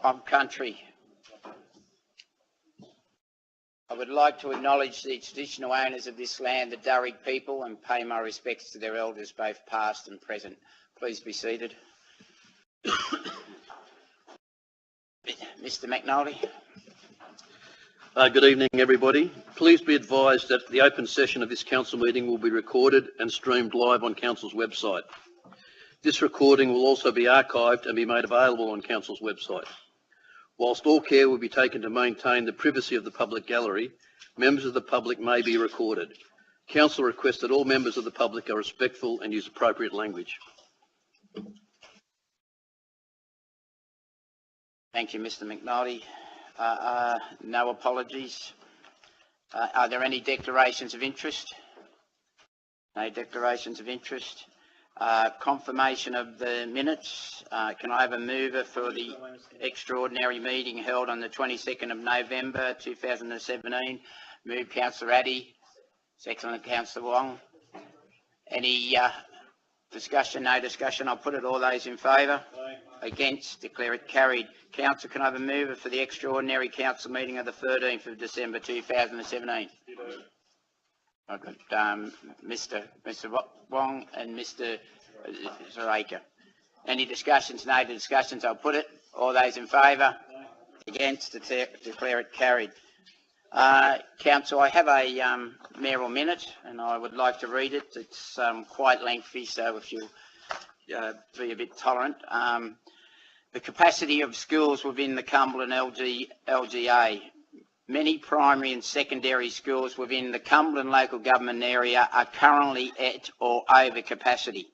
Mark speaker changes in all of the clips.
Speaker 1: of country. I would like to acknowledge the traditional owners of this land, the Darug people, and pay my respects to their elders, both past and present. Please be seated. Mr McNulty.
Speaker 2: Good evening, everybody. Please be advised that the open session of this council meeting will be recorded and streamed live on council's website. This recording will also be archived and be made available on council's website. Whilst all care will be taken to maintain the privacy of the public gallery, members of the public may be recorded. Council requests that all members of the public are respectful and use appropriate language.
Speaker 1: Thank you, Mr McNulty. No apologies. Are there any declarations of interest? No declarations of interest. Confirmation of the minutes. Can I have a mover for the extraordinary meeting held on the 22nd of November 2017? Move Councillor Addy. Second Councillor Wong. Any discussion? No discussion. I'll put it. All those in favour? Against? Declare it carried. Council, can I have a mover for the extraordinary council meeting of the 13th of December 2017? I've got Mr Wong and Mr Zaraka. Any discussions? No discussions. I'll put it. All those in favour? Against? Declare it carried. Council, I have a mayoral minute and I would like to read it. It's quite lengthy, so if you be a bit tolerant. The capacity of schools within the Cumberland LGA. Many primary and secondary schools within the Cumberland local government area are currently at or over capacity.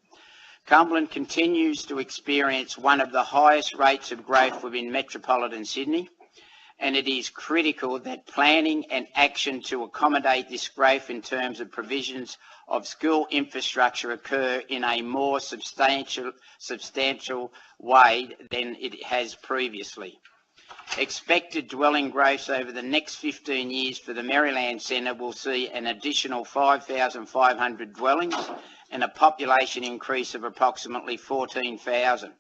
Speaker 1: Cumberland continues to experience one of the highest rates of growth within metropolitan Sydney, and it is critical that planning and action to accommodate this growth in terms of provisions of school infrastructure occur in a more substantial way than it has previously. Expected dwelling growth over the next 15 years for the Maryland Centre will see an additional 5,500 dwellings and a population increase of approximately 14,000.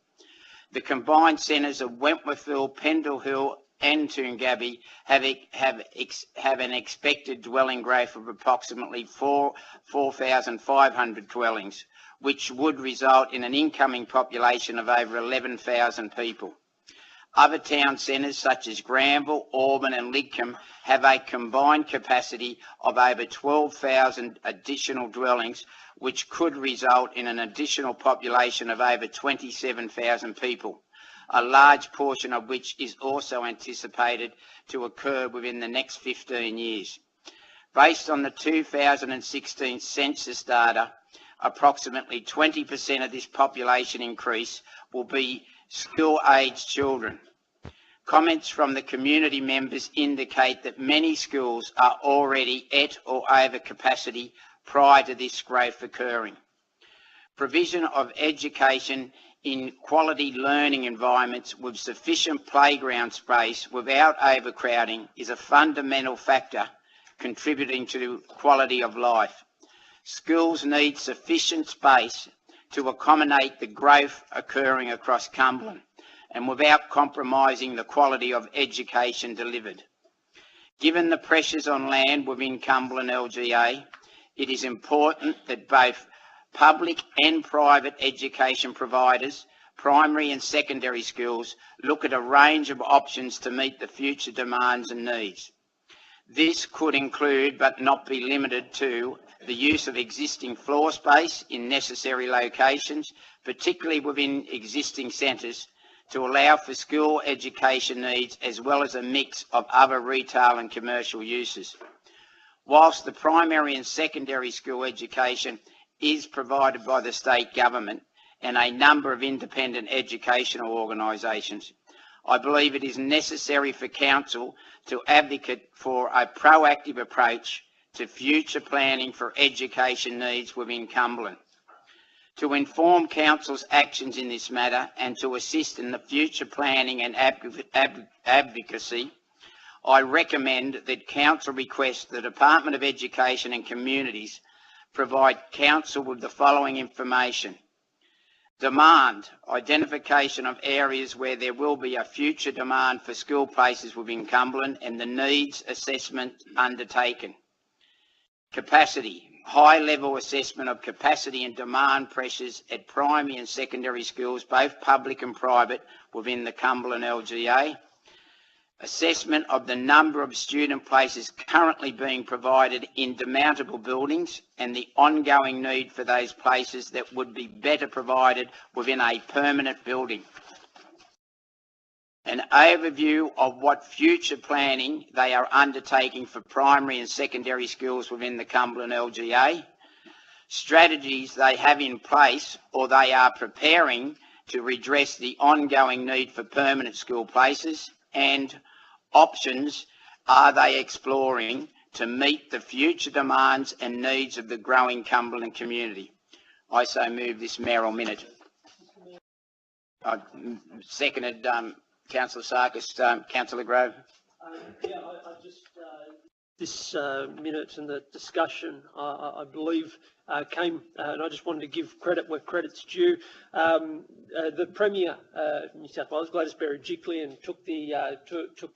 Speaker 1: The combined centres of Wentworthville, Pendle Hill and Toongabbie have an expected dwelling growth of approximately 4,500 dwellings, which would result in an incoming population of over 11,000 people. Other town centres such as Granville, Auburn and Lidcombe have a combined capacity of over 12,000 additional dwellings, which could result in an additional population of over 27,000 people, a large portion of which is also anticipated to occur within the next 15 years. Based on the 2016 census data, approximately 20% of this population increase will be school-aged children. Comments from the community members indicate that many schools are already at or over capacity prior to this growth occurring. Provision of education in quality learning environments with sufficient playground space without overcrowding is a fundamental factor contributing to quality of life. Schools need sufficient space to accommodate the growth occurring across Cumberland and without compromising the quality of education delivered. Given the pressures on land within Cumberland LGA, it is important that both public and private education providers, primary and secondary schools, look at a range of options to meet the future demands and needs. This could include, but not be limited to, the use of existing floor space in necessary locations, particularly within existing centres, to allow for school education needs as well as a mix of other retail and commercial uses. Whilst the primary and secondary school education is provided by the state government and a number of independent educational organisations, I believe it is necessary for Council to advocate for a proactive approach to future planning for education needs within Cumberland. To inform Council's actions in this matter and to assist in the future planning and advocacy, I recommend that Council request the Department of Education and Communities provide Council with the following information: Demand, identification of areas where there will be a future demand for school places within Cumberland and the needs assessment undertaken. Capacity, high-level assessment of capacity and demand pressures at primary and secondary schools, both public and private, within the Cumberland LGA. Assessment of the number of student places currently being provided in demountable buildings and the ongoing need for those places that would be better provided within a permanent building. An overview of what future planning they are undertaking for primary and secondary schools within the Cumberland LGA. Strategies they have in place or they are preparing to redress the ongoing need for permanent school places, and options are they exploring to meet the future demands and needs of the growing Cumberland community. I so move this mayoral minute. I seconded Councillor Sarkis. Councillor Grove.
Speaker 3: I just this minute and the discussion, I believe, came, and I just wanted to give credit where credit's due. The Premier of New South Wales, Gladys Berejiklian, took the opportunity to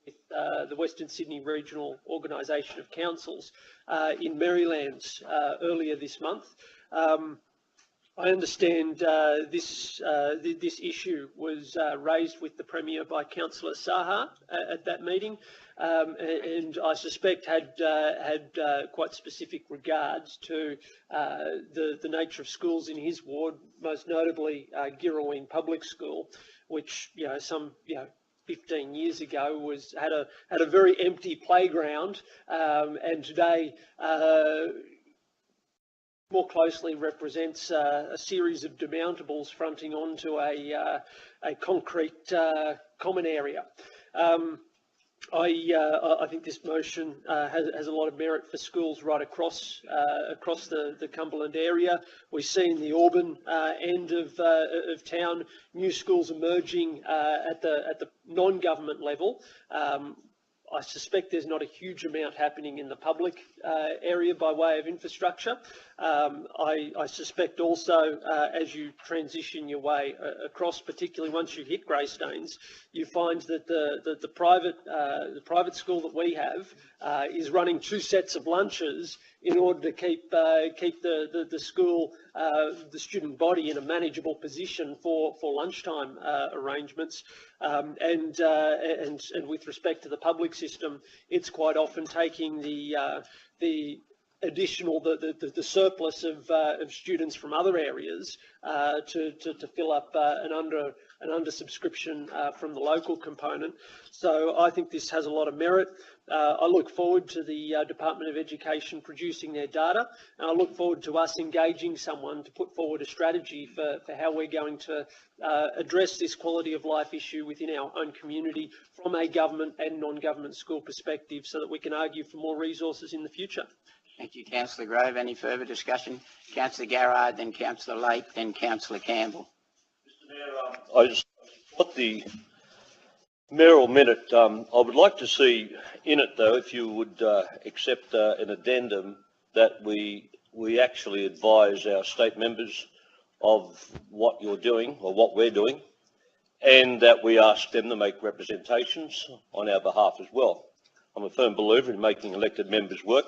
Speaker 3: meet with the Western Sydney Regional Organisation of Councils in Marylands earlier this month. I understand this issue was raised with the Premier by Councillor Saha at that meeting, and I suspect had quite specific regards to the nature of schools in his ward, most notably Girraween Public School, which some 15 years ago had a very empty playground, and today more closely represents a series of demountables fronting onto a concrete common area. I think this motion has a lot of merit for schools right across the Cumberland area. We see in the Auburn end of town new schools emerging at the non-government level. I suspect there's not a huge amount happening in the public area by way of infrastructure. I suspect also as you transition your way across, particularly once you hit Greystanes, you find that the private school that we have is running 2 sets of lunches in order to keep the school, the student body, in a manageable position for lunchtime arrangements. And with respect to the public system, it's quite often taking the additional, the surplus of students from other areas to fill up an under subscription from the local component. So I think this has a lot of merit. I look forward to the Department of Education producing their data, and I look forward to us engaging someone to put forward a strategy for how we're going to address this quality of life issue within our own community from a government and non-government school perspective, so that we can argue for more resources in the future.
Speaker 1: Thank you, Councillor Grove. Any further discussion? Councillor Garrard, then Councillor Lake, then Councillor Campbell.
Speaker 4: Mr Mayor, I just put the mayoral minute. I would like to see in it, though, if you would accept an addendum that we actually advise our state members of what you're doing or what we're doing, and that we ask them to make representations on our behalf as well. I'm a firm believer in making elected members work,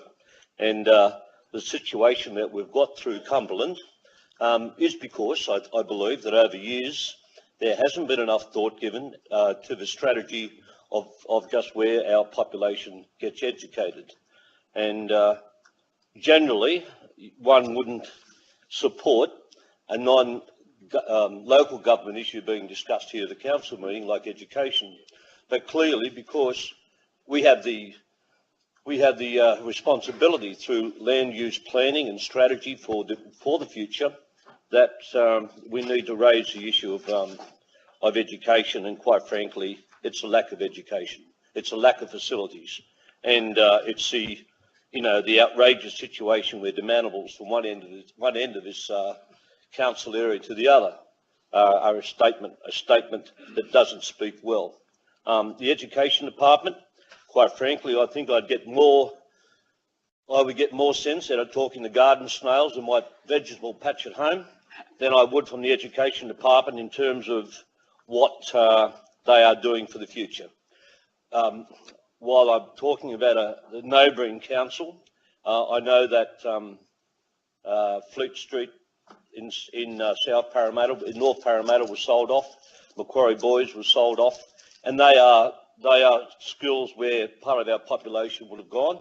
Speaker 4: and the situation that we've got through Cumberland is because I believe that over years there hasn't been enough thought given to the strategy of just where our population gets educated. And generally, one wouldn't support a non-local government issue being discussed here at the council meeting like education, but clearly because we have the responsibility through land use planning and strategy for the future that we need to raise the issue of education, and quite frankly, it's a lack of education, it's a lack of facilities, and it's the outrageous situation where demountables from one end of this council area to the other are a statement that doesn't speak well. The Education Department, quite frankly, I think I would get more sense out of talking to garden snails and my vegetable patch at home than I would from the Education Department in terms of what they are doing for the future. While I'm talking about the neighbouring council, I know that Fleet Street in South Parramatta, in North Parramatta, was sold off. Macquarie Boys was sold off, and they are schools where part of our population would have gone.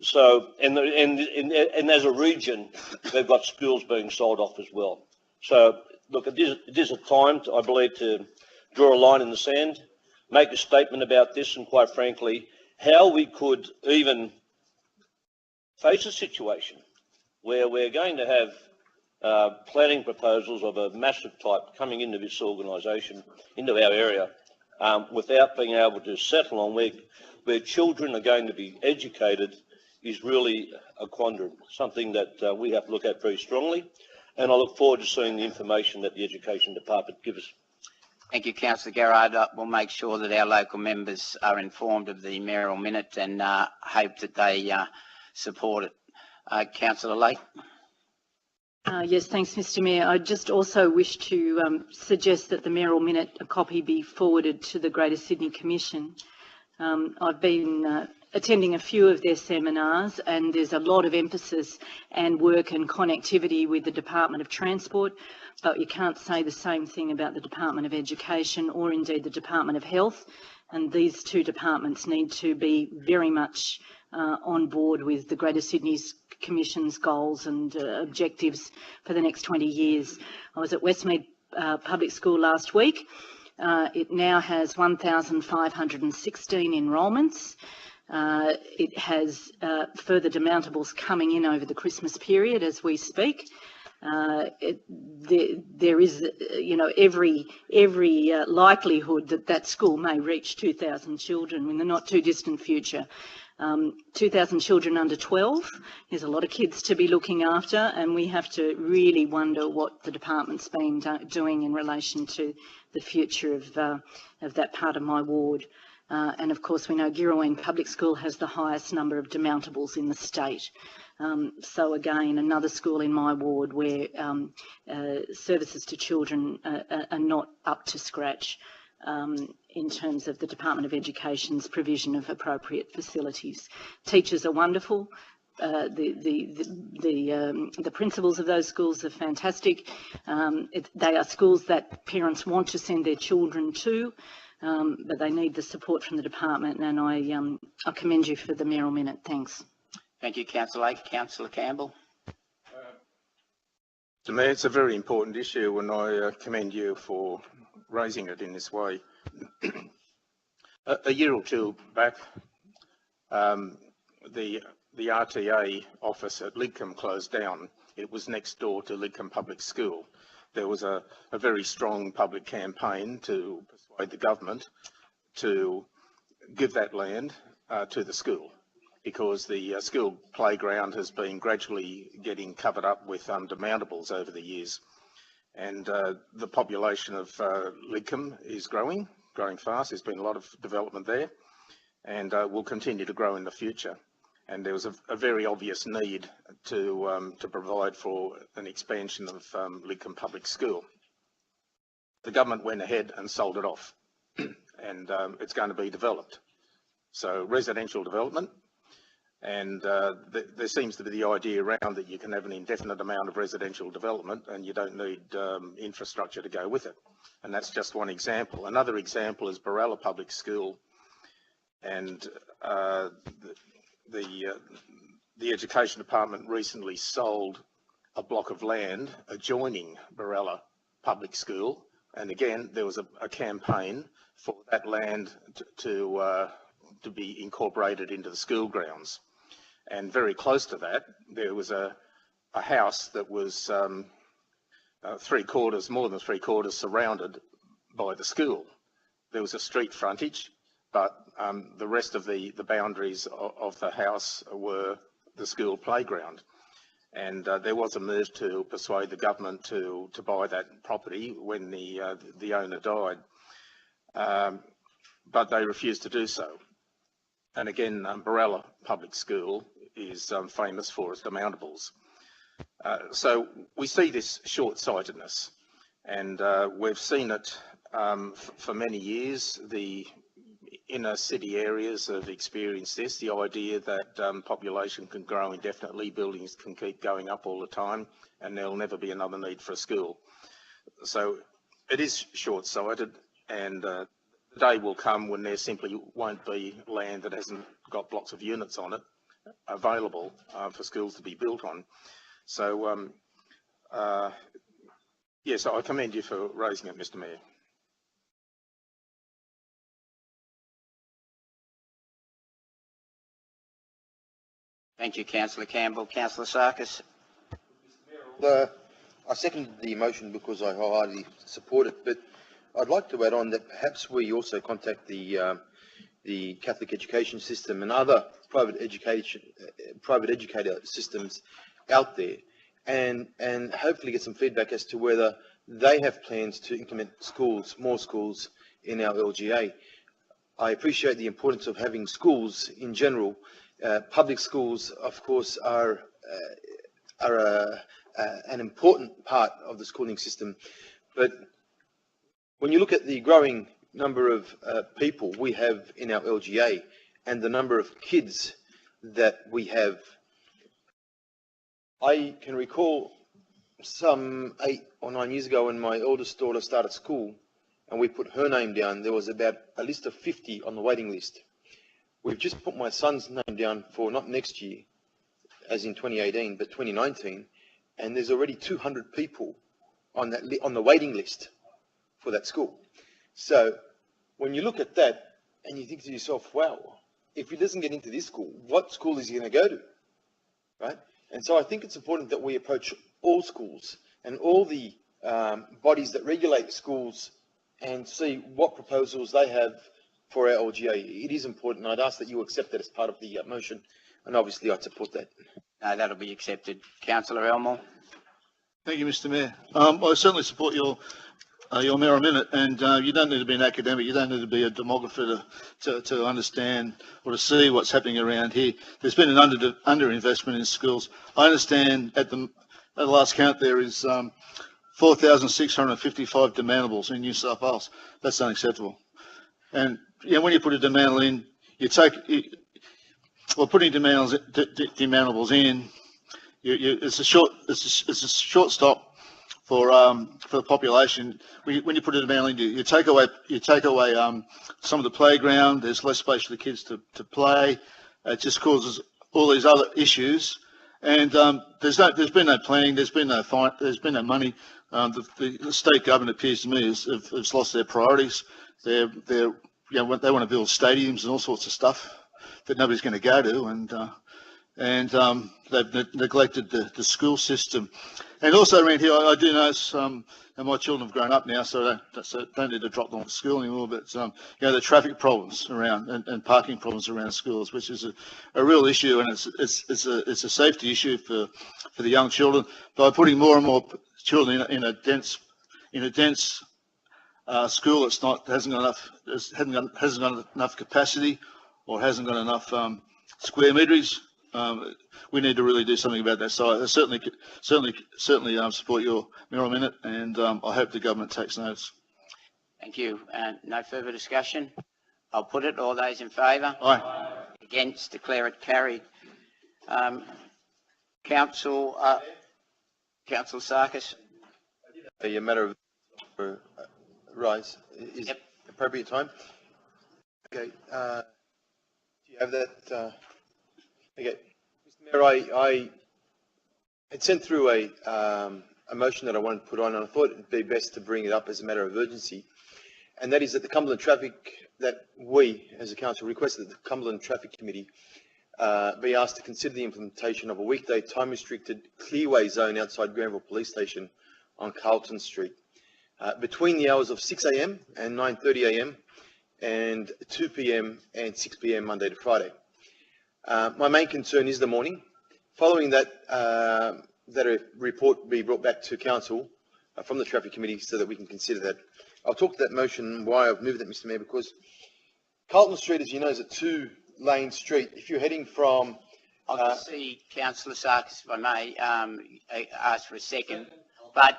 Speaker 4: So, and as a region, they've got schools being sold off as well. So, look, it is a time, I believe, to draw a line in the sand, make a statement about this, and quite frankly, how we could even face a situation where we're going to have planning proposals of a massive type coming into this organisation, into our area, without being able to settle on where children are going to be educated is really a quandary, something that we have to look at very strongly. And I look forward to seeing the information that the Education Department gives us.
Speaker 1: Thank you, Councillor Garrard. We'll make sure that our local members are informed of the mayoral minute and hope that they support it. Councillor Lake.
Speaker 5: Yes, thanks, Mr Mayor. I just also wish to suggest that the mayoral minute, a copy, be forwarded to the Greater Sydney Commission. I've been attending a few of their seminars, and there's a lot of emphasis and work and connectivity with the Department of Transport, but you can't say the same thing about the Department of Education or indeed the Department of Health, and these two departments need to be very much on board with the Greater Sydney Commission's goals and objectives for the next 20 years. I was at Westmead Public School last week. It now has 1,516 enrolments. It has further demountables coming in over the Christmas period as we speak. There is, you know, every likelihood that that school may reach 2,000 children in the not too distant future. 2,000 children under 12 is a lot of kids to be looking after, and we have to really wonder what the department's been doing in relation to the future of that part of my ward. And of course we know Girraween Public School has the highest number of demountables in the state. So again, another school in my ward where services to children are not up to scratch in terms of the Department of Education's provision of appropriate facilities. Teachers are wonderful. The principals of those schools are fantastic. They are schools that parents want to send their children to, but they need the support from the department, and I commend you for the mayoral minute. Thanks.
Speaker 1: Thank you, Councillor Lake. Councillor Campbell.
Speaker 6: To me, it's a very important issue, and I commend you for raising it in this way. A year or two back, the RTA office at Lidcombe closed down. It was next door to Lidcombe Public School. There was a very strong public campaign to persuade the government to give that land to the school, because the school playground has been gradually getting covered up with demountables over the years. And the population of Lidcombe is growing fast. There's been a lot of development there, and will continue to grow in the future. And there was a very obvious need to provide for an expansion of Lidcombe Public School. The government went ahead and sold it off, and it's going to be developed. So residential development, and there seems to be the idea around that you can have an indefinite amount of residential development and you don't need infrastructure to go with it. And that's just one example. Another example is Barella Public School, and the Education Department recently sold a block of land adjoining Barella Public School, and again there was a campaign for that land to be incorporated into the school grounds. And very close to that, there was a house that was more than three quarters surrounded by the school. There was a street frontage, but the rest of the boundaries of the house were the school playground. And there was a move to persuade the government to buy that property when the owner died, but they refused to do so. And again, Barella Public School is famous for its demountables. So we see this short-sightedness, and we've seen it for many years. The inner city areas have experienced this, the idea that population can grow indefinitely, buildings can keep going up all the time, and there'll never be another need for a school. So it is short-sighted, and the day will come when there simply won't be land that hasn't got blocks of units on it available for schools to be built on. So, yes, I commend you for raising it, Mr. Mayor.
Speaker 1: Thank you, Councillor Campbell. Councillor Sarkis.
Speaker 7: I second the motion because I wholeheartedly support it, but I'd like to add on that perhaps we also contact the Catholic education system and other private educator systems out there, and hopefully get some feedback as to whether they have plans to implement more schools in our LGA. I appreciate the importance of having schools in general. Public schools, of course, are an important part of the schooling system, but when you look at the growing number of people we have in our LGA and the number of kids that we have, I can recall some 8 or 9 years ago when my eldest daughter started school and we put her name down, there was about a list of 50 on the waiting list. We've just put my son's name down for not next year, as in 2018, but 2019, and there's already 200 people on that on the waiting list for that school. So when you look at that and you think to yourself, wow, if he doesn't get into this school, what school is he going to go to, right? And so I think it's important that we approach all schools and all the bodies that regulate schools and see what proposals they have for our LGA. It is important. I'd ask that you accept that as part of the motion, and obviously I'd support that.
Speaker 1: No, that'll be accepted. Councillor Elmore.
Speaker 2: Thank you, Mr. Mayor. I certainly support your Mayor Minute, and you don't need to be an academic, you don't need to be a demographer to understand or to see what's happening around here. There's been an underinvestment in schools. I understand at the last count there is 4,655 demandables in New South Wales. That's unacceptable. And when you put a demandable in, putting demandables in, it's a short stop for the population. When you put a demand in, you take away some of the playground. There's less space for the kids to play. It just causes all these other issues. And there's been no planning. There's been no money. The state government appears to me has lost their priorities. They want to build stadiums and all sorts of stuff that nobody's going to go to, and they've neglected the school system. And also around here, I do notice, and my children have grown up now, so don't need to drop them off to school anymore. But the traffic problems around and parking problems around schools, which is a real issue, and it's a safety issue for the young children. By putting more and more children in a dense school that's hasn't got enough capacity or hasn't got enough square metres, we need to really do something about that. So I certainly support your Mayoral Minute, and I hope the government takes notice.
Speaker 1: Thank you. No further discussion. I'll put it. All those in favour?
Speaker 2: Aye.
Speaker 1: Against? Declare it carried. Councillor Sarkis.
Speaker 7: A matter of rise is appropriate time. Okay. Do you have that? Okay, Mr. Mayor, I had sent through a motion that I wanted to put on, and I thought it'd be best to bring it up as a matter of urgency, and that is that the Cumberland Traffic, that we as a council requested that the Cumberland Traffic Committee be asked to consider the implementation of a weekday time-restricted clearway zone outside Granville Police Station on Carlton Street between the hours of 6 a.m. and 9:30 a.m. and 2 p.m. and 6 p.m. Monday to Friday. My main concern is the morning. Following that, that a report be brought back to council from the Traffic Committee so that we can consider that. I'll talk to that motion why I've moved that, Mr. Mayor, because Carlton Street, as you know, is a 2-lane street. If you're heading from
Speaker 1: I can see Councillor Sarkis, if I may, ask for a second. But,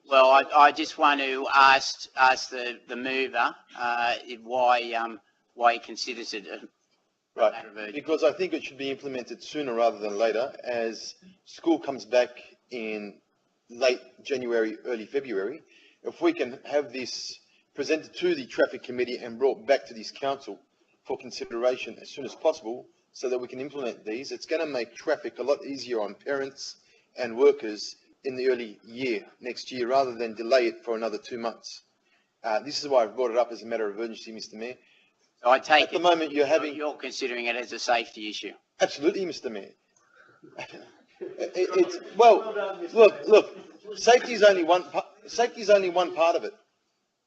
Speaker 1: well, I just want to ask the mover why he considers it a matter of urgency.
Speaker 7: Because I think it should be implemented sooner rather than later, as school comes back in late January, early February. If we can have this presented to the Traffic Committee and brought back to this council for consideration as soon as possible, so that we can implement these, it's going to make traffic a lot easier on parents and workers in the early year, next year, rather than delay it for another 2 months. This is why I've brought it up as a matter of urgency, Mr. Mayor.
Speaker 1: So I take
Speaker 7: At the moment, you're
Speaker 1: considering it as a safety issue.
Speaker 7: Absolutely, Mr. Mayor. Well, look. Safety is only one part of it.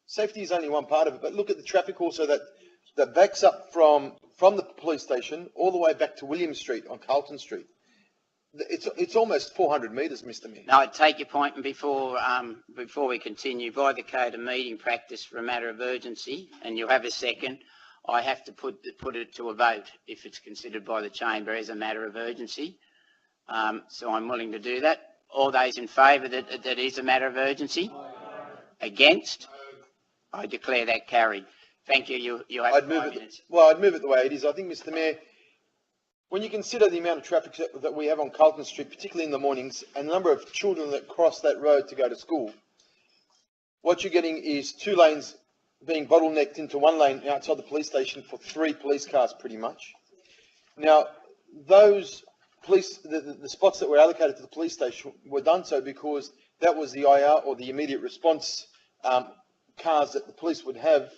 Speaker 7: Safety is only one part of it. But look at the traffic also that backs up from the police station all the way back to William Street on Carlton Street. It's almost 400 metres, Mr. Mayor.
Speaker 1: No, I take your point, and before we continue, by the code of meeting practice for a matter of urgency, and you'll have a second, I have to put it to a vote if it's considered by the chamber as a matter of urgency. So I'm willing to do that. All those in favour that is a matter of urgency? Against? I declare that carried. Thank you. You have 5 minutes.
Speaker 7: Well, I'd move it the way it is. I think, Mr. Mayor, when you consider the amount of traffic that we have on Carlton Street, particularly in the mornings, and the number of children that cross that road to go to school, what you're getting is 2 lanes being bottlenecked into 1 lane outside the police station for 3 police cars, pretty much. Now, those the spots that were allocated to the police station were done so because that was the IR, or the immediate response cars that the police would have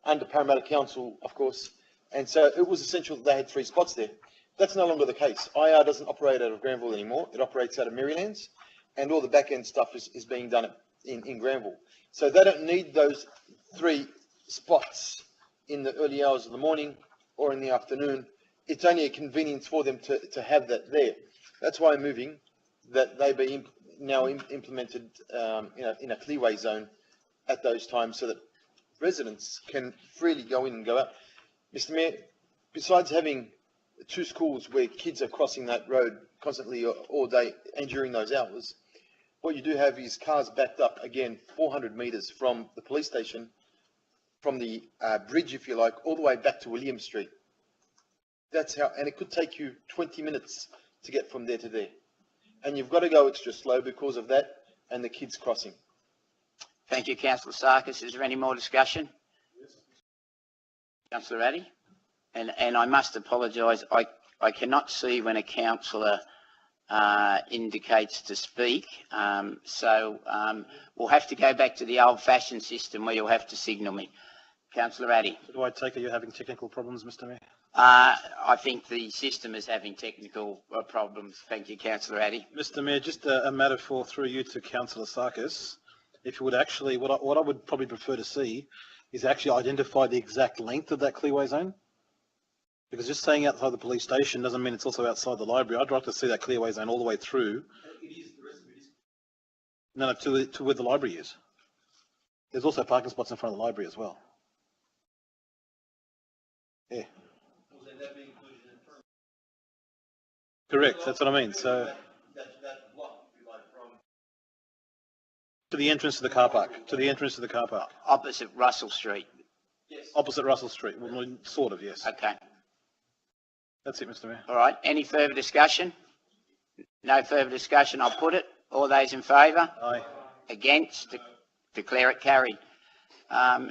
Speaker 7: under Parramatta Council, of course. And so it was essential that they had 3 spots there. That's no longer the case. IR doesn't operate out of Granville anymore. It operates out of Marylands, and all the back end stuff is being done in Granville. So they don't need those 3 spots in the early hours of the morning or in the afternoon. It's only a convenience for them to have that there. That's why I'm moving that they be now implemented in a clearway zone at those times, so that residents can freely go in and go out. Mr. Mayor, besides having 2 schools where kids are crossing that road constantly all day and during those hours, what you do have is cars backed up, again, 400 metres from the police station, from the bridge, if you like, all the way back to William Street. That's how, and it could take you 20 minutes to get from there to there. And you've got to go extra slow because of that and the kids crossing.
Speaker 1: Thank you, Councillor Sarkis. Is there any more discussion? Yes. Councillor Addy? And I must apologise, I cannot see when a councillor indicates to speak, so we'll have to go back to the old-fashioned system where you'll have to signal me. Councillor Addy?
Speaker 8: Do I take it you're having technical problems, Mr. Mayor?
Speaker 1: I think the system is having technical problems. Thank you, Councillor Addy.
Speaker 8: Mr. Mayor, just a matter through you to Councillor Sarkis. If you would actually, what I would probably prefer to see is actually identify the exact length of that clearway zone. Because just staying outside the police station doesn't mean it's also outside the library. I'd like to see that clearway zone all the way through. No, to where the library is. There's also parking spots in front of the library as well. Yeah. Correct, that's what I mean. So to the entrance to the car park. To the entrance to the car park.
Speaker 1: Opposite Russell Street.
Speaker 8: Yes. Opposite Russell Street. Well, sort of, yes.
Speaker 1: Okay.
Speaker 8: That's it, Mr. Mayor.
Speaker 1: All right. Any further discussion? No further discussion. I'll put it. All those in favour?
Speaker 8: Aye.
Speaker 1: Against? Declare it carried.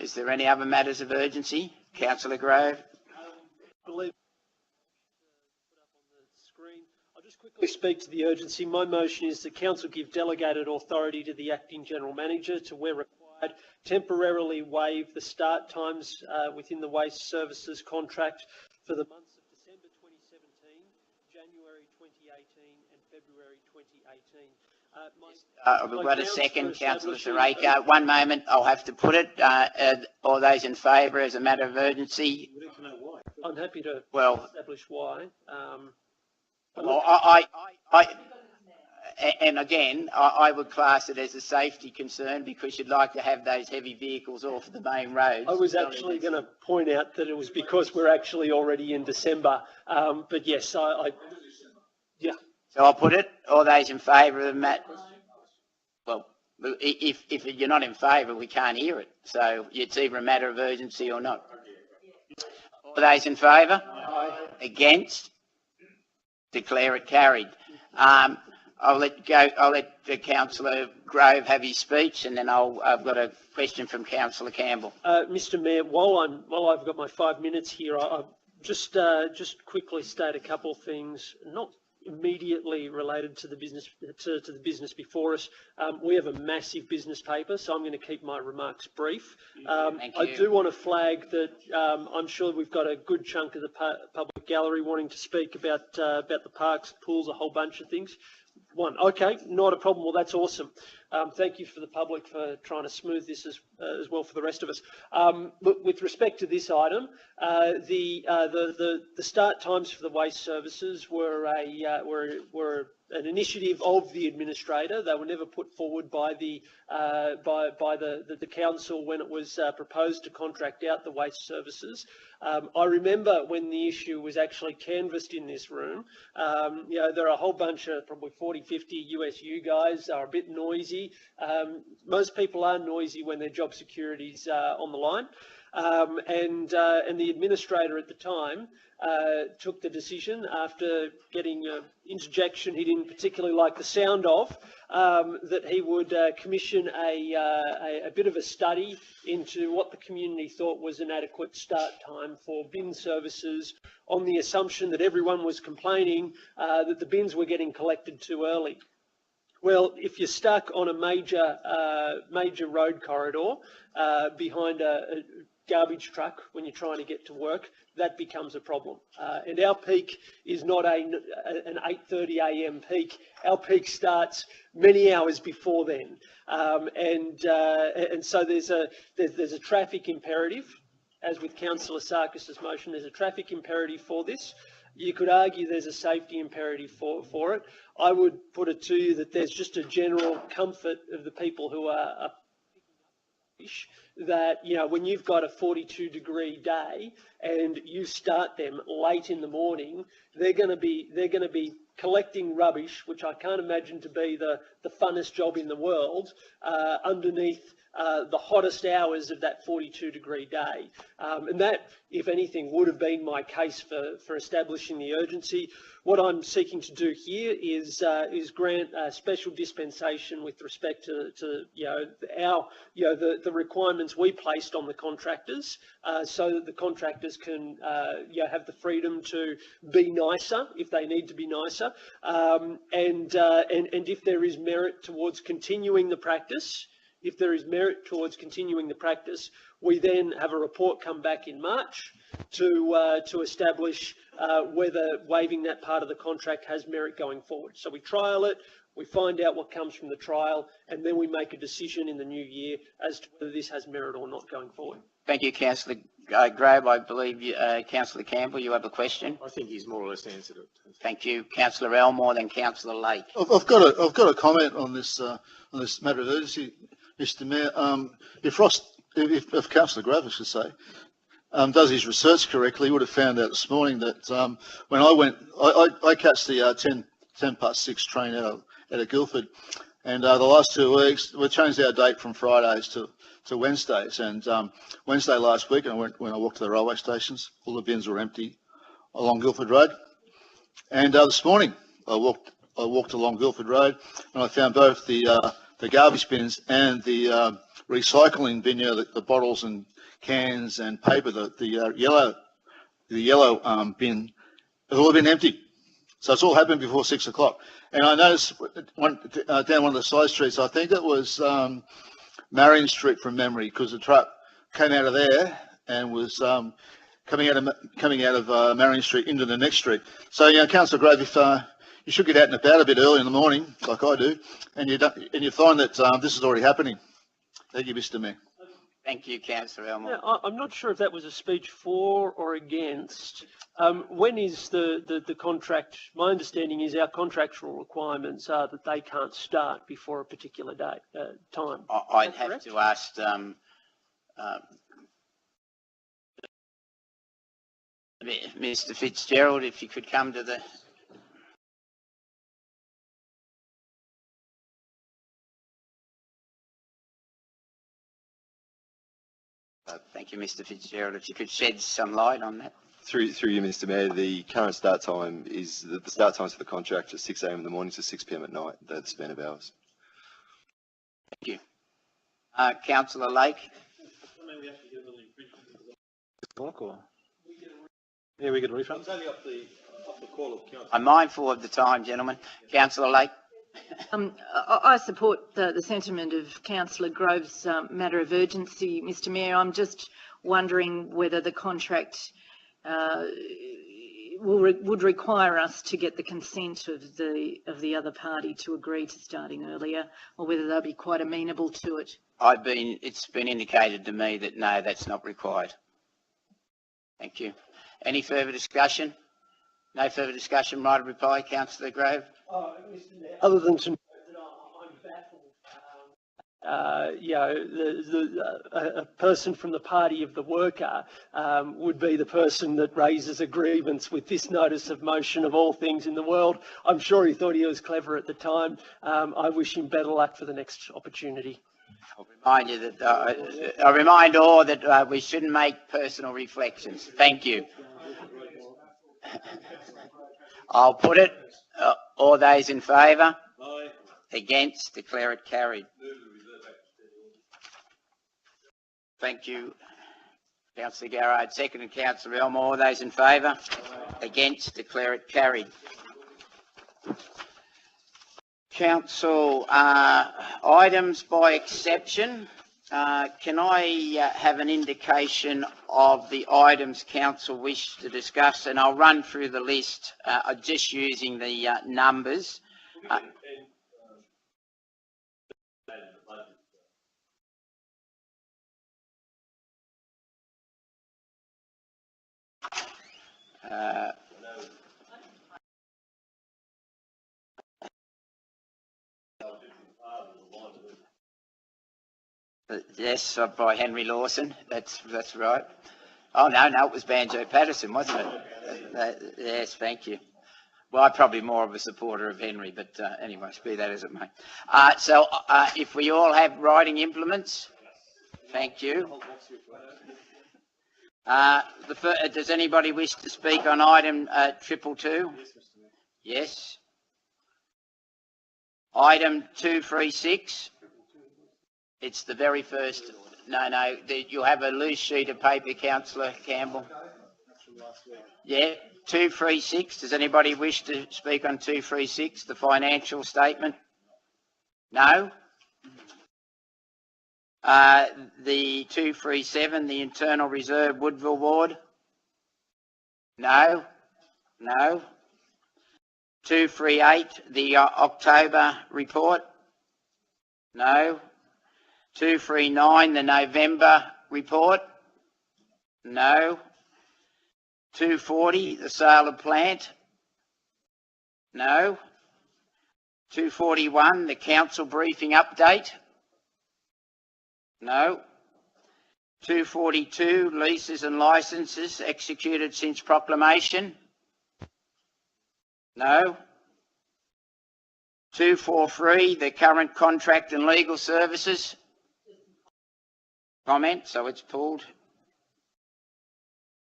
Speaker 1: Is there any other matters of urgency? Councillor Grove?
Speaker 3: I believe put up on the screen. I'll just quickly speak to the urgency. My motion is that Council give delegated authority to the Acting General Manager to, where required, temporarily waive the start times within the waste services contract for the months of December 2017, January 2018 and February 2018.
Speaker 1: We've got a second, Councillor Sareko. 1 moment, I'll have to put it. All those in favour as a matter of urgency?
Speaker 3: We need to know why. I'm happy to establish why.
Speaker 1: Well, and again, I would class it as a safety concern because you'd like to have those heavy vehicles off the main roads.
Speaker 3: I was actually going to point out that it was because we're actually already in December. But yes, yeah.
Speaker 1: So I'll put it. All those in favour of that? Well, if you're not in favour, we can't hear it. So it's either a matter of urgency or not. All those in favour?
Speaker 3: Aye.
Speaker 1: Against? Declare it carried. I'll let the Councillor Grove have his speech, and then I've got a question from Councillor Campbell.
Speaker 3: Mr. Mayor, while I've got my 5 minutes here, I'll just quickly state a couple of things, not immediately related to the business to the business before us. We have a massive business paper, so I'm going to keep my remarks brief.
Speaker 1: Thank you.
Speaker 3: I do want to flag that I'm sure we've got a good chunk of the public gallery wanting to speak about the parks, pools, a whole bunch of things. One, okay, not a problem. Well, that's awesome. Thank you for the public for trying to smooth this as well for the rest of us. But with respect to this item, the start times for the waste services were an initiative of the administrator. They were never put forward by the council when it was proposed to contract out the waste services. I remember when the issue was actually canvassed in this room, there are a whole bunch of probably 40, 50 USU guys are a bit noisy. Most people are noisy when their job security's on the line. And the administrator at the time took the decision, after getting an interjection he didn't particularly like the sound of, that he would commission a bit of a study into what the community thought was an adequate start time for bin services, on the assumption that everyone was complaining that the bins were getting collected too early. Well, if you're stuck on a major road corridor behind a garbage truck when you're trying to get to work, that becomes a problem. And our peak is not an 8:30 a.m. peak. Our peak starts many hours before then, and so there's a traffic imperative. As with Councillor Sarkis's motion, there's a traffic imperative for this. You could argue there's a safety imperative for it. I would put it to you that there's just a general comfort of the people who are that, when you've got a 42-degree day and you start them late in the morning, they're going to be collecting rubbish, which I can't imagine to be the funnest job in the world, underneath the hottest hours of that 42-degree day. And that, if anything, would have been my case for establishing the urgency. What I'm seeking to do here is grant a special dispensation with respect to the requirements we placed on the contractors, so that the contractors can have the freedom to be nicer if they need to be nicer, and if there is merit towards continuing the practice. If there is merit towards continuing the practice, we then have a report come back in March to establish whether waiving that part of the contract has merit going forward. So we trial it, we find out what comes from the trial, and then we make a decision in the new year as to whether this has merit or not going forward.
Speaker 1: Thank you, Councillor Grove. I believe Councillor Campbell, you have a question.
Speaker 6: I think he's more or less answered it.
Speaker 1: Thank you, Councillor Elmore, then Councillor Lake.
Speaker 9: I've got a comment on this matter of urgency, Mr. Mayor. If Councillor Grove, I should say, does his research correctly, he would have found out this morning that when I catch the 10:06 train out of Guildford, and the last 2 weeks we changed our date from Fridays to Wednesdays. And Wednesday last week, when I walked to the railway stations, all the bins were empty along Guildford Road. And this morning I walked along Guildford Road, and I found both the garbage bins and the recycling bin, the bottles and cans and paper, the yellow bin, have all been empty. So it's all happened before 6 o'clock. And I noticed down one of the side streets, I think it was Marion Street from memory, because the truck came out of there and was coming out of Marion Street into the next street. So, Councillor Grove, if you should get out and about a bit early in the morning, like I do, and you find that this is already happening. Thank you, Mr. Mayor.
Speaker 1: Thank you, Councillor Elmore.
Speaker 3: Now, I'm not sure if that was a speech for or against. When is the contract? My understanding is our contractual requirements are that they can't start before a particular date, time.
Speaker 1: I'd have to ask Mr. Fitzgerald if you could come to the... Thank you, Mr. Fitzgerald. If you could shed some light on that.
Speaker 10: Through you, Mr. Mayor, the current start time is the start times for the contract are 6 a.m. in the morning to 6 p.m. at night. They're the span of hours.
Speaker 1: Thank you. Councillor Lake.
Speaker 8: Yeah, we get a refund.
Speaker 4: It's only off the call of council.
Speaker 1: I'm mindful of the time, gentlemen. Councillor Lake.
Speaker 5: I support the sentiment of Councillor Grove's matter of urgency, Mr. Mayor. I'm just wondering whether the contract would require us to get the consent of the other party to agree to starting earlier, or whether they'll be quite amenable to it.
Speaker 1: It's been indicated to me that no, that's not required. Thank you. Any further discussion? No further discussion. Right of reply, Councillor Grove.
Speaker 3: Mr. Mayor, other than to note that I'm baffled, a person from the party of the worker would be the person that raises a grievance with this notice of motion of all things in the world. I'm sure he thought he was clever at the time. I wish him better luck for the next opportunity.
Speaker 1: I remind all that we shouldn't make personal reflections. Thank you. I'll put it. All those in favour? Aye. Against? Declare it carried. Thank you, Councillor Garrard. Second, and Councillor Elmore. All those in favour? Against? Declare it carried. Council, items by exception. Can I have an indication of the items Council wish to discuss? And I'll run through the list just using the numbers. Yes, by Henry Lawson. That's right. Oh no, it was Banjo Patterson, wasn't it? Yes, thank you. Well, I'm probably more of a supporter of Henry, but anyway, be that as it may. So, if we all have writing implements, thank you. Does anybody wish to speak on item 222? Yes. Item 236. It's the very first. No. You'll have a loose sheet of paper, Councillor Campbell. Yeah. 236. Does anybody wish to speak on 236, the financial statement? No. The 237, the Internal Reserve Woodville Ward? No. 238, the October report? No. 239, the November report? No. 240, the sale of plant? No. 241, the council briefing update? No. 242, leases and licences executed since proclamation? No. 243, the current contract and legal services? Comment, so it's pulled.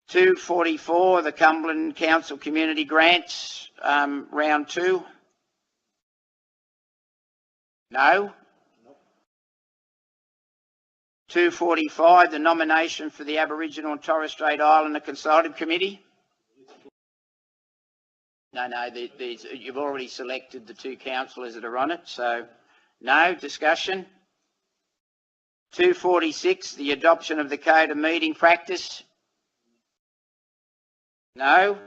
Speaker 1: 244, the Cumberland Council Community Grants, round 2? No. 245, the nomination for the Aboriginal and Torres Strait Islander Consultative Committee? No, you've already selected the 2 councillors that are on it, so no discussion. 246, the adoption of the Code of Meeting Practice? No.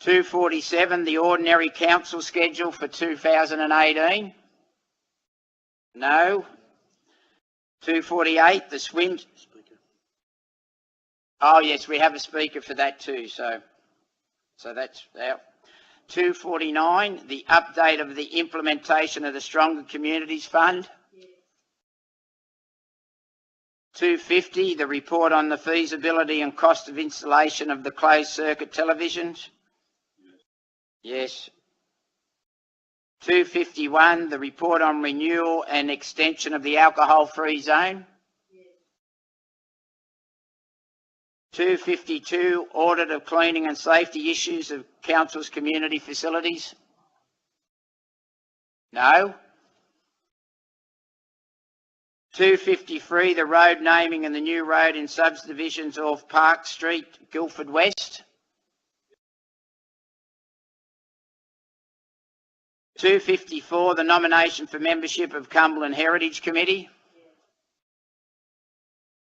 Speaker 1: 247, the ordinary council schedule for 2018? No. 248, the swim. Oh yes, we have a speaker for that too, so that's out. 249, the update of the implementation of the Stronger Communities Fund. 250, the report on the feasibility and cost of installation of the closed circuit televisions. Yes. 251, the report on renewal and extension of the alcohol-free zone. 252, audit of cleaning and safety issues of council's community facilities. No. 253, the road naming and the new road in subdivisions off Park Street, Guildford West. 254, the nomination for membership of Cumberland Heritage Committee.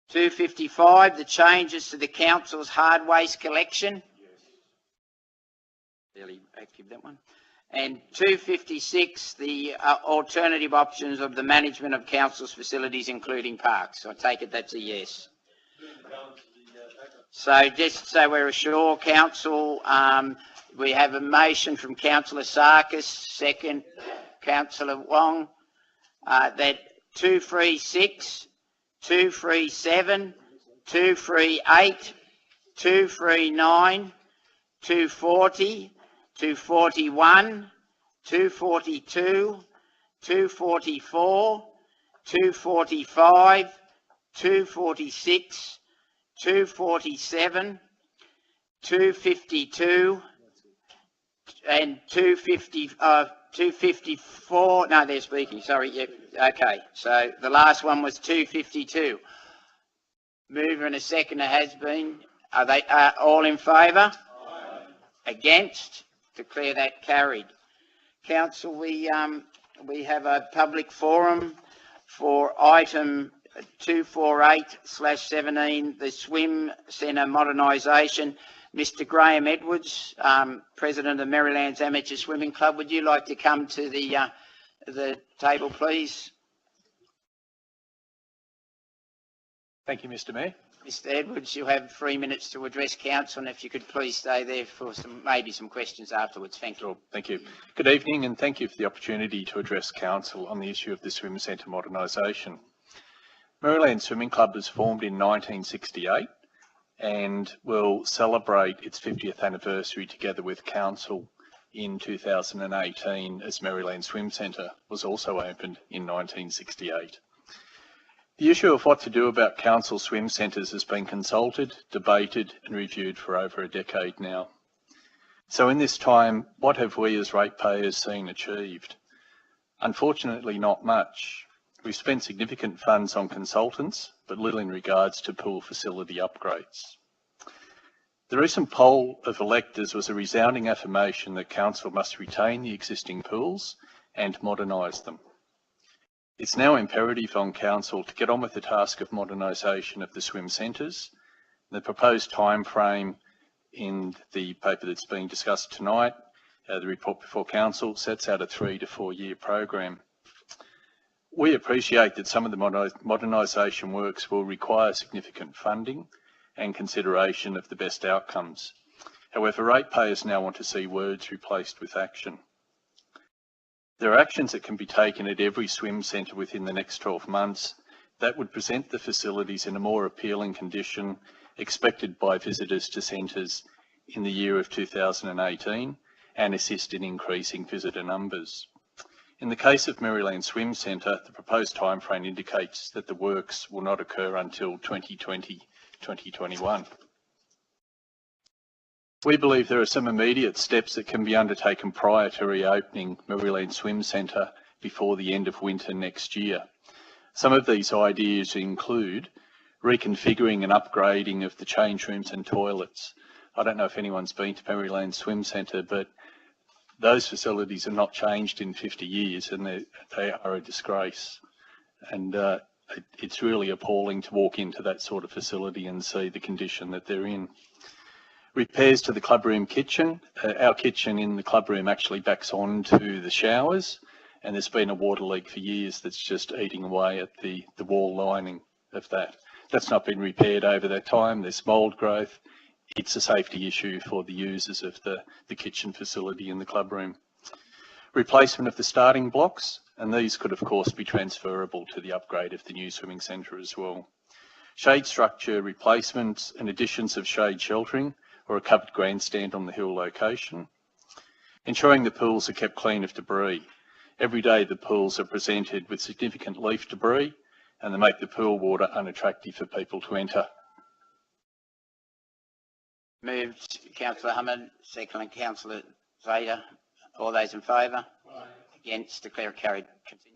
Speaker 1: 255, the changes to the council's hard waste collection. Fairly active, that one. And 256, the alternative options of the management of council's facilities, including parks. I take it that's a yes. So just so we're sure, council, we have a motion from Councillor Sarkis, second Councillor Wong, that 236, 237, 238, 239, 240, 241, 242, 244, 245, 246, 247, 252, and 254, no, they're speaking, sorry, yep, okay, so the last one was 252. Mover and a seconder has been, are they all in favour? Against? Declare that carried. Council, we have a public forum for item 248/17, the swim centre modernisation. Mr. Graham Edwards, President of Maryland's Amateur Swimming Club, would you like to come to the table, please?
Speaker 11: Thank you, Mr. Mayor.
Speaker 1: Mr. Edwards, you have 3 minutes to address council, and if you could please stay there for maybe some questions afterwards. Thank you.
Speaker 11: Sure, thank you. Good evening, and thank you for the opportunity to address council on the issue of the swim centre modernisation. Maryland Swimming Club was formed in 1968 and will celebrate its 50th anniversary together with council in 2018, as Maryland Swim Centre was also opened in 1968. The issue of what to do about council swim centres has been consulted, debated and reviewed for over a decade now. So in this time, what have we as ratepayers seen achieved? Unfortunately, not much. We've spent significant funds on consultants, but little in regards to pool facility upgrades. The recent poll of electors was a resounding affirmation that council must retain the existing pools and modernise them. It's now imperative on council to get on with the task of modernisation of the swim centres. The proposed time frame in the paper that's being discussed tonight, the report before council, sets out a 3 to 4 year program. We appreciate that some of the modernisation works will require significant funding and consideration of the best outcomes. However, ratepayers now want to see words replaced with action. There are actions that can be taken at every swim centre within the next 12 months that would present the facilities in a more appealing condition expected by visitors to centres in the year of 2018 and assist in increasing visitor numbers. In the case of Maryland Swim Centre, the proposed timeframe indicates that the works will not occur until 2020-2021. We believe there are some immediate steps that can be undertaken prior to reopening Maryland Swim Centre before the end of winter next year. Some of these ideas include reconfiguring and upgrading of the change rooms and toilets. I don't know if anyone's been to Maryland Swim Centre, but those facilities are not changed in 50 years and they are a disgrace. And it's really appalling to walk into that sort of facility and see the condition that they're in. Repairs to the clubroom kitchen. Our kitchen in the clubroom actually backs onto the showers, and there's been a water leak for years that's just eating away at the wall lining of that. That's not been repaired over that time. There's mould growth. It's a safety issue for the users of the kitchen facility in the club room. Replacement of the starting blocks, and these could of course be transferable to the upgrade of the new swimming centre as well. Shade structure replacements and additions of shade sheltering or a covered grandstand on the hill location. Ensuring the pools are kept clean of debris. Every day the pools are presented with significant leaf debris and they make the pool water unattractive for people to enter.
Speaker 1: Moved Councillor Hammond, seconded Councillor Zader. All those in favour? Against? Declare it carried. Continue.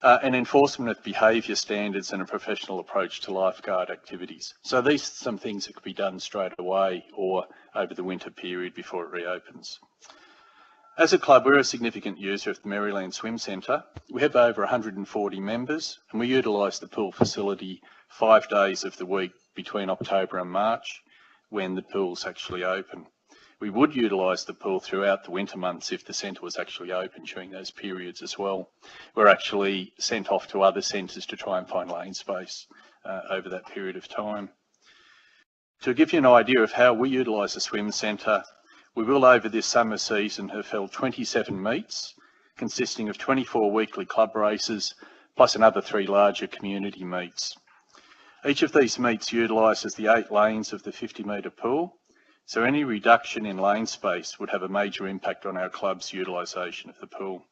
Speaker 11: An enforcement of behaviour standards and a professional approach to lifeguard activities. So these are some things that could be done straight away or over the winter period before it reopens. As a club, we're a significant user of the Maryland Swim Centre. We have over 140 members and we utilise the pool facility 5 days of the week between October and March when the pool's actually open. We would utilise the pool throughout the winter months if the centre was actually open during those periods as well. We're actually sent off to other centres to try and find lane space over that period of time. To give you an idea of how we utilise the swim centre, we will over this summer season have held 27 meets consisting of 24 weekly club races plus another 3 larger community meets. Each of these meets utilises the 8 lanes of the 50-metre pool. So any reduction in lane space would have a major impact on our club's utilisation of the pool.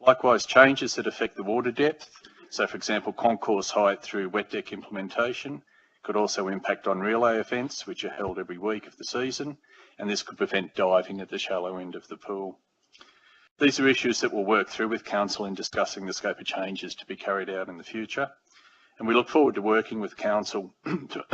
Speaker 11: Likewise, changes that affect the water depth, so for example concourse height through wet deck implementation, could also impact on relay events which are held every week of the season, and this could prevent diving at the shallow end of the pool. These are issues that we'll work through with Council in discussing the scope of changes to be carried out in the future, and we look forward to working with Council to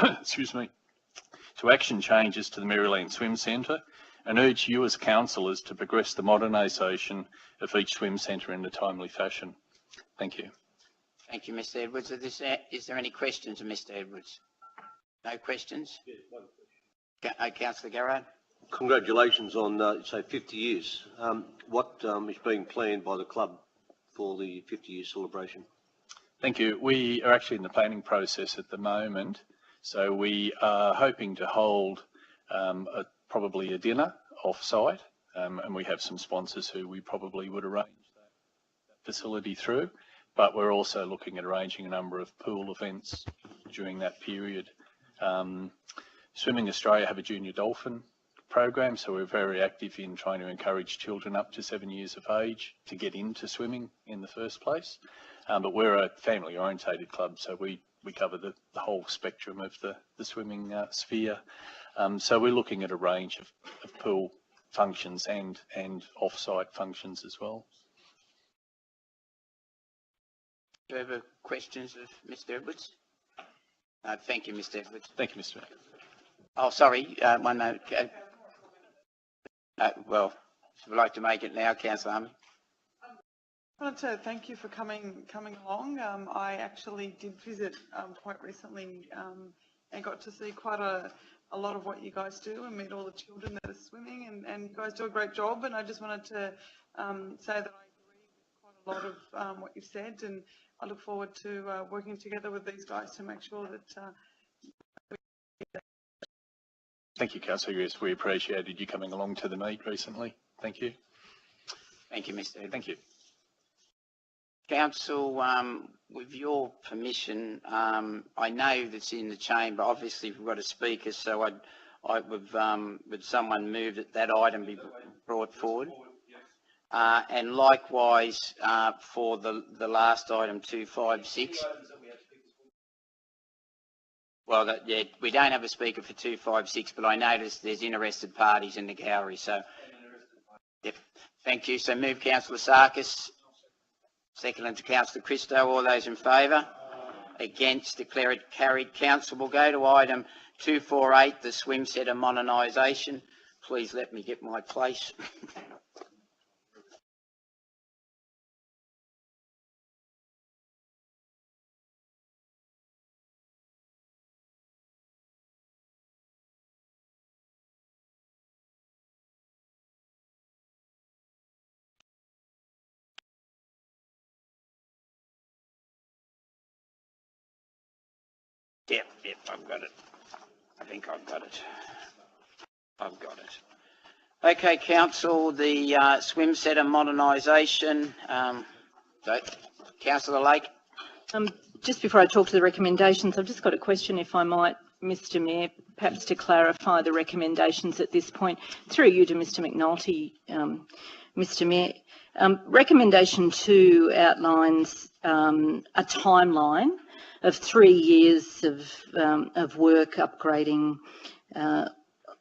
Speaker 11: action changes to the Maryland Swim Centre and urge you as councillors to progress the modernisation of each swim centre in a timely fashion. Thank you.
Speaker 1: Thank you, Mr Edwards. Is there any questions of Mr Edwards? No questions? Councillor Garrard.
Speaker 4: Congratulations on, say, 50 years. What is being planned by the club for the 50-year celebration?
Speaker 11: Thank you. We are actually in the planning process at the moment. So we are hoping to hold probably a dinner off-site, and we have some sponsors who we probably would arrange that facility through, but we're also looking at arranging a number of pool events during that period. Swimming Australia have a junior dolphin program, so we're very active in trying to encourage children up to 7 years of age to get into swimming in the first place. But we're a family-orientated club, so we cover the whole spectrum of the swimming sphere. So we're looking at a range of pool functions and off-site functions as well.
Speaker 1: Do you have questions of Mr Edwards? Thank you, Mr Edwards.
Speaker 11: Thank you, Mr Mayor.
Speaker 1: Oh, sorry, one moment. Well, if you'd like to make it now, Councillor Army.
Speaker 12: I wanted to thank you for coming along. I actually did visit quite recently and got to see quite a lot of what you guys do and meet all the children that are swimming, and you guys do a great job. And I just wanted to say that I agree with quite a lot of what you've said, and I look forward to working together with these guys to make sure that
Speaker 11: Thank you, Councillor. Yes, we appreciated you coming along to the meet recently. Thank you.
Speaker 1: Thank you, Mr Edwards.
Speaker 11: Thank you.
Speaker 1: Council, with your permission, I know that's in the chamber. Obviously, we've got a speaker, so would someone move that item be brought forward? And likewise, for the last item, 256. Well, yeah, we don't have a speaker for 256, but I noticed there's interested parties in the gallery, so. Yep. Thank you. So move Councillor Sarkis. Seconded to Councillor Christo. All those in favour? Against? Declare it carried. Council will go to item 248, the swim centre modernisation. Please let me get my place. Yep, I've got it. I think I've got it. I've got it. Okay, Council, the swim centre modernisation. Councillor Lake.
Speaker 5: Just before I talk to the recommendations, I've just got a question, if I might, Mr Mayor, perhaps to clarify the recommendations at this point. Through you to Mr Macnulty, Mr Mayor. Recommendation 2 outlines a timeline of 3 years of work upgrading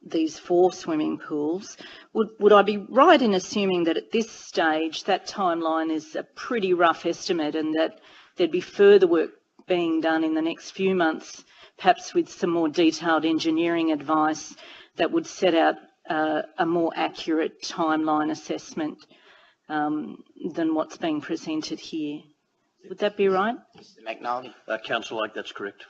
Speaker 5: these 4 swimming pools. Would I be right in assuming that at this stage that timeline is a pretty rough estimate and that there'd be further work being done in the next few months, perhaps with some more detailed engineering advice that would set out a more accurate timeline assessment than what's being presented here? Would that be right?
Speaker 1: Mr Macnulty.
Speaker 2: Councillor Lake, that's correct.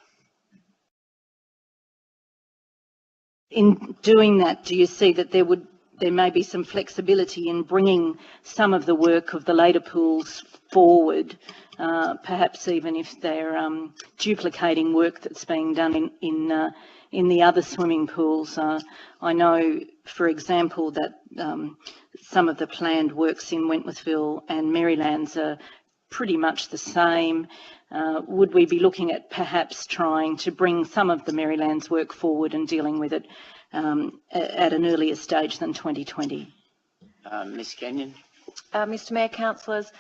Speaker 5: In doing that, do you see that there may be some flexibility in bringing some of the work of the later pools forward, perhaps even if they're duplicating work that's being done in the other swimming pools? I know, for example, that some of the planned works in Wentworthville and Marylands are pretty much the same. Would we be looking at perhaps trying to bring some of the Marylands work forward and dealing with it at an earlier stage than 2020?
Speaker 1: Ms Kenyon.
Speaker 13: Mr Mayor, councillors,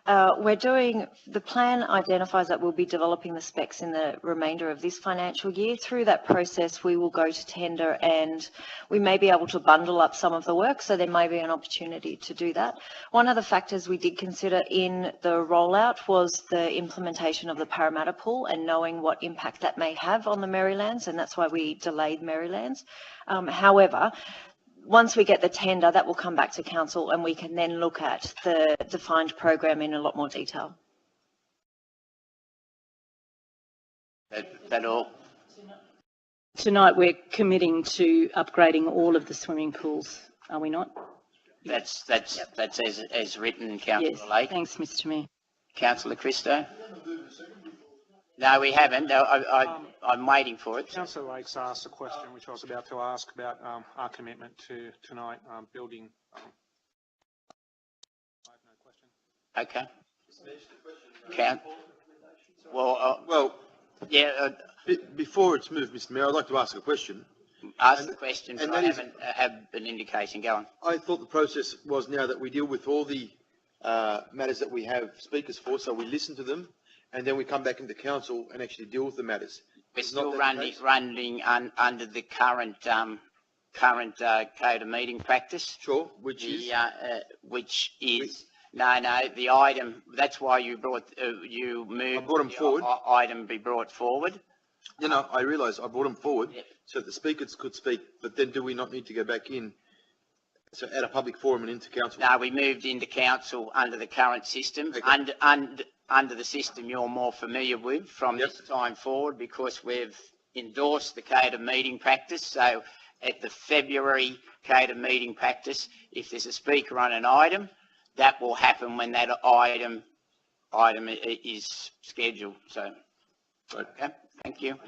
Speaker 13: the plan identifies that we'll be developing the specs in the remainder of this financial year. Through that process, we will go to tender and we may be able to bundle up some of the work, so there may be an opportunity to do that. One of the factors we did consider in the rollout was the implementation of the Parramatta pool and knowing what impact that may have on the Marylands, and that's why we delayed Marylands. However, once we get the tender, that will come back to council and we can then look at the defined program in a lot more detail.
Speaker 1: That all?
Speaker 5: Tonight we're committing to upgrading all of the swimming pools, are we not?
Speaker 1: That's as written, Councillor
Speaker 5: Yes,
Speaker 1: Lake.
Speaker 5: thanks, Mr Mayor.
Speaker 1: Councillor Christo. No, we haven't. I'm waiting for it.
Speaker 14: Councillor Lake's asked a question which I was about to ask about our commitment to tonight building. I have no question.
Speaker 1: Okay. Well, yeah.
Speaker 7: Before it's moved, Mr Mayor, I'd like to ask a question.
Speaker 1: Ask the question, but I haven't have an indication. Go on.
Speaker 7: I thought the process was now that we deal with all the matters that we have speakers for, so we listen to them, and then we come back into council and actually deal with the matters.
Speaker 1: We're still running under the current code of meeting practice.
Speaker 7: Sure, which is
Speaker 1: the item. That's why you brought you moved.
Speaker 7: I brought them forward.
Speaker 1: Item be brought forward.
Speaker 7: No, I realise I brought them forward,
Speaker 1: yep,
Speaker 7: so the speakers could speak. But then, do we not need to go back in, so at a public forum and into council?
Speaker 1: No, we moved into council under the current system. Okay. Under the system you're more familiar with from this time forward, because we've endorsed the code of meeting practice. So at the February code of meeting practice, if there's a speaker on an item, that will happen when that item is scheduled. So, okay, thank you.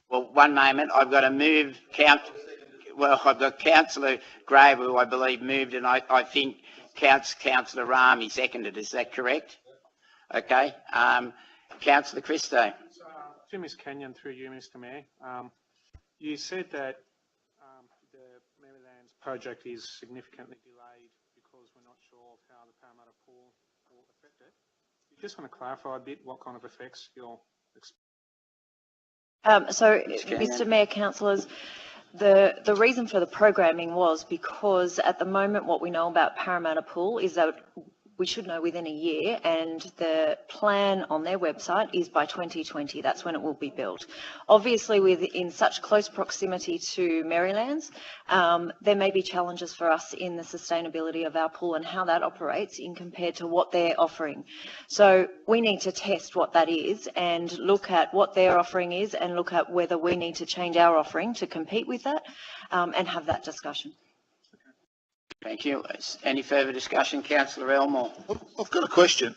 Speaker 1: Well, one moment, I've got to move I've got Councillor Grave, who I believe moved, and I think Councillor Rami seconded. Is that correct? Okay. Councillor Christo.
Speaker 14: To Ms Kenyon, through you, Mr Mayor. You said that the Marylands project is significantly delayed because we're not sure of how the Parramatta pool will affect it. You just want to clarify a bit what kind of effects you're expecting?
Speaker 13: So, Mr Mayor, councillors, the reason for the programming was because at the moment what we know about Parramatta pool is that we should know within a year, and the plan on their website is by 2020. That's when it will be built. Obviously, in such close proximity to Marylands, there may be challenges for us in the sustainability of our pool and how that operates in compared to what they're offering. So we need to test what that is and look at what their offering is and look at whether we need to change our offering to compete with that, and have that discussion.
Speaker 1: Thank you. Any further discussion, Councillor Elmore?
Speaker 9: I've got a question.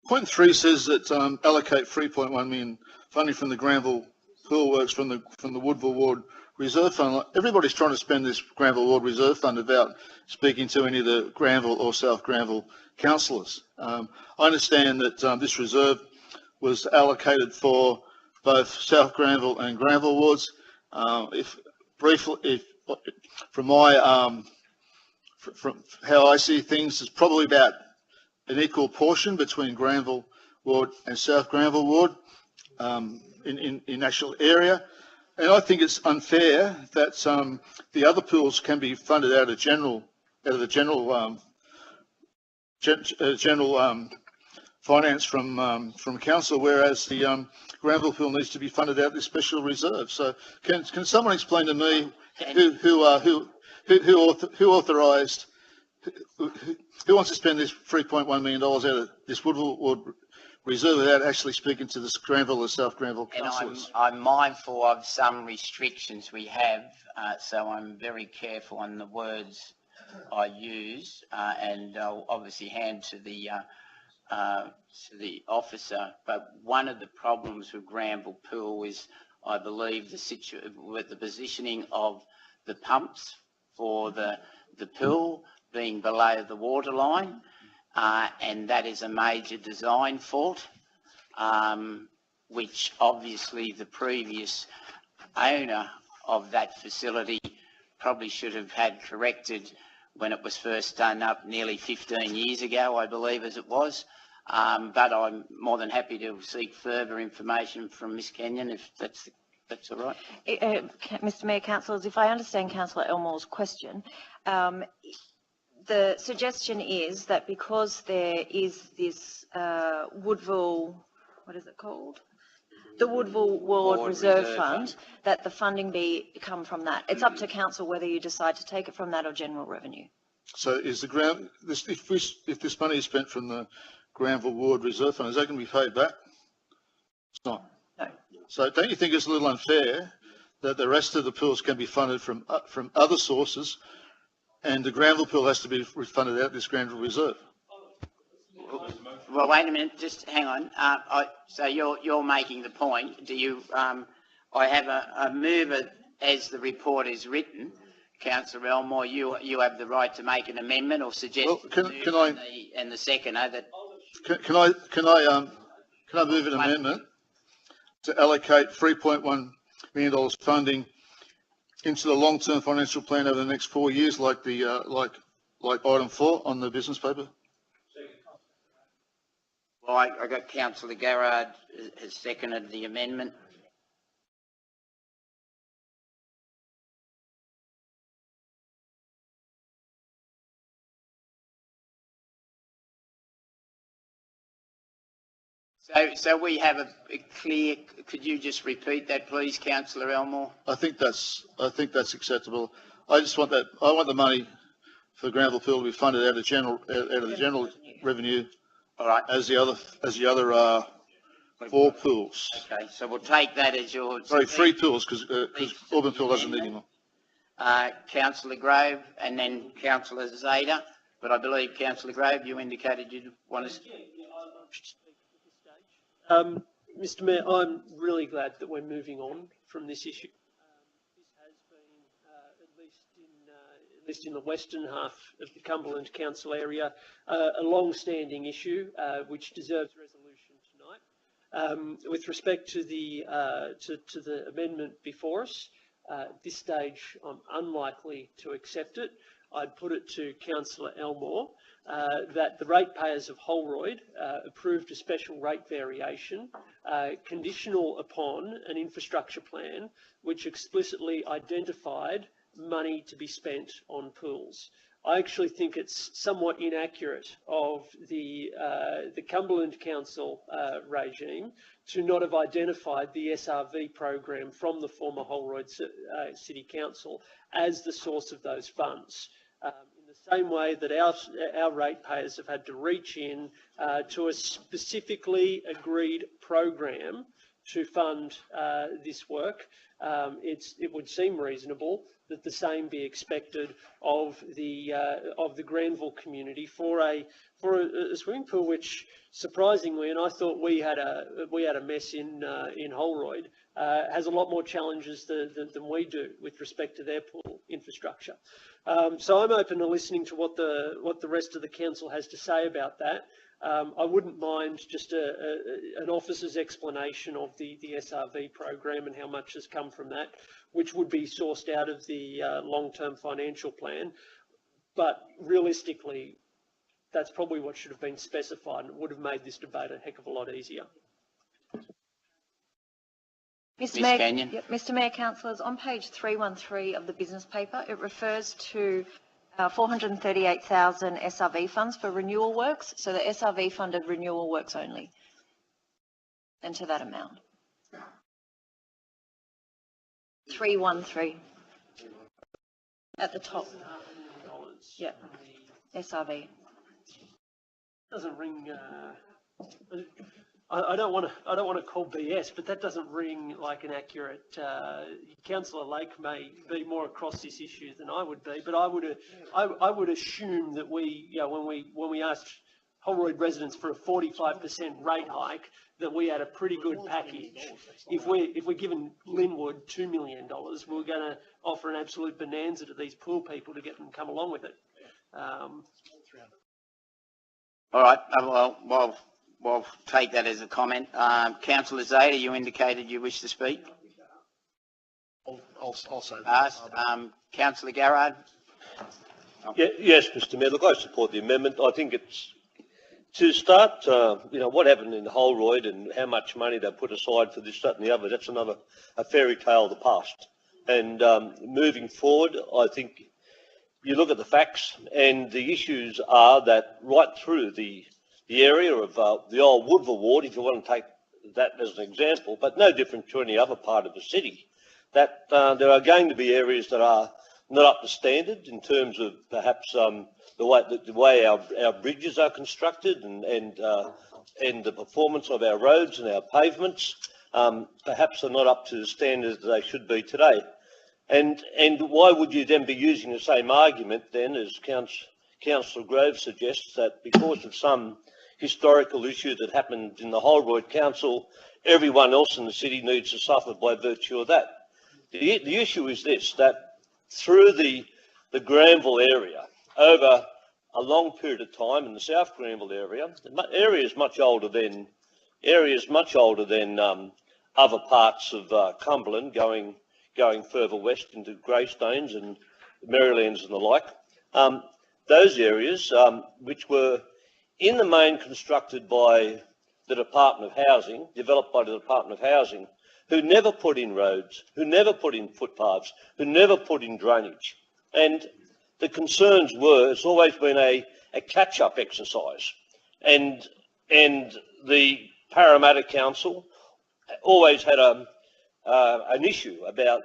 Speaker 9: Point 3 says that allocate 3.1 million funding from the Granville Pool Works from the Woodville Ward Reserve Fund. Like, everybody's trying to spend this Granville Ward Reserve Fund without speaking to any of the Granville or South Granville councillors. I understand that this reserve was allocated for both South Granville and Granville wards. From how I see things, it's probably about an equal portion between Granville Ward and South Granville Ward in actual area. And I think it's unfair that the other pools can be funded out of the general finance from council, whereas the Granville pool needs to be funded out of the special reserve. So can someone explain to me who authorised, who wants to spend this $3.1 million out of this Woodville Ward reserve without actually speaking to the Granville or South Granville councillors?
Speaker 1: And I'm mindful of some restrictions we have, so I'm very careful on the words I use, and I'll obviously hand to the officer. But one of the problems with Granville Pool is, I believe, with the positioning of the pumps for the pool being below the water line, and that is a major design fault, which obviously the previous owner of that facility probably should have had corrected when it was first done up nearly 15 years ago, I believe, as it was. But I'm more than happy to seek further information from Ms Kenyon, if that's all right.
Speaker 13: Mr Mayor, councillors, if I understand Councillor Elmore's question, the suggestion is that because there is this Woodville, what is it called? The Woodville Ward Reserve Fund, that the funding come from that. It's up to council whether you decide to take it from that or general revenue.
Speaker 9: So is the if this money is spent from the Granville Ward Reserve Fund, is that going to be paid back? It's not.
Speaker 13: No.
Speaker 9: So don't you think it's a little unfair that the rest of the pools can be funded from other sources, and the Granville pool has to be refunded out of this Granville Reserve?
Speaker 1: Well, wait a minute, just hang on. So you're making the point. Do you? I have a mover as the report is written. Councillor Elmore, you have the right to make an amendment or suggest.
Speaker 9: Well, can I?
Speaker 1: And the seconder that.
Speaker 9: Can I move an amendment to allocate $3.1 million funding into the long-term financial plan over the next 4 years, like the like item 4 on the business paper?
Speaker 1: Well, I got Councillor Garrard has seconded the amendment. So we have a clear. Could you just repeat that, please, Councillor Elmore?
Speaker 9: I think that's acceptable. I just want that. I want the money for Granville Pool to be funded out of the general revenue.
Speaker 1: All right.
Speaker 9: As the other 4 pools.
Speaker 1: Okay, so we'll take that as your.
Speaker 9: Sorry, 3 pools, because Auburn Pool doesn't need anymore.
Speaker 1: Councillor Grove and then Councillor Zada, but I believe Councillor Grove, you indicated you'd want to.
Speaker 3: Mr Mayor, I'm really glad that we're moving on from this issue. This has been, at least in the western half of the Cumberland Council area, a long-standing issue which deserves resolution tonight. With respect to the amendment before us, at this stage I'm unlikely to accept it. I'd put it to Councillor Elmore that the ratepayers of Holroyd approved a special rate variation conditional upon an infrastructure plan which explicitly identified money to be spent on pools. I actually think it's somewhat inaccurate of the Cumberland Council regime to not have identified the SRV program from the former Holroyd City Council as the source of those funds. In the same way that our ratepayers have had to reach in to a specifically agreed program to fund this work, it would seem reasonable that the same be expected of the Granville community for a swimming pool, which surprisingly, and I thought we had a mess in Holroyd, has a lot more challenges than we do with respect to their pool infrastructure. So I'm open to listening to what the rest of the council has to say about that. I wouldn't mind just an officer's explanation of the SRV program and how much has come from that, which would be sourced out of the long-term financial plan. But realistically, that's probably what should have been specified, and it would have made this debate a heck of a lot easier.
Speaker 13: Mr.
Speaker 1: Ms.
Speaker 13: Mayor,
Speaker 1: Kenyon.
Speaker 13: yep, Mr. Mayor, councillors, on page 313 of the business paper, it refers to 438,000 SRV funds for renewal works. So the SRV funded renewal works only, and to that amount. 313 at the top. Yep, SRV.
Speaker 3: Doesn't ring. I don't want to call BS, but that doesn't ring like an accurate. Councillor Lake may be more across this issue than I would be, but I would assume that when we asked Holroyd residents for a 45% rate hike, that we had a pretty good package. If we're giving Linwood $2 million, we're going to offer an absolute bonanza to these poor people to get them to come along with it.
Speaker 1: All right, we'll take that as a comment. Councillor Zeta, you indicated you wish to speak.
Speaker 9: I'll say that.
Speaker 1: Asked. Councillor Garrard.
Speaker 4: Yeah, yes, Mr. Mayor. Look, I support the amendment. I think it's to start. What happened in Holroyd and how much money they put aside for this, that, and the other. That's a fairy tale of the past. And moving forward, I think you look at the facts, and the issues are that right through the area of the old Woodville ward, if you want to take that as an example, but no different to any other part of the city, that there are going to be areas that are not up to standard in terms of perhaps the way our bridges are constructed and the performance of our roads and our pavements. Perhaps are not up to the standards that they should be today. And why would you then be using the same argument then as Councillor Grove suggests, that because of some historical issue that happened in the Holroyd Council, everyone else in the city needs to suffer by virtue of that? The issue is this, that through the Granville area, over a long period of time in the South Granville area, areas much older than other parts of Cumberland, going further west into Greystanes and Marylands and the like, those areas which were in the main constructed by the Department of Housing, developed by the Department of Housing, who never put in roads, who never put in footpaths, who never put in drainage. And the concerns were, it's always been a catch-up exercise. And the Parramatta Council always had an issue about,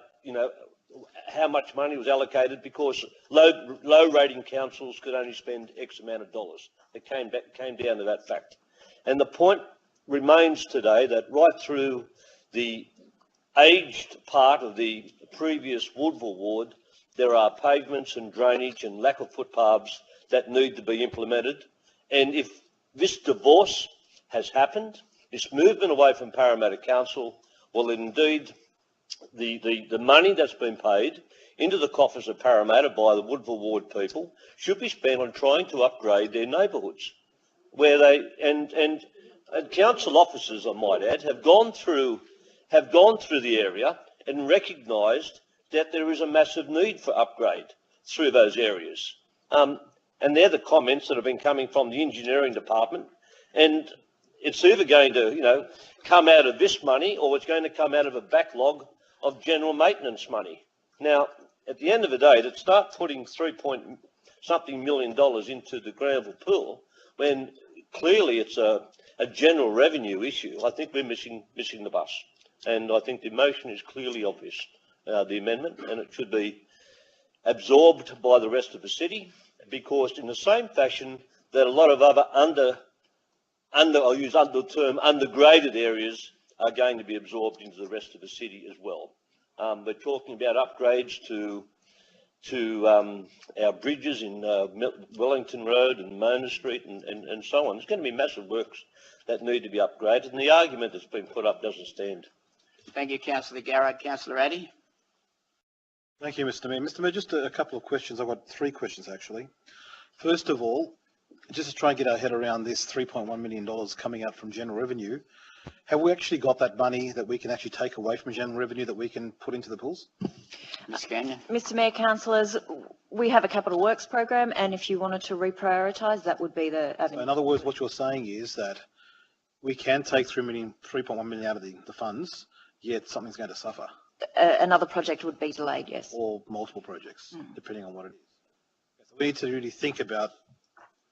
Speaker 4: how much money was allocated, because low rating councils could only spend X amount of dollars. It came down to that fact. And the point remains today that right through the aged part of the previous Woodville ward, there are pavements and drainage and lack of footpaths that need to be implemented. And if this divorce has happened, this movement away from Parramatta Council, well, indeed, the money that's been paid into the coffers of Parramatta by the Woodville ward people should be spent on trying to upgrade their neighbourhoods, where they and council officers, I might add, have gone through the area and recognised that there is a massive need for upgrade through those areas. And they're the comments that have been coming from the engineering department, and it's either going to, come out of this money, or it's going to come out of a backlog of general maintenance money. Now, at the end of the day, to start putting $3-something million into the Granville pool, when clearly it's a general revenue issue, I think we're missing the bus. And I think the motion is clearly obvious, the amendment, and it should be absorbed by the rest of the city, because in the same fashion that a lot of other I'll use under the term undergraded areas are going to be absorbed into the rest of the city as well. We're talking about upgrades to our bridges in Wellington Road and Mona Street and so on. There's going to be massive works that need to be upgraded, and the argument that's been put up doesn't stand.
Speaker 1: Thank you, Councillor Garrett. Councillor Addy?
Speaker 8: Thank you, Mr. Mayor. Mr. Mayor, just a couple of questions. I've got 3 questions, actually. First of all, just to try and get our head around this $3.1 million coming out from general revenue, have we actually got that money that we can actually take away from general revenue that we can put into the pools?
Speaker 1: Ms Canyon?
Speaker 13: Mr. Mayor, councillors, we have a capital works program, and if you wanted to reprioritise, that would be the avenue.
Speaker 8: So in other words, what you're saying is that we can take $3.1 million out of the funds, yet something's going to suffer.
Speaker 13: Another project would be delayed, yes.
Speaker 8: Or multiple projects, depending on what it is. So we need to really think about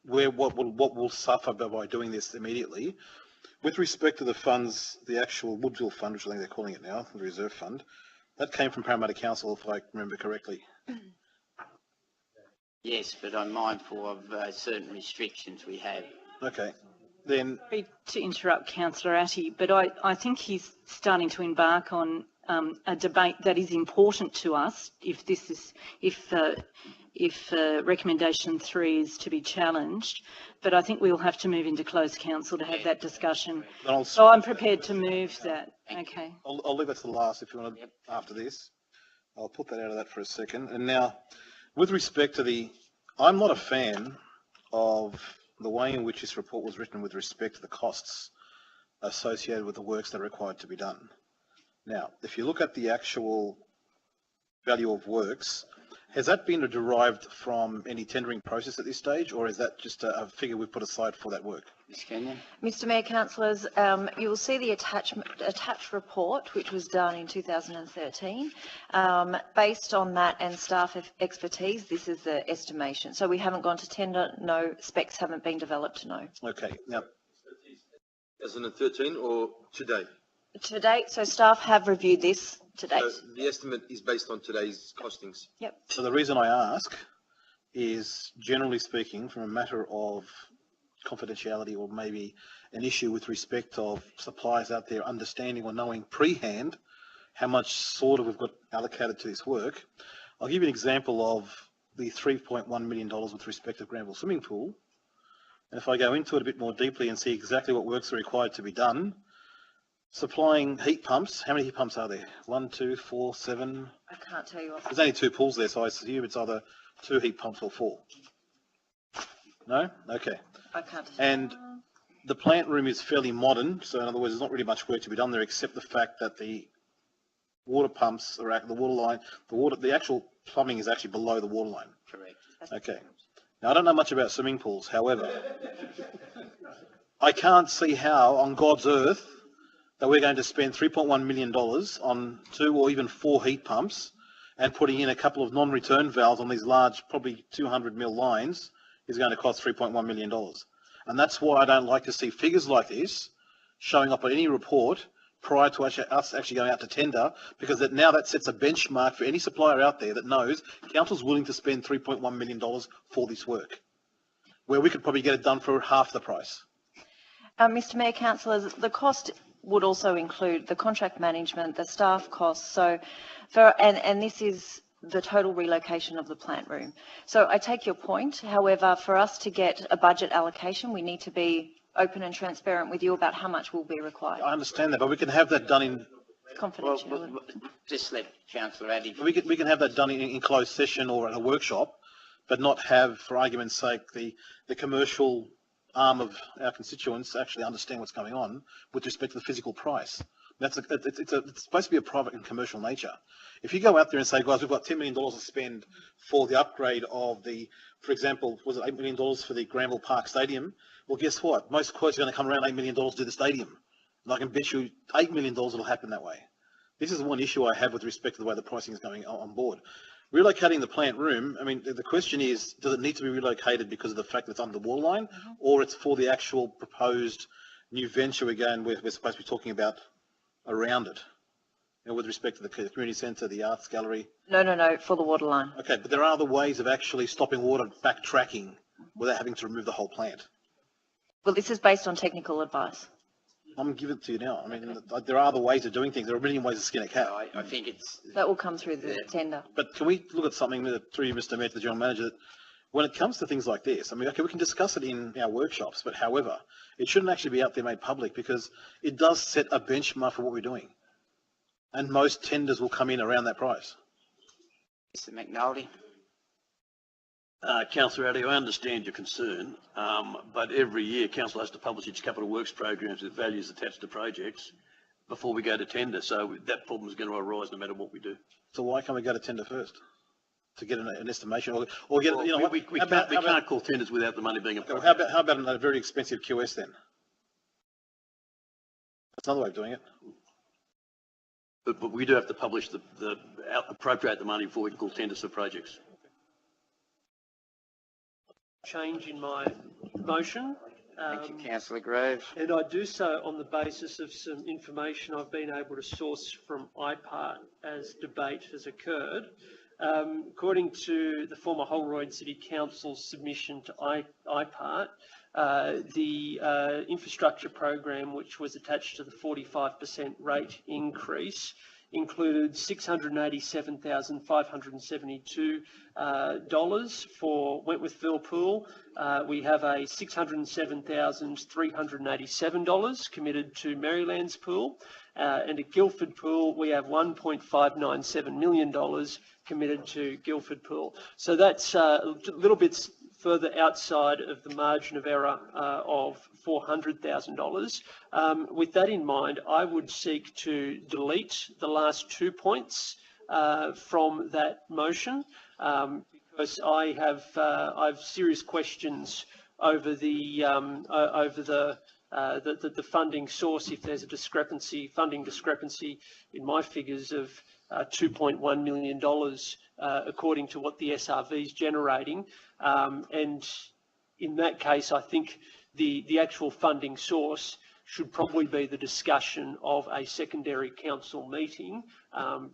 Speaker 8: what will suffer by doing this immediately. With respect to the funds, the actual Woodville Fund, which I think they're calling it now, the Reserve Fund, that came from Parramatta Council, if I remember correctly.
Speaker 1: Yes, but I'm mindful of certain restrictions we have.
Speaker 8: Okay. Then,
Speaker 5: Sorry to interrupt Councillor Atty, but I think he's starting to embark on a debate that is important to us. If recommendation 3 is to be challenged, but I think we'll have to move into closed council to have that discussion. So I'm prepared to move that. Okay.
Speaker 8: I'll leave that to the last if you want to, after this. I'll put that out of that for a second. And now, with respect to I'm not a fan of the way in which this report was written with respect to the costs associated with the works that are required to be done. Now, if you look at the actual value of works, has that been derived from any tendering process at this stage, or is that just a figure we've put aside for that work?
Speaker 1: Ms Kenyon?
Speaker 13: Mr. Mayor, councillors, you will see the attached report, which was done in 2013. Based on that and staff expertise, this is the estimation. So we haven't gone to tender, no specs haven't been developed, no.
Speaker 8: Okay. Now,
Speaker 7: 2013 or today?
Speaker 13: To date, so staff have reviewed this to date.
Speaker 7: So the estimate is based on today's costings?
Speaker 13: Yep.
Speaker 8: So the reason I ask is, generally speaking, from a matter of confidentiality or maybe an issue with respect of suppliers out there understanding or knowing pre-hand how much sort of we've got allocated to this work. I'll give you an example of the $3.1 million with respect to Granville Swimming Pool. And if I go into it a bit more deeply and see exactly what works are required to be done, supplying heat pumps. How many heat pumps are there? 1, 2, 4, 7?
Speaker 13: I can't tell you.
Speaker 8: There's only 2 pools there, so I assume it's either 2 heat pumps or 4. No? Okay.
Speaker 13: I can't.
Speaker 8: And the plant room is fairly modern, so in other words, there's not really much work to be done there, except the fact that the water pumps are at the water line. The actual plumbing is actually below the water line.
Speaker 1: Correct.
Speaker 8: Okay. Now, I don't know much about swimming pools. However, I can't see how, on God's earth, that we're going to spend $3.1 million on 2 or even 4 heat pumps and putting in a couple of non-return valves on these large, probably 200 mil lines is going to cost $3.1 million. And that's why I don't like to see figures like this showing up on any report prior to us actually going out to tender, because now that sets a benchmark for any supplier out there that knows council's willing to spend $3.1 million for this work, where we could probably get it done for half the price.
Speaker 13: Mr. Mayor, councillors, the cost would also include the contract management, the staff costs. So, and this is the total relocation of the plant room. So I take your point. However, for us to get a budget allocation, we need to be open and transparent with you about how much will be required.
Speaker 8: I understand that, but we can have that done in
Speaker 13: confidentiality.
Speaker 1: Well, just let Councillor Addy.
Speaker 8: We can have that done in closed session or at a workshop, but not have, for argument's sake, the commercial arm of our constituents actually understand what's going on with respect to the physical price. It's supposed to be a private and commercial nature. If you go out there and say, guys, we've got $10 million to spend for the upgrade of for example, was it $8 million for the Granville Park Stadium? Well, guess what? Most quotes are going to come around $8 million to do the stadium. And I can bet you $8 million it'll happen that way. This is one issue I have with respect to the way the pricing is going on board. Relocating the plant room, I mean, the question is, does it need to be relocated because of the fact that it's under the water line, or it's for the actual proposed new venture again we're supposed to be talking about around it? You know, with respect to the community centre, the arts gallery?
Speaker 13: No, for the water line.
Speaker 8: Okay, but there are other ways of actually stopping water backtracking without having to remove the whole plant.
Speaker 13: Well, this is based on technical advice.
Speaker 8: I'm giving it to you now. I mean, there are other ways of doing things. There are a million ways to skin a cat.
Speaker 1: I think it's...
Speaker 13: That will come through the tender.
Speaker 8: But can we look at something through you, Mr. Mayor, to the General Manager, that when it comes to things like this, I mean, okay, we can discuss it in our workshops, but however, it shouldn't actually be out there made public because it does set a benchmark for what we're doing. And most tenders will come in around that price.
Speaker 1: Mr. McNulty.
Speaker 2: Councillor Addy, I understand your concern, but every year council has to publish its capital works programs with values attached to projects before we go to tender. So that problem is going to arise no matter what we do.
Speaker 8: So why can't we go to tender first? To get an estimation, or get,
Speaker 2: Well,
Speaker 8: you know,
Speaker 2: we can't call tenders without the money being applied.
Speaker 8: How about a very expensive QS then? That's another way of doing it.
Speaker 2: But we do have to publish appropriate the money before we can call tenders for projects.
Speaker 3: Change in my motion.
Speaker 1: Thank you, Councillor Grove.
Speaker 3: And I do so on the basis of some information I've been able to source from IPART as debate has occurred. According to the former Holroyd City Council's submission to IPART, the infrastructure program, which was attached to the 45% rate increase, included $687,572 for Wentworthville Pool. We have a $607,387 committed to Maryland's Pool. And at Guildford Pool, we have $1.597 million committed to Guildford Pool. So that's a little bit further outside of the margin of error of $400,000. With that in mind, I would seek to delete the last 2 points from that motion because I have serious questions over the funding source. If there's a funding discrepancy in my figures of $2.1 million, according to what the SRV is generating. And in that case, I think the actual funding source should probably be the discussion of a secondary council meeting,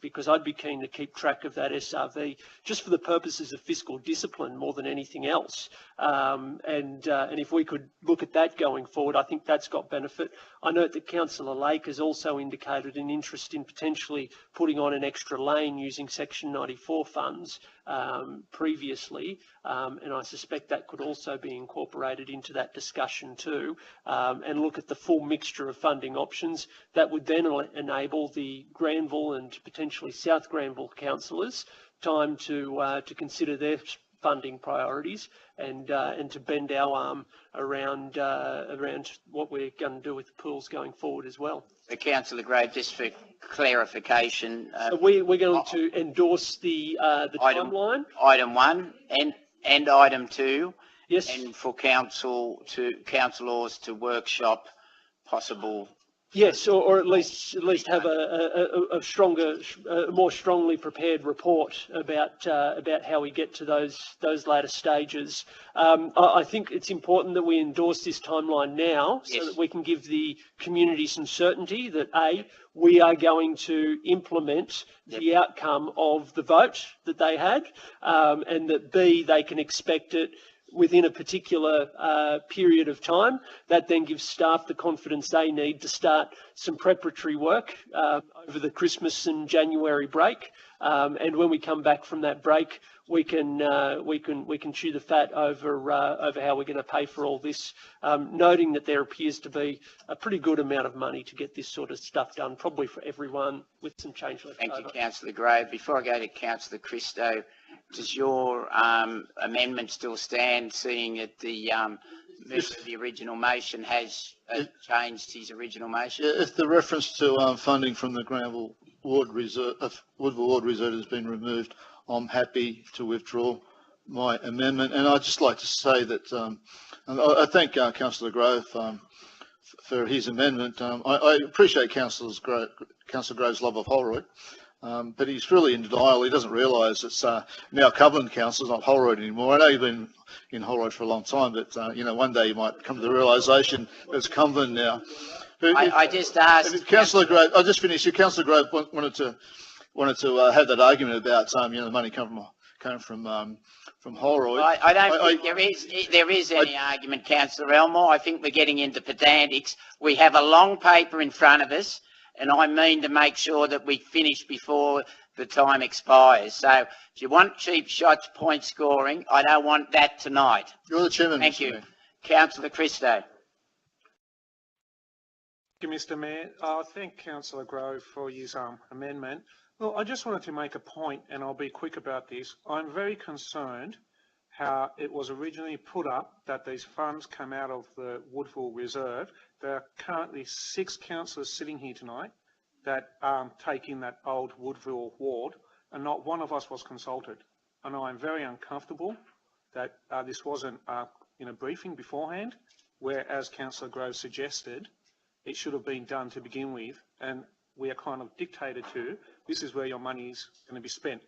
Speaker 3: because I'd be keen to keep track of that SRV just for the purposes of fiscal discipline more than anything else. And if we could look at that going forward, I think that's got benefit. I note that Councillor Lake has also indicated an interest in potentially putting on an extra lane using Section 94 funds previously, and I suspect that could also be incorporated into that discussion too, and look at the full mixture of funding options. That would then enable the Granville and potentially South Granville councillors time to consider their funding priorities and to bend our arm around what we're going to do with the pools going forward as well.
Speaker 1: Councillor Grove, just for clarification,
Speaker 3: so we're going to endorse the timeline.
Speaker 1: Item 1 and item 2.
Speaker 3: Yes.
Speaker 1: And for councillors to workshop possible.
Speaker 3: Yes, or at least have a stronger, more strongly prepared report about how we get to those later stages. I think it's important that we endorse this timeline now, so that we can give the community some certainty that A, we are going to implement the outcome of the vote that they had, and that B, they can expect it within a particular period of time. That then gives staff the confidence they need to start some preparatory work over the Christmas and January break. And when we come back from that break, we can chew the fat over how we're going to pay for all this, noting that there appears to be a pretty good amount of money to get this sort of stuff done, probably for everyone, with some change left over.
Speaker 1: Thank you, Councillor Grove. Before I go to Councillor Christo, does your amendment still stand, seeing that the original motion has changed his original motion?
Speaker 9: Yeah, if the reference to funding from the Granville Ward Reserve, Woodville Ward Reserve has been removed, I'm happy to withdraw my amendment. And I'd just like to say that I thank Councillor Grove for his amendment. I appreciate Councillor Grove's love of Holroyd. But he's really in denial. He doesn't realise it's now Cumberland Council, not Holroyd anymore. I know you've been in Holroyd for a long time, but one day you might come to the realisation it's Cumberland now.
Speaker 1: I just asked
Speaker 9: Councillor Grove. I just finished. Councillor Grove wanted to have that argument about the money coming came from Holroyd.
Speaker 1: I don't think there is any argument, Councillor Elmore. I think we're getting into pedantics. We have a long paper in front of us, and I mean to make sure that we finish before the time expires. So if you want cheap shots, point scoring, I don't want that tonight.
Speaker 9: You're the chairman.
Speaker 1: Thank you. Councillor Christo.
Speaker 14: Thank you, Mr. Mayor. I thank Councillor Grove for his amendment. Well, I just wanted to make a point, and I'll be quick about this. I'm very concerned how it was originally put up that these funds come out of the Woodville Reserve. There are currently 6 councillors sitting here tonight that take in that old Woodville ward, and not one of us was consulted. And I'm very uncomfortable that this wasn't in a briefing beforehand, where, as Councillor Grove suggested, it should have been done to begin with, and we are kind of dictated to, this is where your money is going to be spent.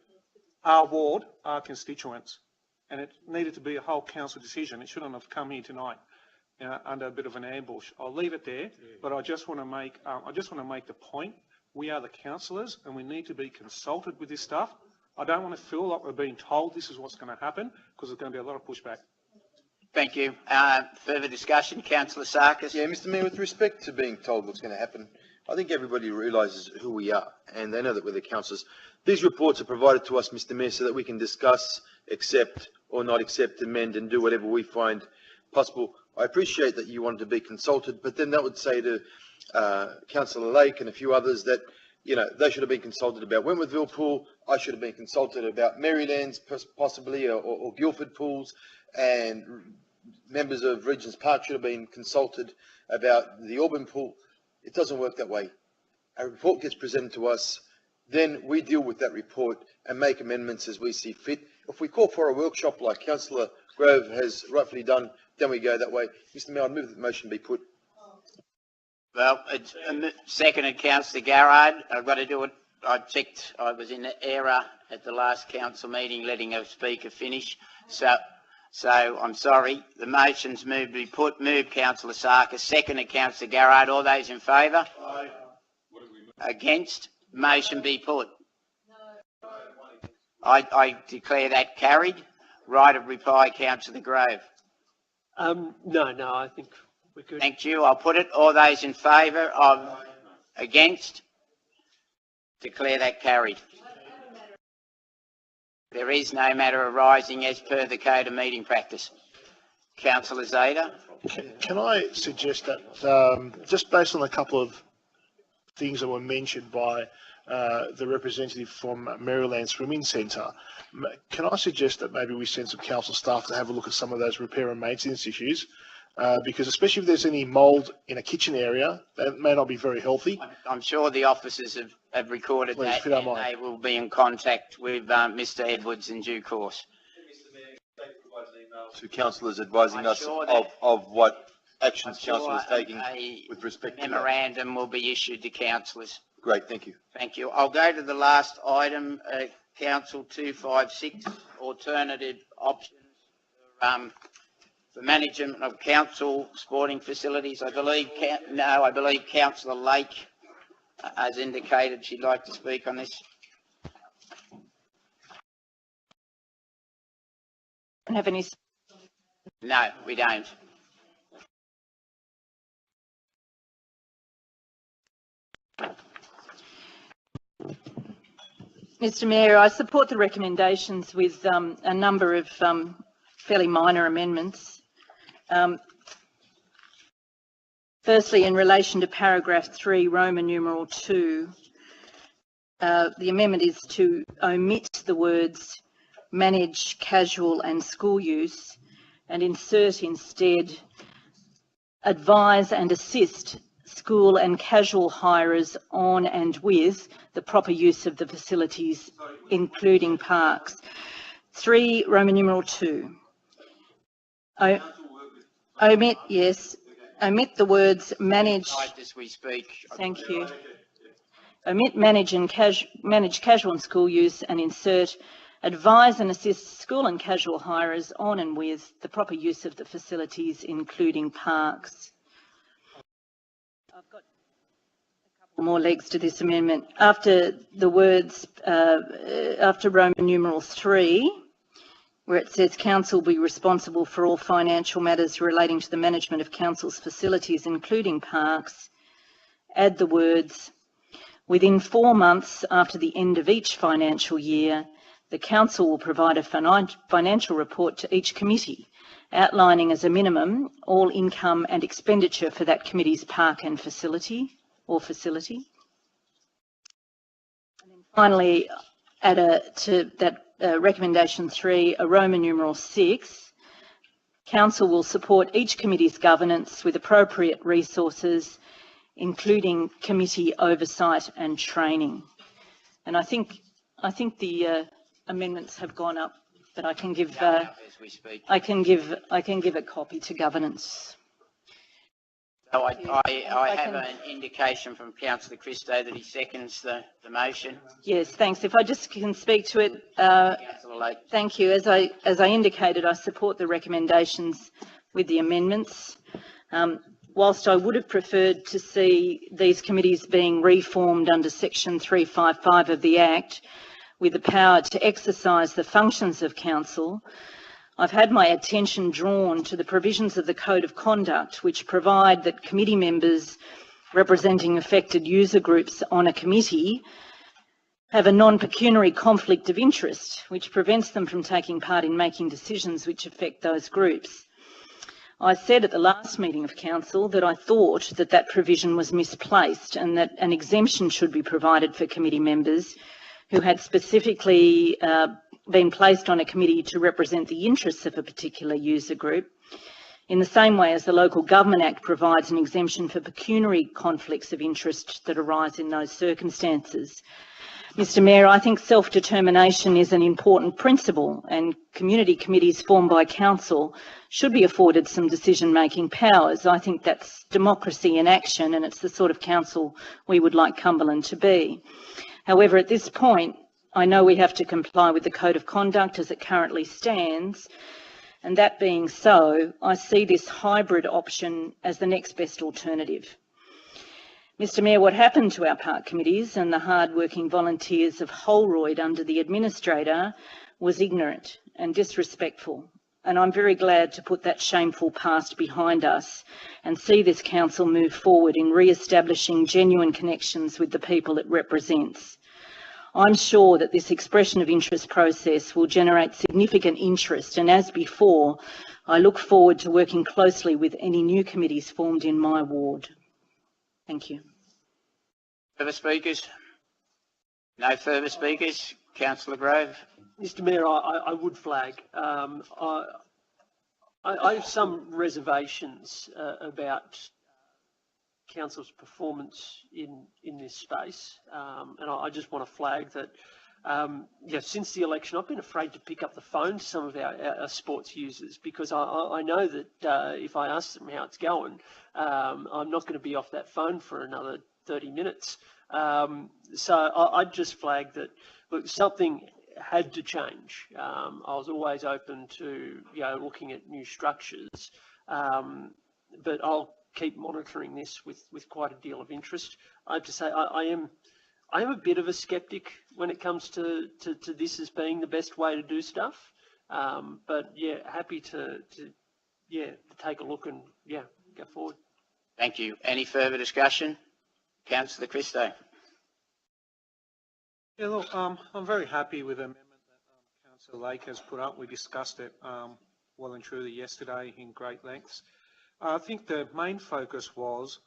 Speaker 14: Our ward, our constituents, and it needed to be a whole council decision. It shouldn't have come here tonight under a bit of an ambush. I'll leave it there, but I just want to make the point. We are the councillors, and we need to be consulted with this stuff. I don't want to feel like we're being told this is what's going to happen, because there's going to be a lot of pushback.
Speaker 1: Thank you. Further discussion, Councillor Sarkis.
Speaker 7: Yeah, Mr. Mayor, with respect to being told what's going to happen, I think everybody realises who we are, and they know that we're the councillors. These reports are provided to us, Mr. Mayor, so that we can discuss, accept or not accept, amend and do whatever we find possible. I appreciate that you wanted to be consulted, but then that would say to Councillor Lake and a few others that, you know, they should have been consulted about Wentworthville Pool. I should have been consulted about Marylands possibly, or Guildford Pools, and members of Regents Park should have been consulted about the Auburn Pool. It doesn't work that way. A report gets presented to us, then we deal with that report and make amendments as we see fit. If we call for a workshop like Councillor Grove has rightfully done, then we go that way. Mr. Mayor, I move that the motion be put.
Speaker 1: Well, it's seconded, Councillor Garrard. I've got to do it. I checked. I was in error at the last council meeting, letting a speaker finish. So I'm sorry. The motion's moved to be put. Moved, Councillor Sarkis. Seconded, Councillor Garrard. All those in favour? Aye. Against? Motion be put. No. I declare that carried. Right of reply, Councillor Grove.
Speaker 3: No, I think we're good.
Speaker 1: Thank you. I'll put it. All those in favour of? Against? Declare that carried. There is no matter arising as per the Code of Meeting Practice. Councillor Zeta.
Speaker 15: Can I suggest that, just based on a couple of things that were mentioned by the representative from Maryland Swimming Centre, can I suggest that maybe we send some council staff to have a look at some of those repair and maintenance issues? Because especially if there's any mould in a kitchen area, that may not be very healthy.
Speaker 1: I'm sure the officers have recorded
Speaker 15: Please,
Speaker 1: that,
Speaker 15: if you don't mind.
Speaker 1: and they will be in contact with Mr Edwards in due course.
Speaker 7: Mr. Mayor, they provide an email to councillors advising
Speaker 1: I'm
Speaker 7: us
Speaker 1: sure
Speaker 7: of what actions
Speaker 1: I'm
Speaker 7: council is
Speaker 1: sure
Speaker 7: taking with respect to that.
Speaker 1: Memorandum will be issued to councillors.
Speaker 7: Great, thank you.
Speaker 1: Thank you. I'll go to the last item, Council 256, alternative options for management of council sporting facilities. I believe Councillor Lake has indicated she'd like to speak on this.
Speaker 5: Don't have any.
Speaker 1: No, we don't.
Speaker 5: Mr Mayor, I support the recommendations with a number of fairly minor amendments. Firstly, in relation to paragraph 3, Roman numeral 2, the amendment is to omit the words manage, casual and school use and insert instead advise and assist school and casual hirers on and with the proper use of the facilities, including parks. 3, Roman numeral 2. Omit the words manage.
Speaker 1: As we speak.
Speaker 5: Thank you. Omit manage casual and school use and insert advise and assist school and casual hirers on and with the proper use of the facilities, including parks. I've got a couple more legs to this amendment. After the words, after Roman numeral 3, where it says council will be responsible for all financial matters relating to the management of council's facilities, including parks, add the words, within 4 months after the end of each financial year, the council will provide a financial report to each committee, outlining as a minimum all income and expenditure for that committee's park and facility or facility. And then finally, add to that recommendation 3, a Roman numeral 6, council will support each committee's governance with appropriate resources, including committee oversight and training. And I think the amendments have gone up, but I can give I can give a copy to governance.
Speaker 1: So I have an indication from Councillor Christo that he seconds the motion.
Speaker 5: Yes, thanks. If I just can speak to it,
Speaker 1: Councillor Lake.
Speaker 5: thank you. As I indicated, I support the recommendations with the amendments. Whilst I would have preferred to see these committees being reformed under Section 355 of the Act, with the power to exercise the functions of council, I've had my attention drawn to the provisions of the Code of Conduct, which provide that committee members representing affected user groups on a committee have a non-pecuniary conflict of interest, which prevents them from taking part in making decisions which affect those groups. I said at the last meeting of council that I thought that that provision was misplaced and that an exemption should be provided for committee members who had specifically been placed on a committee to represent the interests of a particular user group, in the same way as the Local Government Act provides an exemption for pecuniary conflicts of interest that arise in those circumstances. Mr Mayor, I think self-determination is an important principle, and community committees formed by council should be afforded some decision-making powers. I think that's democracy in action, and it's the sort of council we would like Cumberland to be. However, at this point, I know we have to comply with the Code of Conduct as it currently stands, and that being so, I see this hybrid option as the next best alternative. Mr Mayor, what happened to our park committees and the hard-working volunteers of Holroyd under the administrator was ignorant and disrespectful, and I'm very glad to put that shameful past behind us and see this council move forward in re-establishing genuine connections with the people it represents. I'm sure that this expression of interest process will generate significant interest, and as before, I look forward to working closely with any new committees formed in my ward. Thank you.
Speaker 1: Further speakers? No further speakers? Councillor Grove?
Speaker 3: Mr Mayor, I would flag. I have some reservations about council's performance in this space, and I just want to flag that since the election I've been afraid to pick up the phone to some of our sports users, because I know that if I ask them how it's going, I'm not going to be off that phone for another 30 minutes. So I'd just flag that, look, something had to change. I was always open to looking at new structures, but I'll keep monitoring this with quite a deal of interest. I have to say I am a bit of a skeptic when it comes to this as being the best way to do stuff. But yeah, happy to take a look and go forward.
Speaker 1: Thank you. Any further discussion? Councillor Christo.
Speaker 14: Yeah, look, I'm very happy with the amendment that Councillor Lake has put up. We discussed it well and truly yesterday in great lengths. I think the main focus was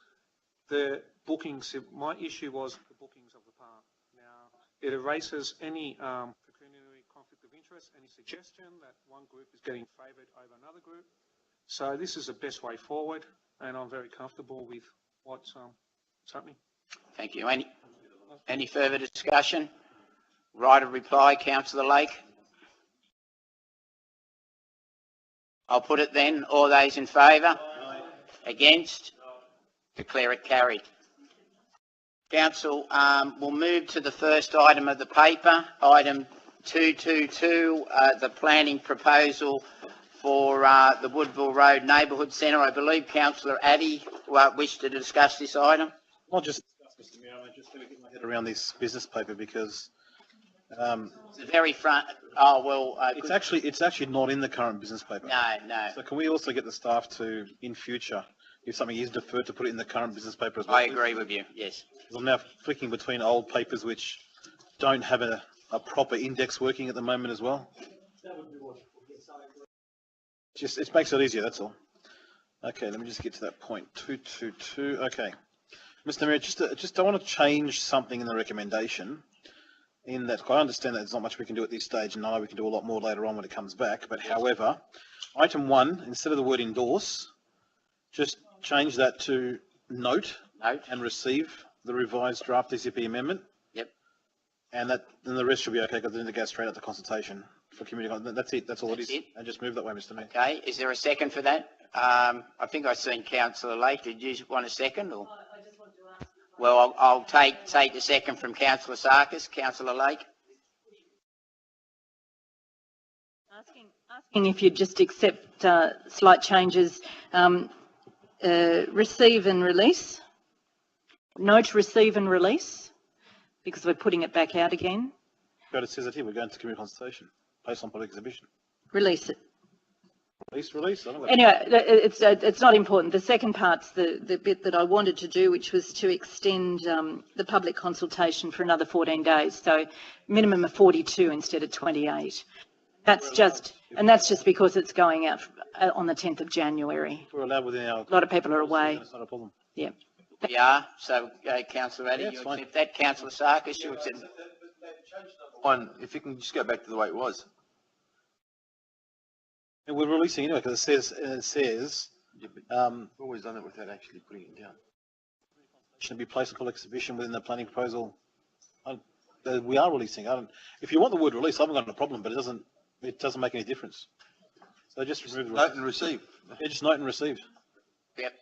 Speaker 14: the bookings. My issue was the bookings of the park. Now, it erases any pecuniary conflict of interest, any suggestion that one group is getting favoured over another group. So this is the best way forward, and I'm very comfortable with what's happening.
Speaker 1: Thank you. Any further discussion? Right of reply, Councillor Lake. I'll put it then. All those in favour? Against? Declare it carried. Council, we'll move to the first item of the paper, item 222, the planning proposal for the Woodville Road Neighbourhood Centre. I believe Councillor Addy wished to discuss this item.
Speaker 8: Not just discuss, Mr Mayor, I just got to get my head around this business paper, because
Speaker 1: It's the very front. Oh, well.
Speaker 8: It's actually not in the current business paper.
Speaker 1: No.
Speaker 8: So can we also get the staff to, in future, if something is deferred, to put it in the current business paper as well?
Speaker 1: I agree with you, yes.
Speaker 8: I'm now flicking between old papers which don't have a proper index working at the moment as well. Just, it makes it easier, that's all. Okay, let me just get to that point. 222, okay. Mr. Mayor, I want to change something in the recommendation. In that, I understand that there's not much we can do at this stage, and I know we can do a lot more later on when it comes back. But however, item 1, instead of the word endorse, just change that to note and receive the revised draft DCP amendment.
Speaker 1: Yep.
Speaker 8: And then the rest should be okay, because then it goes straight out to consultation for community. That's it. That's all it is. And just move that way, Mr. Mayor.
Speaker 1: Okay. Is there a second for that? I think I've seen Councillor Lake. Did you want a second? Or?
Speaker 5: I just want to ask.
Speaker 1: Well, I'll take the second from Councillor Sarkis. Councillor Lake.
Speaker 5: Asking if you'd just accept slight changes. Receive and release. Note receive and release, because we're putting it back out again.
Speaker 8: But it says it here, we're going to community consultation, based on public exhibition.
Speaker 5: Release it.
Speaker 8: Release.
Speaker 5: Anyway, it's not important. The second part's the bit that I wanted to do, which was to extend the public consultation for another 14 days. So minimum of 42 instead of 28. That's just because it's going out on the 10th of January.
Speaker 8: We're allowed within our...
Speaker 5: A lot of people are away.
Speaker 8: It's not a problem.
Speaker 5: Yeah.
Speaker 1: We are. So, Councillor Addy, you accept that. Councillor Sarkis, you accept that.
Speaker 10: One, if you can just go back to the way it was.
Speaker 8: And we're releasing anyway, because it says
Speaker 10: Yeah, but we've always done it without actually putting it down.
Speaker 8: Should be placed on full exhibition within the planning proposal. We are releasing. If you want the word release, I haven't got a problem, but it doesn't make any difference. So just remove
Speaker 10: note and receive.
Speaker 8: Yeah, just note and receive.
Speaker 1: Yep.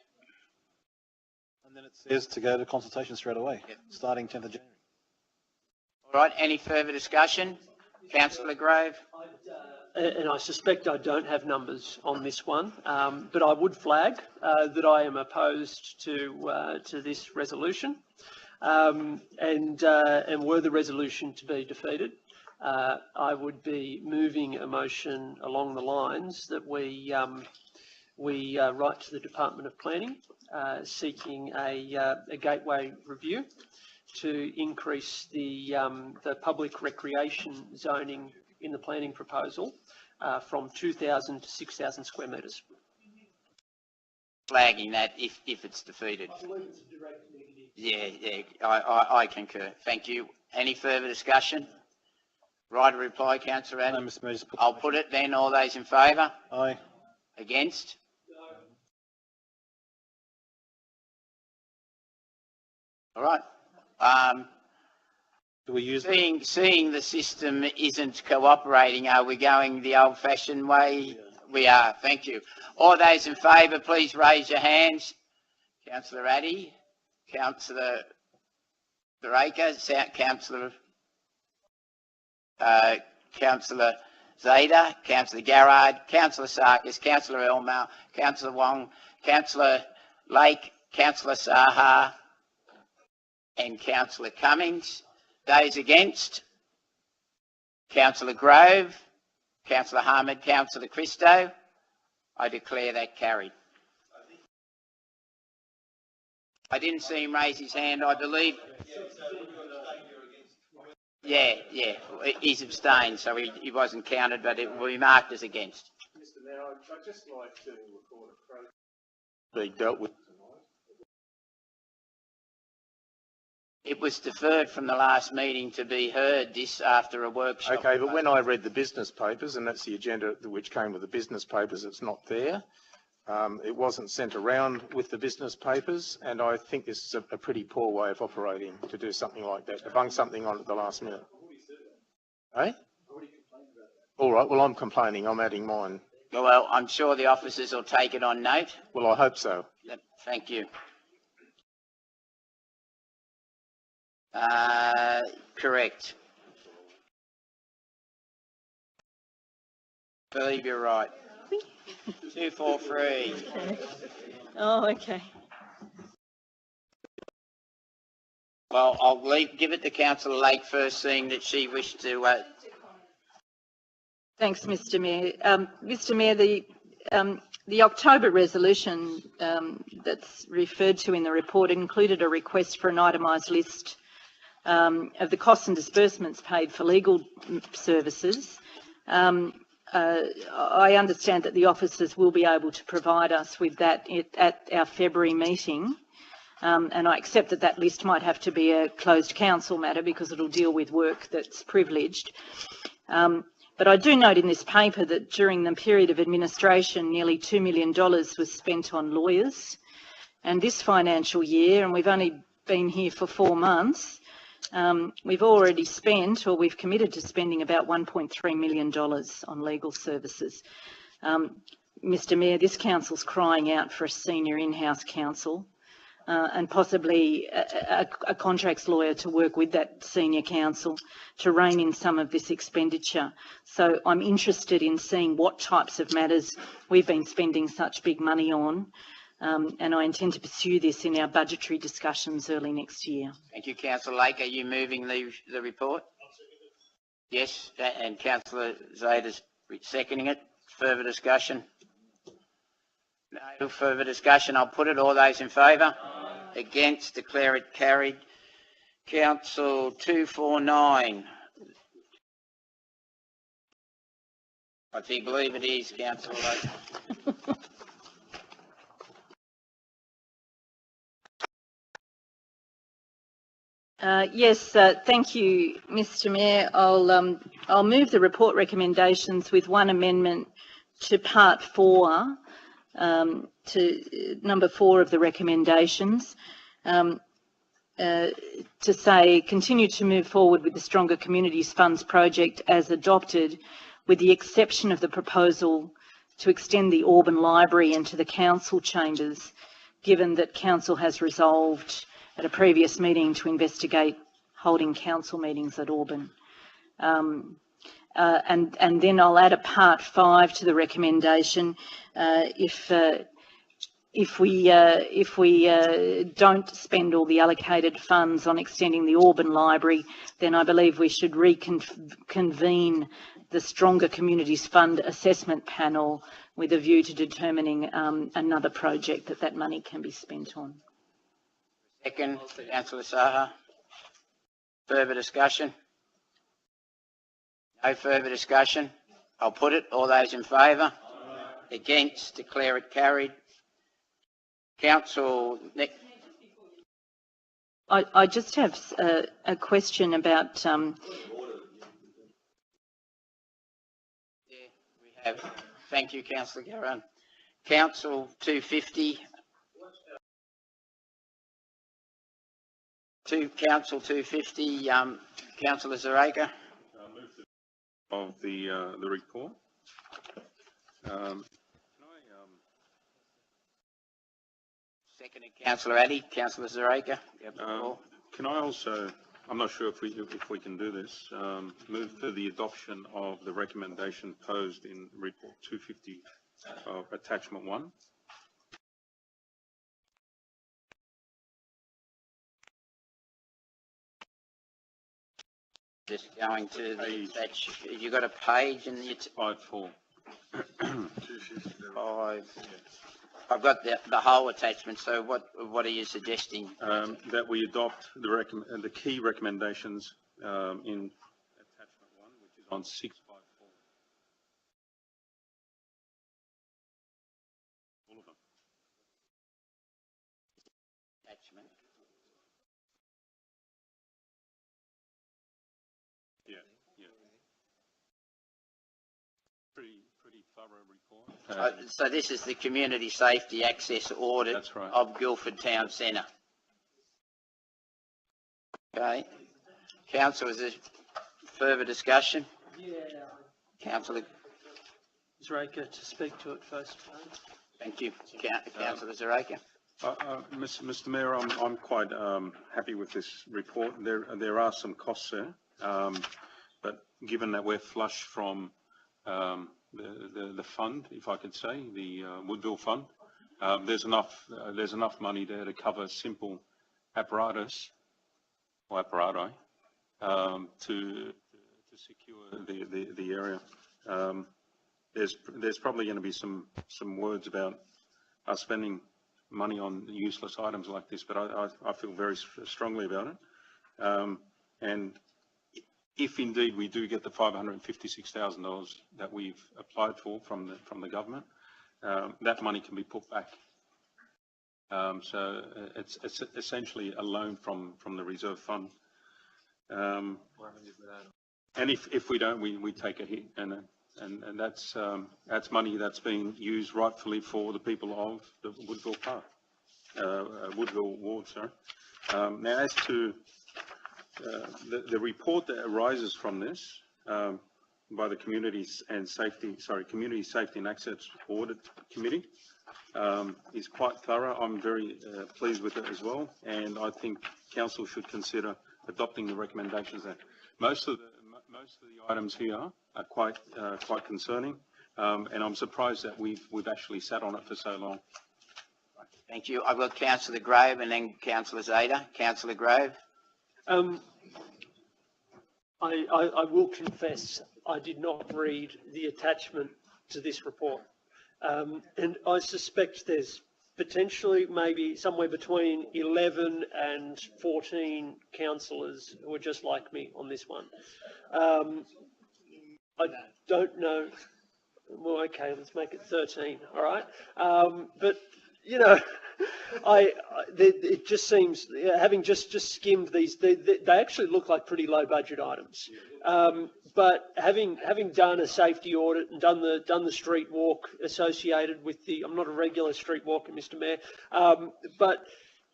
Speaker 8: And then it says to go to consultation straight away, starting 10th of January.
Speaker 1: All right. Any further discussion? Councillor Grove.
Speaker 3: And I suspect I don't have numbers on this one, but I would flag that I am opposed to this resolution, and were the resolution to be defeated, I would be moving a motion along the lines that we write to the Department of Planning seeking a gateway review to increase the public recreation zoning in the planning proposal from 2,000 to 6,000 square metres.
Speaker 1: Flagging that if it's defeated. Yeah, I concur. Thank you. Any further discussion? Right of reply, Councillor Addy?
Speaker 8: No, Mr. Mayor,
Speaker 1: I'll put it then. All those in favour?
Speaker 8: Aye.
Speaker 1: Against?
Speaker 3: No.
Speaker 1: All right.
Speaker 8: Do we use
Speaker 1: seeing the system isn't cooperating, are we going the old-fashioned way? Yeah. We are. Thank you. All those in favour, please raise your hands. Councillor Addy, Councillor Baraka, Councillor Zeta, Councillor Garrard, Councillor Sarkis, Councillor Elmer, Councillor Wong, Councillor Lake, Councillor Saha, and Councillor Cummings. Those against? Councillor Grove, Councillor Hamid, Councillor Christo. I declare that carried. I didn't see him raise his hand, I believe. Yeah, he's abstained, so he wasn't counted, but it will be marked as against.
Speaker 6: Mr. Mayor, I'd just like to record a process being dealt with.
Speaker 1: It was deferred from the last meeting to be heard this after a workshop.
Speaker 6: Okay, but when I read the business papers, and that's the agenda which came with the business papers, it's not there. It wasn't sent around with the business papers, and I think this is a pretty poor way of operating to do something like that, to bung something on at the last minute. Eh? All right, well, I'm complaining. I'm adding mine.
Speaker 1: Well, I'm sure the officers will take it on note.
Speaker 6: Well, I hope so.
Speaker 1: Thank you. Correct. I believe you're right. 243.
Speaker 5: Oh, okay.
Speaker 1: Well, I'll give it to Councillor Lake first, seeing that she wished to.
Speaker 5: Thanks, Mr. Mayor. Mr. Mayor, the October resolution that's referred to in the report included a request for an itemised list of the costs and disbursements paid for legal services. I understand that the officers will be able to provide us with that at our February meeting. And I accept that that list might have to be a closed council matter because it'll deal with work that's privileged. But I do note in this paper that during the period of administration, nearly $2 million was spent on lawyers. And this financial year, and we've only been here for 4 months, we've already spent, or we've committed to spending, about $1.3 million on legal services. Mr. Mayor, this council's crying out for a senior in-house counsel. And possibly a contracts lawyer to work with that senior counsel to rein in some of this expenditure. So I'm interested in seeing what types of matters we've been spending such big money on, and I intend to pursue this in our budgetary discussions early next year.
Speaker 1: Thank you, Councillor Lake. Are you moving the report? Yes, and Councillor Zada's seconding it. Further discussion? No further discussion. I'll put it. All those in favour? Against? Declare it carried. Council 249. I believe it is, Councillor Lake.
Speaker 5: Yes, thank you, Mr. Mayor. I'll move the report recommendations with one amendment to Part 4. To number 4 of the recommendations, to say continue to move forward with the Stronger Communities Funds project as adopted, with the exception of the proposal to extend the Auburn Library into the council chambers, given that council has resolved at a previous meeting to investigate holding council meetings at Auburn. And then I'll add a Part 5 to the recommendation. If we don't spend all the allocated funds on extending the Auburn Library, then I believe we should reconvene the Stronger Communities Fund Assessment Panel with a view to determining another project that money can be spent on.
Speaker 1: Second, Councillor Saha. Further discussion? No further discussion. I'll put it. All those in favour? Against? Declare it carried. Council.
Speaker 5: I just have a question about. Yeah,
Speaker 1: we have. Thank you, Councillor Garan. Council 250. Council 250. Councillor Zareka.
Speaker 16: Of the report.
Speaker 1: Seconded, Councillor Addy. Councillor Zareka.
Speaker 16: Can I also, I'm not sure if we can do this, move for the adoption of the recommendation posed in report 250 of attachment 1.
Speaker 1: Just going to the, you got a page in the
Speaker 16: 5.4.
Speaker 1: 5. I've got the whole attachment. So what are you suggesting?
Speaker 16: That we adopt the key recommendations in attachment 1, which is on 654. All of them.
Speaker 1: Attachment.
Speaker 16: Yeah. Pretty thorough report.
Speaker 1: So this is the Community Safety Access Audit.
Speaker 16: That's right.
Speaker 1: Of Guildford Town Centre. Okay. Council, is there further discussion?
Speaker 3: Yeah.
Speaker 1: Councillor.
Speaker 3: Zareka to speak to it first.
Speaker 1: Thank you, Councillor Zareka.
Speaker 16: Mr. Mayor, I'm quite happy with this report. There are some costs there, but given that we're flush from the fund, if I could say, the Woodville Fund, there's enough money there to cover simple apparatus or apparatus to secure the area. There's probably going to be some words about us spending money on useless items like this, but I feel very strongly about it. And if indeed we do get the $556,000 that we've applied for from the government, that money can be put back. So it's essentially a loan from the reserve fund. And if we don't, we take a hit, and that's money that's being used rightfully for the people of the Woodville Park, Woodville Ward. Sorry. Now, as to the report that arises from this by the Community Safety and Access Audit Committee is quite thorough. I'm very pleased with it as well, and I think Council should consider adopting the recommendations there. Most of the items here are quite concerning, and I'm surprised that we've actually sat on it for so long.
Speaker 1: Thank you. I've got Councillor Grove and then Councillor Zada. Councillor Grove.
Speaker 3: I will confess I did not read the attachment to this report, and I suspect there's potentially maybe somewhere between 11 and 14 councillors who are just like me on this one. I don't know. Well, okay, let's make it 13. All right, but you know, it just seems, having just skimmed these, they actually look like pretty low budget items. But having done a safety audit and done the street walk associated with the, I'm not a regular street walker, Mr. Mayor, but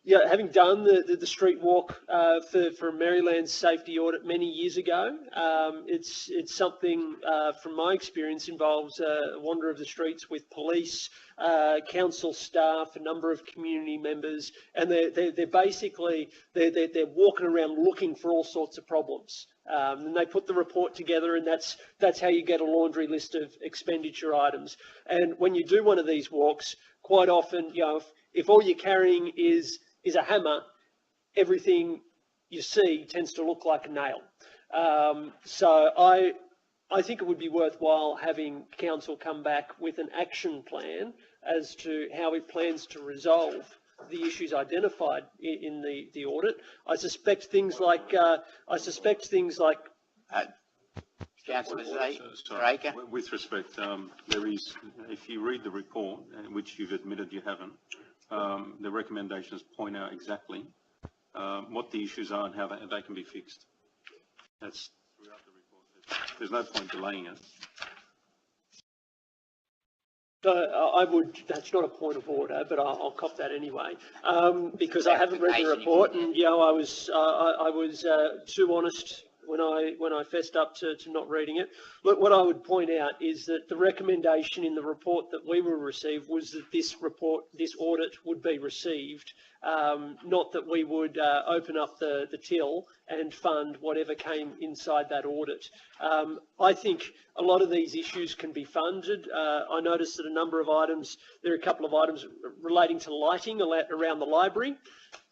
Speaker 3: yeah, having done the street walk for Maryland's safety audit many years ago, it's something from my experience involves a wander of the streets with police, council staff, a number of community members, and they're basically they're walking around looking for all sorts of problems. And they put the report together, and that's how you get a laundry list of expenditure items. And when you do one of these walks, quite often, you know, if all you're carrying is a hammer, everything you see tends to look like a nail. So I think it would be worthwhile having council come back with an action plan as to how it plans to resolve the issues identified in the audit. I suspect things like
Speaker 1: Councillor
Speaker 16: Raker. With respect, there is, if you read the report, which you've admitted you haven't, the recommendations point out exactly what the issues are and how they can be fixed. That's throughout the report. There's no point delaying it.
Speaker 3: That's not a point of order, but I'll cop that anyway, because I haven't read the report, and you know, I was too honest when I fessed up to not reading it. Look, what I would point out is that the recommendation in the report that we will receive was that this audit would be received, not that we would open up the till and fund whatever came inside that audit. I think a lot of these issues can be funded. I noticed that a number of items, there are a couple of items relating to lighting around the library.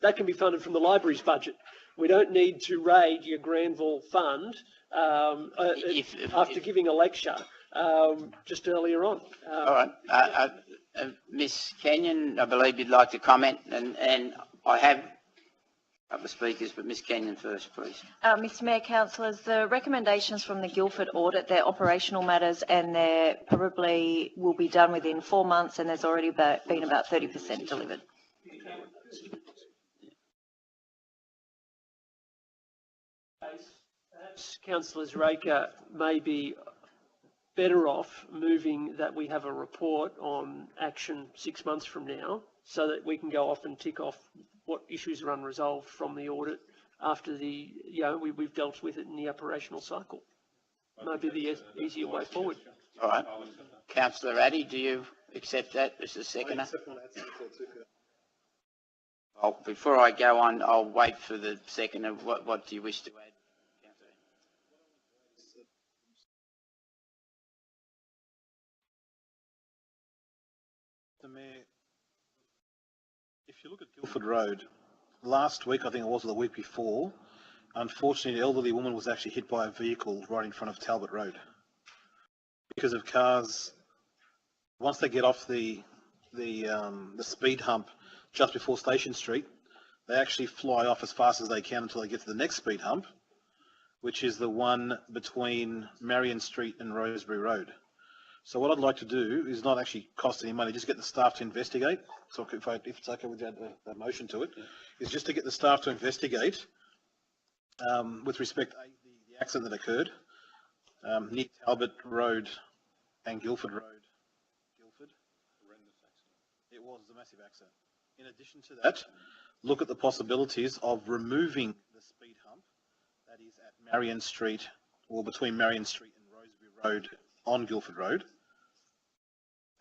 Speaker 3: That can be funded from the library's budget. We don't need to raid your Granville fund after giving a lecture just earlier on.
Speaker 1: All right. Ms. Kenyon, I believe you'd like to comment, and I have a couple of speakers, but Ms. Kenyon first, please.
Speaker 13: Mr. Mayor, councillors, the recommendations from the Guildford audit, they're operational matters, and they probably will be done within 4 months, and there's already been about 30% delivered.
Speaker 3: Perhaps Councillors Raker may be better off moving that we have a report on action 6 months from now, so that we can go off and tick off what issues are unresolved from the audit after the, you know, we've dealt with it in the operational cycle. Might be the easier way forward.
Speaker 1: All right. Councillor Addy, do you accept that as a seconder? Before I go on, I'll wait for the seconder. What do you wish to add?
Speaker 8: The Mayor, if you look at Guildford Road, last week, I think it was, or the week before, unfortunately, the elderly woman was actually hit by a vehicle right in front of Talbot Road. Because of cars, once they get off the speed hump just before Station Street, they actually fly off as fast as they can until they get to the next speed hump, which is the one between Marion Street and Rosebery Road. So what I'd like to do is not actually cost any money, just get the staff to investigate. So if it's okay with a motion to it, is just to get the staff to investigate with respect to the accident that occurred near Talbot Road and Guildford Road. Guildford? Horrendous accident. It was a massive accident. In addition to that, look at the possibilities of removing the speed hump that is at Marion Street, or between Marion Street and Rosebery Road on Guildford Road,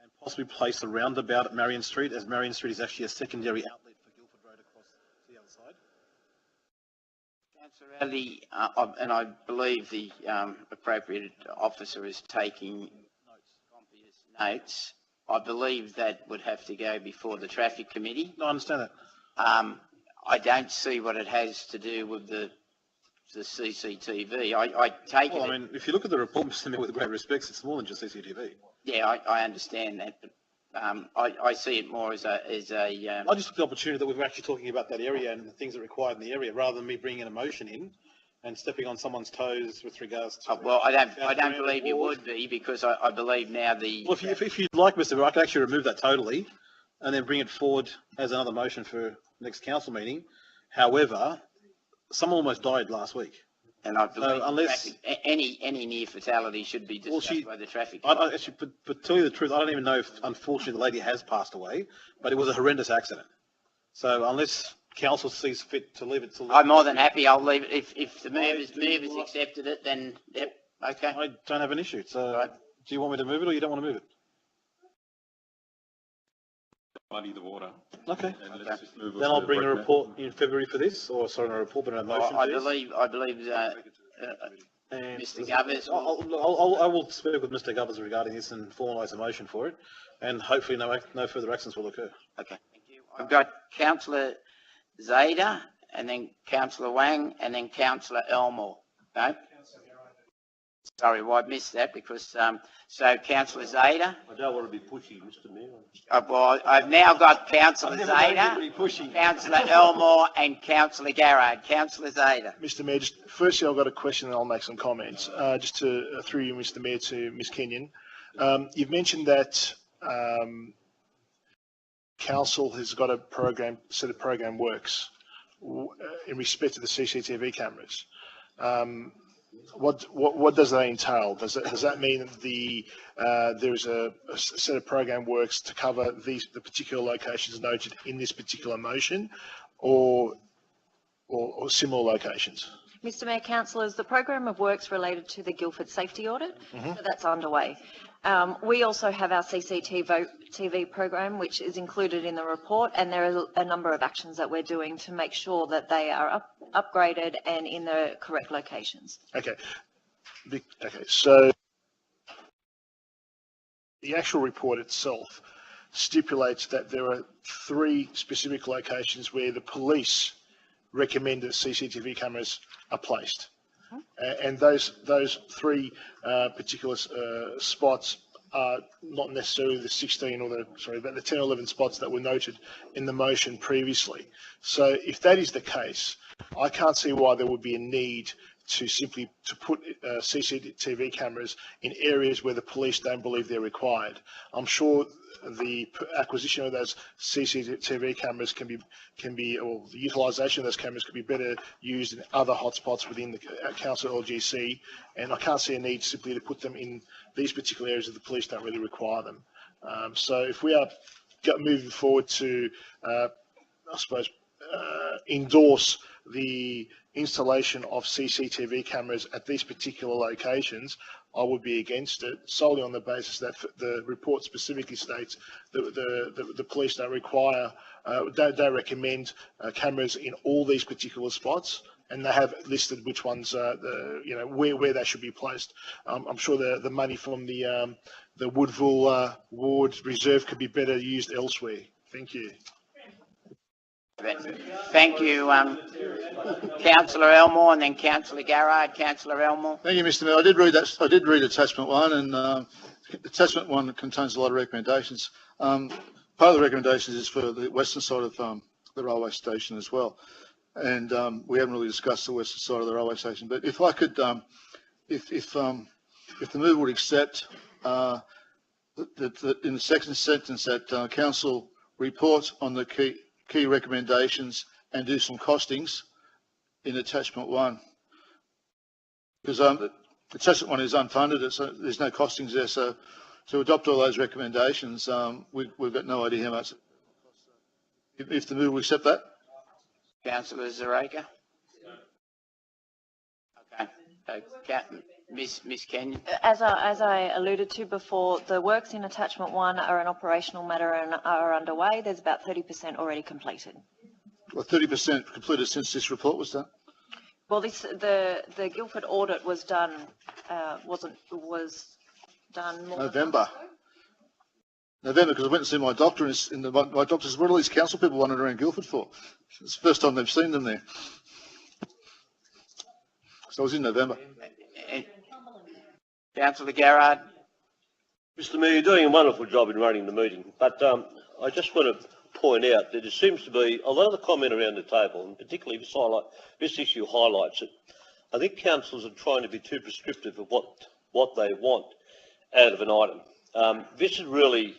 Speaker 8: and possibly place a roundabout at Marion Street, as Marion Street is actually a secondary outlet for Guildford Road across to the other side.
Speaker 1: Councillor Riley, and I believe the appropriate officer is taking copious notes. I believe that would have to go before the Traffic Committee.
Speaker 8: No, I understand that.
Speaker 1: I don't see what it has to do with the CCTV. I take
Speaker 8: well,
Speaker 1: it.
Speaker 8: I mean, if you look at the report, Mr. Mayor, with great respects, it's more than just CCTV.
Speaker 1: Yeah, I understand that, but I see it more as a.
Speaker 8: I just took the opportunity that we were actually talking about that area and the things that are required in the area, rather than me bringing an emotion in and stepping on someone's toes with regards to.
Speaker 1: Well, I don't believe you would be, because I believe now the.
Speaker 8: Well, if you'd like, Mr. Mayor, I could actually remove that totally, and then bring it forward as another motion for next council meeting. However, someone almost died last week.
Speaker 1: And I believe
Speaker 8: unless
Speaker 1: any near fatality should be discussed by the traffic.
Speaker 8: Actually, but to tell you the truth, I don't even know if, unfortunately, the lady has passed away, but it was a horrendous accident. So unless council sees fit to leave it to.
Speaker 1: I'm more than happy. I'll leave it if the movers accepted it. Then yep, okay.
Speaker 8: I don't have an issue. So do you want me to move it, or you don't want to move it?
Speaker 16: Muddy the water.
Speaker 8: Okay.
Speaker 16: And let's just move
Speaker 8: Then I'll bring a report in February for this, or sorry, not a report, but a motion.
Speaker 1: I believe Mr. Govers.
Speaker 8: I will speak with Mr. Govers regarding this and formalise a motion for it, and hopefully no further actions will occur.
Speaker 1: Okay, thank you. I've got Councillor Zada, and then Councillor Wang, and then Councillor Elmore. Okay. Sorry, well, I missed that because, so Councillor Zada.
Speaker 4: I don't want to be pushy, Mr. Mayor.
Speaker 1: Well, I've now got Councillor Zada, Councillor Elmore and Councillor Garrard. Councillor Zada.
Speaker 15: Mr. Mayor, just firstly, I've got a question and I'll make some comments. Just to, through you, Mr. Mayor, to Ms. Kenyon. You've mentioned that Council has got a set of program works in respect to the CCTV cameras. What does that entail? Does that mean that there is a set of program works to cover the particular locations noted in this particular motion, or similar locations?
Speaker 13: Mr. Mayor, councillors, the program of works related to the Guildford safety audit, so that's underway. We also have our CCTV program, which is included in the report, and there are a number of actions that we're doing to make sure that they are upgraded and in the correct locations.
Speaker 15: Okay. Okay. So the actual report itself stipulates that there are 3 specific locations where the police recommend that CCTV cameras are placed. And those 3 particular spots are not necessarily the 16 or the 10 or 11 spots that were noted in the motion previously. So if that is the case, I can't see why there would be a need to simply put CCTV cameras in areas where the police don't believe they're required. I'm sure the acquisition of those CCTV cameras can be, or the utilisation of those cameras could be better used in other hotspots within the council LGC, and I can't see a need simply to put them in these particular areas that the police don't really require them. So if we are moving forward to, I suppose, endorse the installation of CCTV cameras at these particular locations, I would be against it, solely on the basis that the report specifically states that the police don't require, don't recommend cameras in all these particular spots, and they have listed which ones, where they should be placed. I'm sure the money from the Woodville Ward Reserve could be better used elsewhere. Thank you.
Speaker 1: Thank you, Councillor Elmore, and then Councillor Garrard. Councillor Elmore.
Speaker 9: Thank you, Mr. Mayor. I did read attachment 1, and attachment 1 contains a lot of recommendations. Part of the recommendations is for the western side of the railway station as well, and we haven't really discussed the western side of the railway station. But if I could, if the mover would accept that in the second sentence that council report on the key recommendations and do some costings in attachment 1, because attachment 1 is unfunded, there's no costings there, so to adopt all those recommendations, we've got no idea how much. If the mover will accept that.
Speaker 1: Councillor Zareka. Okay. Ms. Kenyon.
Speaker 13: As I alluded to before, the works in attachment 1 are an operational matter and are underway. There's about 30% already completed.
Speaker 9: Well, 30% completed since this report was done.
Speaker 13: Well, the Guildford audit was done, was done more
Speaker 9: November, because I went and see my doctor, and my doctor says, what are all these council people wandering around Guildford for? It's the first time they've seen them there. So it was in November.
Speaker 1: Councillor Garrard.
Speaker 4: Mr. Mayor, you're doing a wonderful job in running the meeting, but I just want to point out that there seems to be a lot of the comment around the table, and particularly this issue highlights it. I think councillors are trying to be too prescriptive of what they want out of an item. This is really,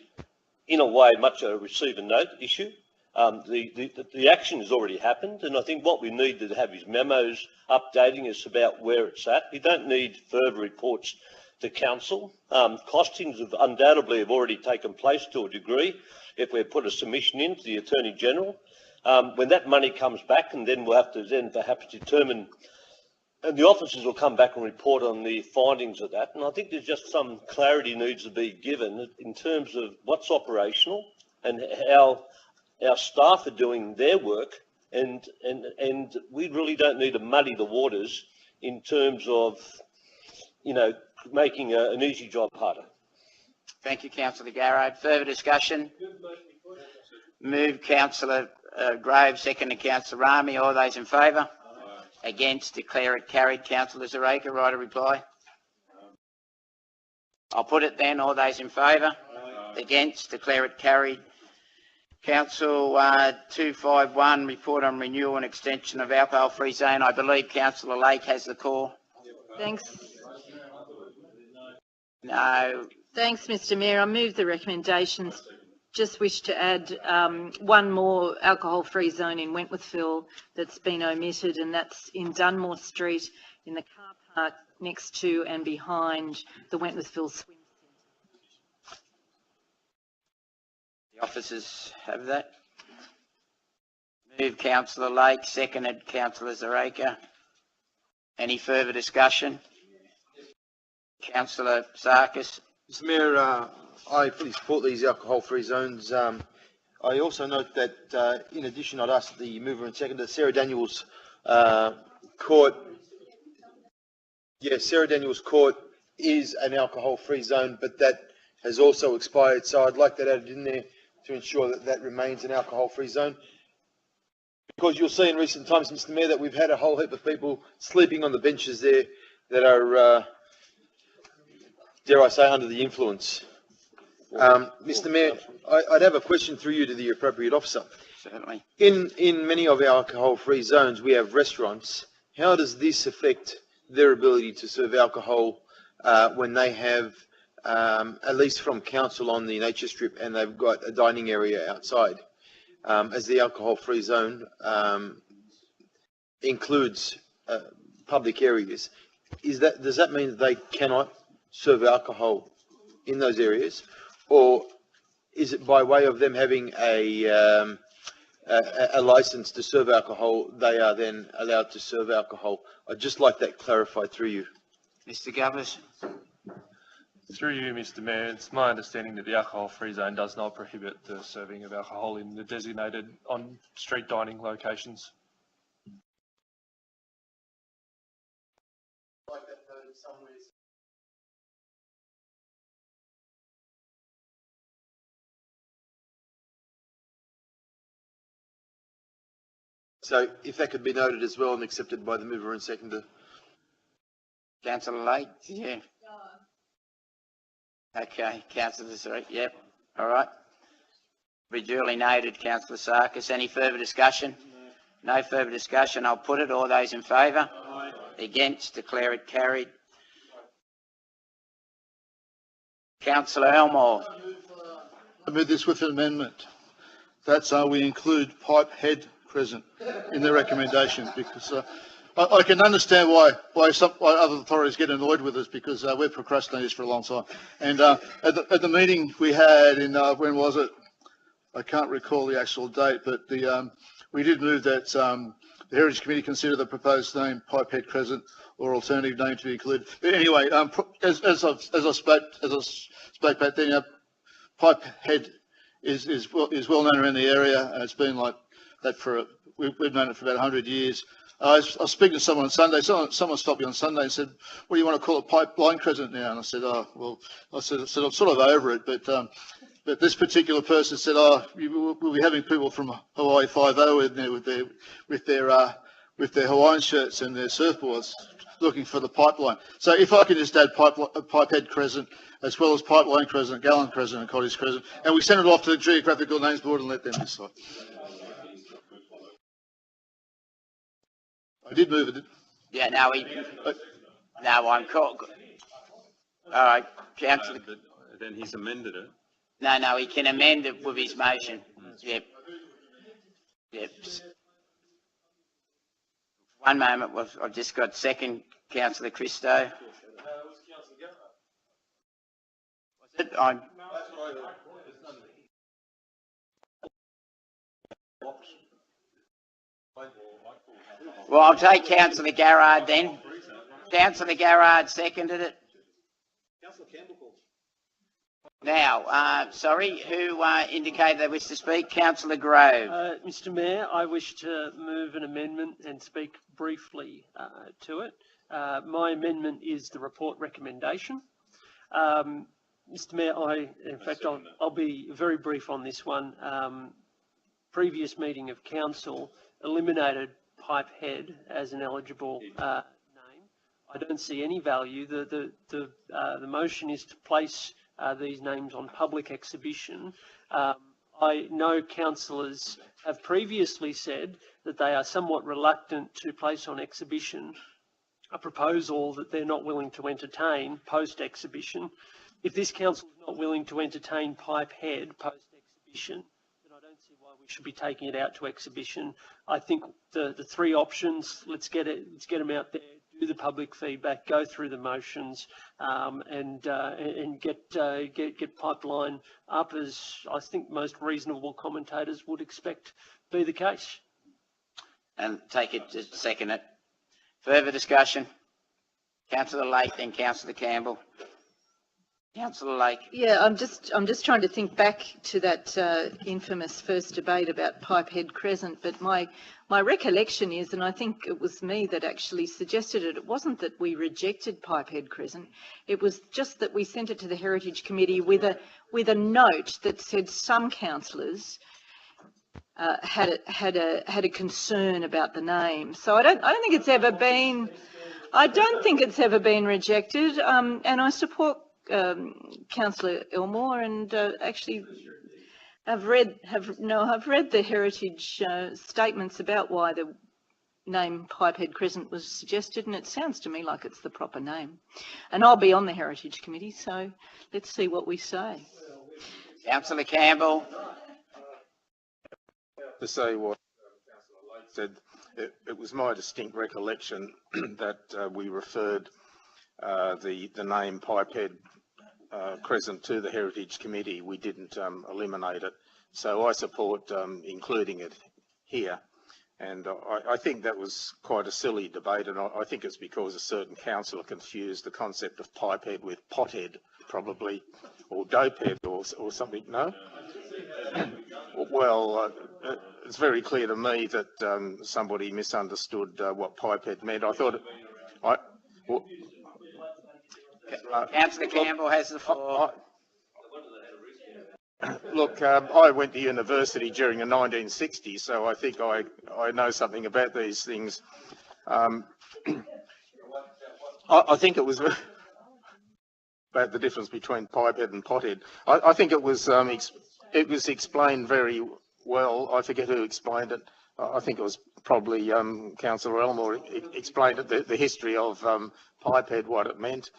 Speaker 4: in a way, much a receive and note issue. The action has already happened, and I think what we need to have is memos updating us about where it's at. We don't need further reports to council. Costings have undoubtedly already taken place to a degree if we put a submission in to the Attorney General. When that money comes back, and then we'll have to then perhaps determine, and the officers will come back and report on the findings of that. And I think there's just some clarity needs to be given in terms of what's operational and how our staff are doing their work, and we really don't need to muddy the waters in terms of, you know, making an easy job harder.
Speaker 1: Thank you, Councillor Garrard. Further discussion? Move Councillor Graves, second to Councillor Rami. All those in favour? Against, declare it carried. Councillor Zareka, right of reply. I'll put it then. All those in favour? Against, declare it carried. Council 251, report on renewal and extension of alcohol-free zone. I believe Councillor Lake has the call.
Speaker 5: Thanks.
Speaker 1: No.
Speaker 5: Thanks, Mr. Mayor. I move the recommendations. Just wish to add one more alcohol-free zone in Wentworthville that's been omitted, and that's in Dunmore Street in the car park next to and behind the Wentworthville Swim Centre.
Speaker 1: The officers have that. Move Councillor Lake, seconded Councillor Zareka. Any further discussion? Councillor Sarkis.
Speaker 7: Mr. Mayor, I fully support these alcohol-free zones. I also note that, in addition, I'd ask the mover and seconder, Sarah Daniels Court. Yes, Sarah Daniels Court is an alcohol-free zone, but that has also expired. So I'd like that added in there to ensure that that remains an alcohol-free zone. Because you'll see in recent times, Mr. Mayor, that we've had a whole heap of people sleeping on the benches there that are, dare I say, under the influence. Mr. Mayor, I'd have a question through you to the appropriate officer.
Speaker 1: Certainly.
Speaker 7: In many of our alcohol-free zones, we have restaurants. How does this affect their ability to serve alcohol when they have, at least from council on the nature strip, and they've got a dining area outside? As the alcohol-free zone includes public areas, does that mean that they cannot serve alcohol in those areas, or is it by way of them having a license to serve alcohol, they are then allowed to serve alcohol? I'd just like that clarified through you.
Speaker 1: Mr. Govers.
Speaker 17: Through you, Mr. Mayor, it's my understanding that the alcohol-free zone does not prohibit the serving of alcohol in the designated on-street dining locations.
Speaker 7: Like that noted somewhere. So if that could be noted as well and accepted by the mover and seconder.
Speaker 1: Councillor Lake, yeah. Okay, Councillor Sarek, yep, all right. Be duly noted, Councillor Sarkis. Any further discussion? No further discussion. I'll put it. All those in favour? Aye. Against? Declare it carried. Councillor Elmore.
Speaker 9: I move this with an amendment. That's we include Pipehead Crescent in the recommendation, because I can understand why other authorities get annoyed with us, because we've procrastinated this for a long time. And at the meeting we had in when was it? I can't recall the actual date, but we did move that the Heritage Committee consider the proposed name Pipehead Crescent or alternative name to be included. But anyway, as I spoke back then, Pipehead is well known around the area, and it's been like that for we've known it for about 100 years. I was speaking to someone on Sunday. Someone stopped me on Sunday and said, "What do you want to call it, Pipeline Crescent now?" And I said, "Oh, well," I said I'm sort of over it, but this particular person said, "Oh, we'll be having people from Hawaii 5-0 in there with their Hawaiian shirts and their surfboards looking for the pipeline." So if I can just add Pipehead Crescent as well as Pipeline Crescent, Gallant Crescent and Cottage Crescent, and we send it off to the Geographical Names Board and let them decide. I did move it.
Speaker 1: Yeah, now I'm caught. All right, Councillor.
Speaker 16: Then he's amended it.
Speaker 1: No, he can amend it with his motion. Yep. One moment, I've just got second, Councillor Christo. Was it? Well, I'll take Councillor Garrard then. Councillor Garrard seconded it.
Speaker 8: Councillor Campbell.
Speaker 1: Now, sorry, who indicated they wish to speak? Councillor Grove.
Speaker 3: Mr Mayor, I wish to move an amendment and speak briefly to it. My amendment is the report recommendation. Mr Mayor, I'll be very brief on this one. Previous meeting of council eliminated Pipehead as an eligible name. I don't see any value. The motion is to place these names on public exhibition. I know councillors have previously said that they are somewhat reluctant to place on exhibition a proposal that they're not willing to entertain post-exhibition. If this council is not willing to entertain Pipehead post-exhibition, then I don't see why we should be taking it out to exhibition. I think the three options, let's get them out there, do the public feedback, go through the motions, and get Pipeline up as I think most reasonable commentators would expect be the case.
Speaker 1: And take it to second it. Further discussion? Councillor Lake, then Councillor Campbell. Councillor Lake.
Speaker 5: Yeah, I'm just trying to think back to that infamous first debate about Pipehead Crescent, but my recollection is, and I think it was me that actually suggested it, it wasn't that we rejected Pipehead Crescent, it was just that we sent it to the Heritage Committee with a note that said some councillors had a concern about the name. So I don't think it's ever been rejected, and I support Councillor Elmore, and actually I've read the Heritage statements about why the name Pipehead Crescent was suggested, and it sounds to me like it's the proper name. And I'll be on the Heritage Committee, so let's see what we say.
Speaker 1: Councillor Campbell.
Speaker 6: To say what Councillor Lake said, it was my distinct recollection that we referred the name Pipehead Crescent to the Heritage Committee. We didn't eliminate it. So I support including it here. And I think that was quite a silly debate, and I think it's because a certain councillor confused the concept of pipehead with pothead, probably, or dopehead or something, no? Well, it's very clear to me that somebody misunderstood what pipehead meant. I thought
Speaker 1: Councillor Campbell has the floor.
Speaker 6: Look, I went to university during the 1960s, so I think I know something about these things. I think it was about the difference between pipehead and pothead. I think it was explained very well. I forget who explained it. I think it was probably Councillor Elmore explained it, the history of pipehead, what it meant,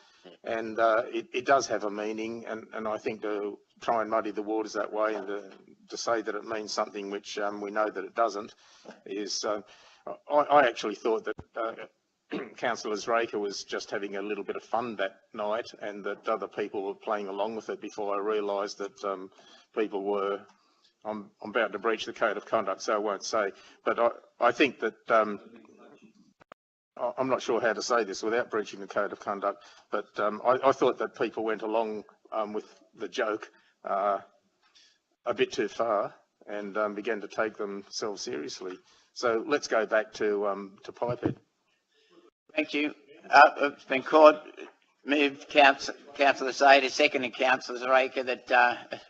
Speaker 6: and it does have a meaning. And I think to try and muddy the waters that way and to say that it means something which we know that it doesn't is. I actually thought that Councillor Zraker was just having a little bit of fun that night, and that other people were playing along with it before I realised that people were. I'm about to breach the code of conduct, so I won't say. But I think that I'm not sure how to say this without breaching the code of conduct. But I thought that people went along with the joke a bit too far and began to take themselves seriously. So let's go back to pipehead. Thank you.
Speaker 1: It's been called, moved Councillor Zader, seconded Councillor Zraker, that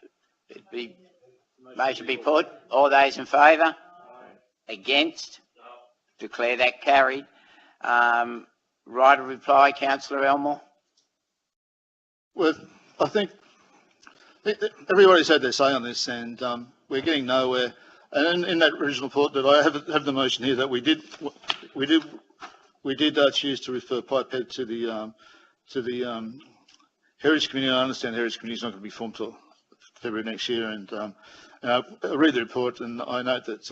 Speaker 1: motion be put. All those in favour? Against? Declare that carried. Right of reply, Councillor Elmore.
Speaker 9: Well, I think everybody's had their say on this, and we're getting nowhere. And in that original report that I have the motion here that we did choose to refer pipehead to the Heritage Committee. I understand the Heritage Committee is not going to be formed till February next year, and I read the report and I note that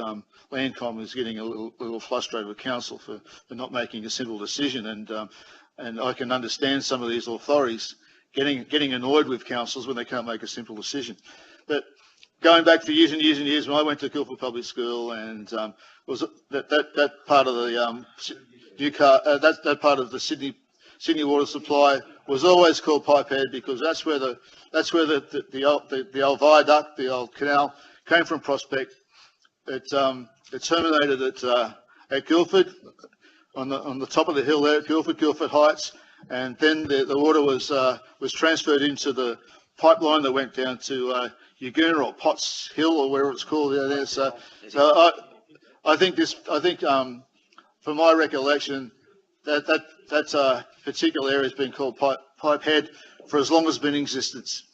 Speaker 9: Landcom is getting a little frustrated with council for not making a simple decision, and I can understand some of these authorities getting annoyed with councils when they can't make a simple decision. But going back for years and years and years, when I went to Guildford Public School, and was that part of the that part of the Sydney water supply was always called pipehead, because that's where the old viaduct, the old canal came from Prospect. It terminated at Guildford on the top of the hill there at Guildford Heights, and then the water was transferred into the pipeline that went down to Yagoona or Potts Hill or wherever it's called down there. So I think from my recollection, that particular area has been called pipehead for as long as it's been in existence.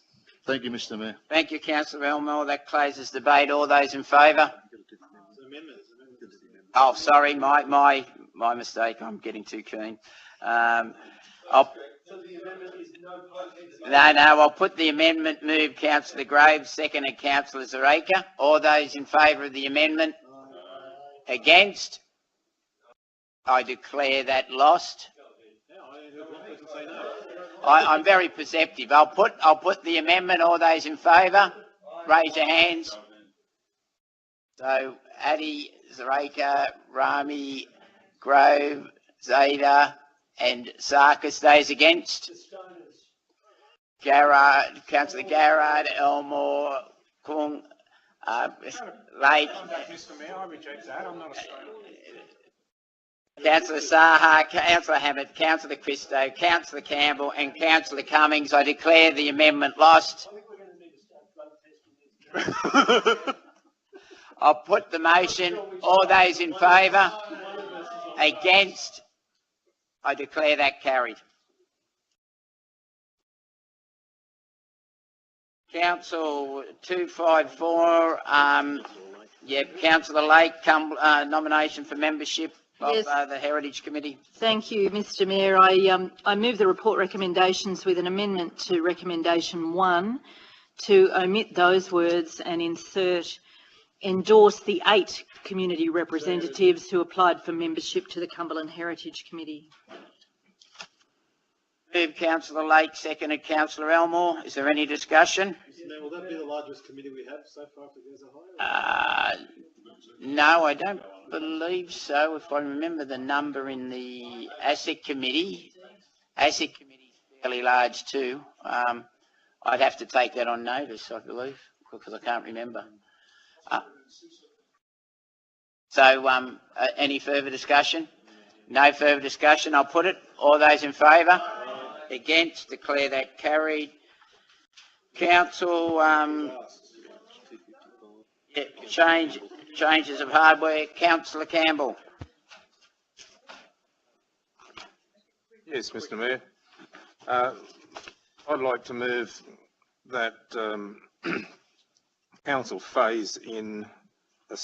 Speaker 9: Thank you, Mr. Mayor.
Speaker 1: Thank you, Councillor Elmore. That closes debate. All those in favour? Oh, sorry, my mistake. I'm getting too keen. I'll put the amendment. Move Councillor Graves, seconded Councillor Zraker. All those in favour of the amendment? Against? I declare that lost. I'm very perceptive. I'll put the amendment. All those in favour, raise your hands. So Addy, Zraker, Rami, Grove, Zader, and Sarkis. Those against? Garrard, Councillor Garrard, Elmore, Kung, Lake.
Speaker 14: Mr. Mayor, I reject that. I'm not Australian.
Speaker 1: Councillor Saha, Councillor Hammett, Councillor Christo, Councillor Campbell and Councillor Cummings. I declare the amendment lost. I'll put the motion. All those in favour? Against? I declare that carried. Council 254, Councillor Lake, nomination for membership of the Heritage Committee.
Speaker 5: Thank you, Mr. Mayor. I move the report recommendations with an amendment to recommendation 1 to omit those words and insert endorse the 8 community representatives who applied for membership to the Cumberland Heritage Committee.
Speaker 1: Move Councillor Lake, seconded Councillor Elmore. Is there any discussion?
Speaker 8: Mr. Mayor, will that be the largest committee we have so far if it goes higher?
Speaker 1: No, I don't believe so. If I remember the number in the ASIC committee, ASIC committee is fairly large too. I'd have to take that on notice, I believe, because I can't remember. Any further discussion? No further discussion. I'll put it. All those in favour? Against? Declare that carried. Council Changes of hardware. Councillor Campbell.
Speaker 6: Yes, Mr. Mayor. I'd like to move that council phase in a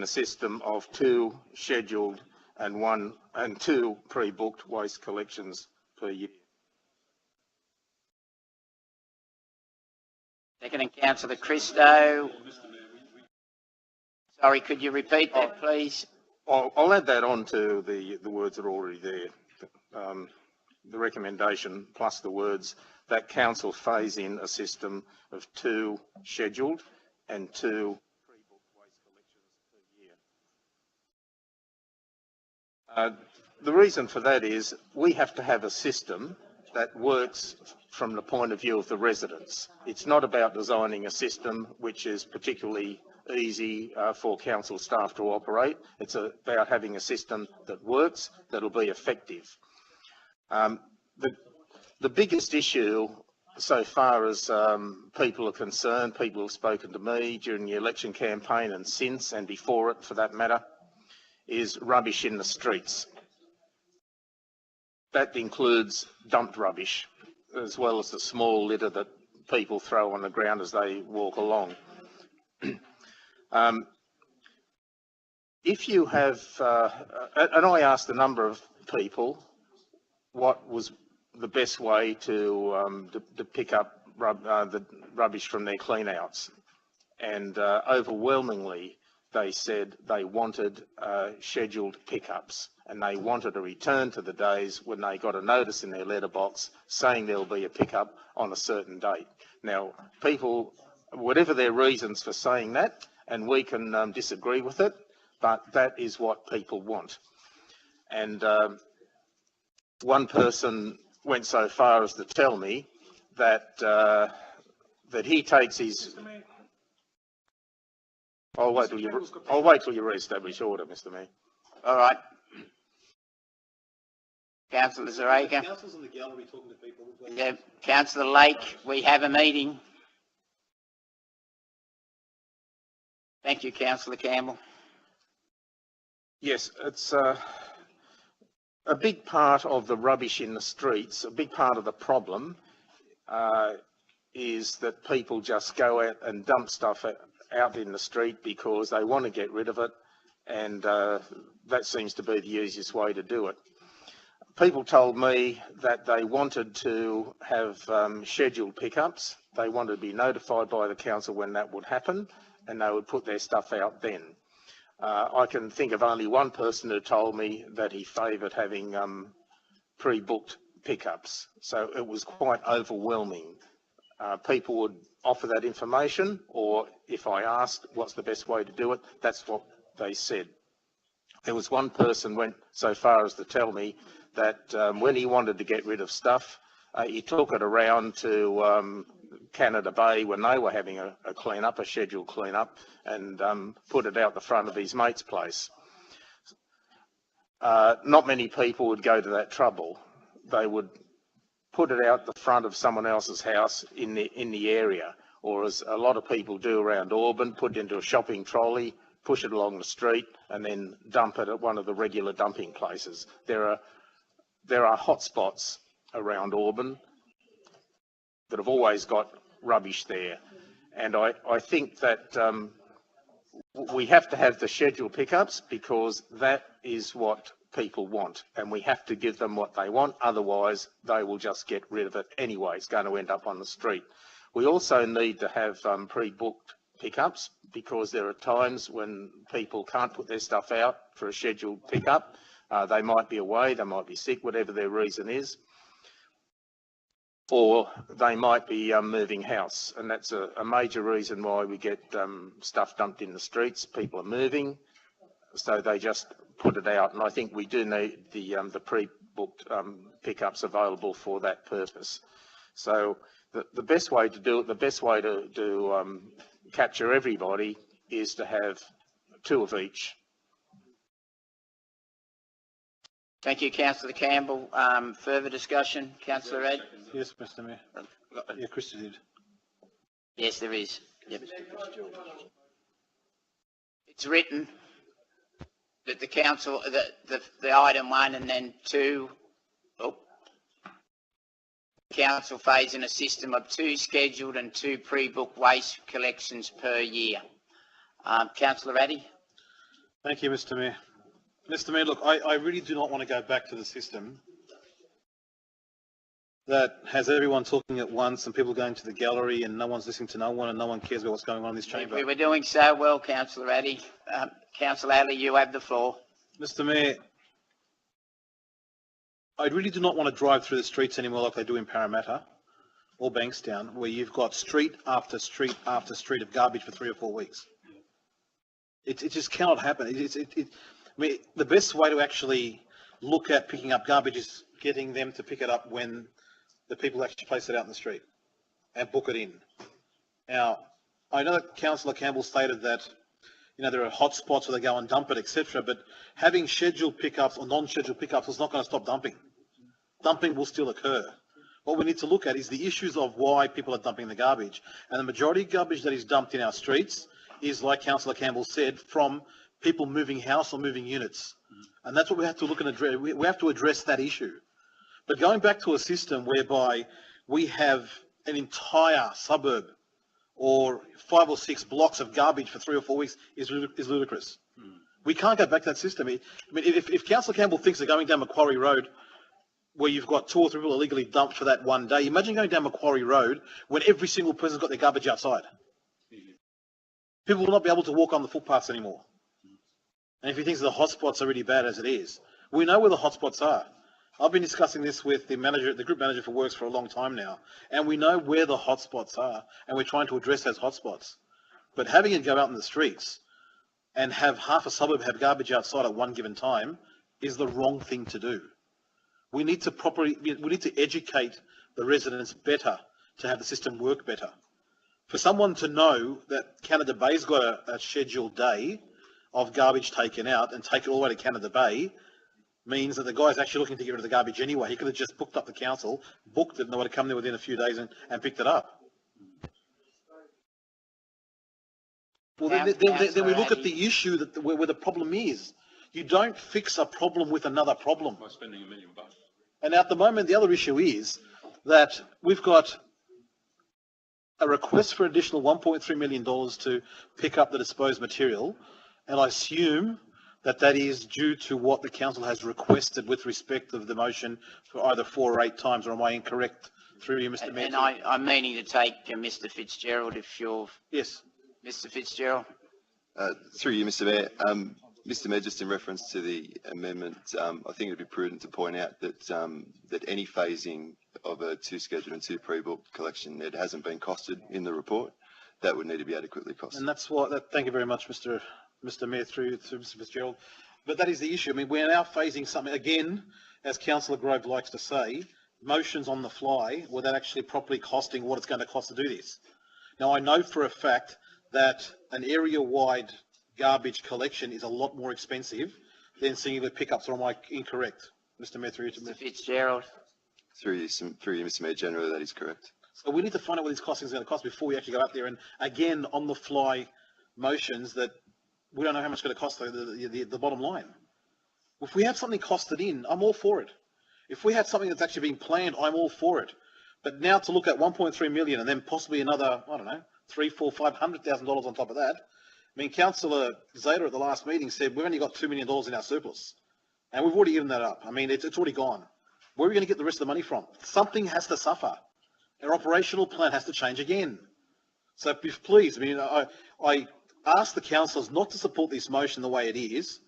Speaker 6: system of 2 scheduled and 2 pre-booked waste collections per year.
Speaker 1: Second, Councillor Christo. Sorry, could you repeat that, please?
Speaker 6: I'll add that on to the words that are already there. The recommendation plus the words that council phase in a system of 2 scheduled and 2 pre-booked waste collections per year. The reason for that is we have to have a system that works from the point of view of the residents. It's not about designing a system which is particularly easy for council staff to operate. It's about having a system that works, that'll be effective. The biggest issue so far as people are concerned, people have spoken to me during the election campaign and since and before it for that matter, is rubbish in the streets. That includes dumped rubbish as well as the small litter that people throw on the ground as they walk along. If you have, and I asked a number of people what was the best way to pick up the rubbish from their clean-outs, and overwhelmingly they said they wanted scheduled pickups, and they wanted a return to the days when they got a notice in their letterbox saying there'll be a pickup on a certain date. Now, people, whatever their reasons for saying that, and we can disagree with it, but that is what people want. And one person went so far as to tell me that that he takes his. I'll wait till you re-establish order, Mr. Mayor.
Speaker 1: All right. Councillor Zareka.
Speaker 8: Councillors in the gallery talking to people.
Speaker 1: Yeah, Councillor Lake, we have a meeting. Thank you, Councillor Campbell.
Speaker 6: Yes, it's a big part of the rubbish in the streets, a big part of the problem is that people just go out and dump stuff out in the street because they want to get rid of it, and that seems to be the easiest way to do it. People told me that they wanted to have scheduled pickups. They wanted to be notified by the council when that would happen, and they would put their stuff out then. I can think of only one person who told me that he favoured having pre-booked pickups, so it was quite overwhelming. People would offer that information, or if I asked what's the best way to do it, that's what they said. There was one person went so far as to tell me that when he wanted to get rid of stuff, he took it around to Canada Bay when they were having a clean-up, a scheduled clean-up, and put it out the front of his mate's place. Not many people would go to that trouble. They would put it out the front of someone else's house in the area, or as a lot of people do around Auburn, put it into a shopping trolley, push it along the street, and then dump it at one of the regular dumping places. There are hot spots around Auburn that have always got rubbish there, and I think that we have to have the scheduled pickups because that is what people want, and we have to give them what they want, otherwise they will just get rid of it anyway. It's going to end up on the street. We also need to have pre-booked pickups because there are times when people can't put their stuff out for a scheduled pickup. They might be away, they might be sick, whatever their reason is, or they might be moving house, and that's a major reason why we get stuff dumped in the streets. People are moving, so they just put it out, and I think we do need the pre-booked pickups available for that purpose. So the best way to do it, the best way to capture everybody is to have 2 of each.
Speaker 1: Thank you, Councillor Campbell. Further discussion, Councillor Ed?
Speaker 8: Yes, Mr. Mayor. Yeah, Christo did.
Speaker 1: Yes, there is. Yep. It's written that the council, the item 1 and then 2, council phase in a system of 2 scheduled and 2 pre-booked waste collections per year. Councillor Addy.
Speaker 8: Thank you, Mr. Mayor. Mr. Mayor, look, I really do not want to go back to the system that has everyone talking at once and people going to the gallery and no one's listening to no one and no one cares about what's going on in this chamber.
Speaker 1: We were doing so well, Councillor Addy. Councillor Addy, you have the floor.
Speaker 8: Mr. Mayor, I really do not want to drive through the streets anymore like they do in Parramatta or Bankstown, where you've got street after street after street of garbage for 3 or 4 weeks. It just cannot happen. I mean, the best way to actually look at picking up garbage is getting them to pick it up when the people actually place it out in the street and book it in. Now, I know that Councillor Campbell stated that, you know, there are hot spots where they go and dump it, etc. But having scheduled pickups or non-scheduled pickups is not going to stop dumping. Dumping will still occur. What we need to look at is the issues of why people are dumping the garbage. And the majority of garbage that is dumped in our streets is, like Councillor Campbell said, from people moving house or moving units. And that's what we have to look and address. We have to address that issue. But going back to a system whereby we have an entire suburb or 5 or 6 blocks of garbage for 3 or 4 weeks is ludicrous. We can't go back to that system. I mean, if Councillor Campbell thinks they're going down Macquarie Road where you've got 2 or 3 people illegally dumped for that one day, imagine going down Macquarie Road when every single person's got their garbage outside. People will not be able to walk on the footpaths anymore. And if he thinks the hotspots are really bad as it is, we know where the hotspots are. I've been discussing this with the manager, the group manager for works for a long time now, and we know where the hotspots are, and we're trying to address those hotspots. But having it go out in the streets and have half a suburb have garbage outside at one given time is the wrong thing to do. We need to educate the residents better to have the system work better. For someone to know that Canada Bay's got a scheduled day of garbage taken out and take it all the way to Canada Bay means that the guy's actually looking to get rid of the garbage anyway. He could have just booked up the council, booked it, and they would have come there within a few days and picked it up. Well, then we look at the issue that where the problem is. You don't fix a problem with another problem.
Speaker 16: By spending $1 million.
Speaker 8: And at the moment, the other issue is that we've got a request for additional $1.3 million to pick up the disposed material, and I assume that is due to what the council has requested with respect of the motion for either 4 or 8 times, or am I incorrect through you, Mr. Mayor?
Speaker 1: And I'm meaning to take Mr. Fitzgerald if you're...
Speaker 8: Yes.
Speaker 1: Mr. Fitzgerald.
Speaker 10: Through you, Mr. Mayor. Mr. Mayor, just in reference to the amendment, I think it would be prudent to point out that that any phasing of a 2 scheduled and 2 pre-booked collection, it hasn't been costed in the report. That would need to be adequately costed.
Speaker 8: And that's what. Thank you very much, Mr. Mayor, through Mr. Fitzgerald. But that is the issue. I mean, we're now phasing something again, as Councillor Grove likes to say, motions on the fly without actually properly costing what it's going to cost to do this. Now, I know for a fact that an area-wide garbage collection is a lot more expensive than singular pickups, or am I incorrect, Mr. Mayor, through you to
Speaker 1: Mr. Fitzgerald.
Speaker 10: Through you, Mr. Mayor, generally that is correct.
Speaker 8: So we need to find out what these costings are going to cost before we actually go out there and, again, on the fly motions that we don't know how much it's going to cost the bottom line. If we have something costed in, I'm all for it. If we have something that's actually being planned, I'm all for it. But now to look at 1.3 million and then possibly another, I don't know, $300,000, $400,000, $500,000 on top of that. I mean, Councillor Zeta at the last meeting said we've only got $2 million in our surplus, and we've already given that up. I mean, it's already gone. Where are we going to get the rest of the money from? Something has to suffer. Our operational plan has to change again. So please, I mean, I ask the councillors not to support this motion the way it is.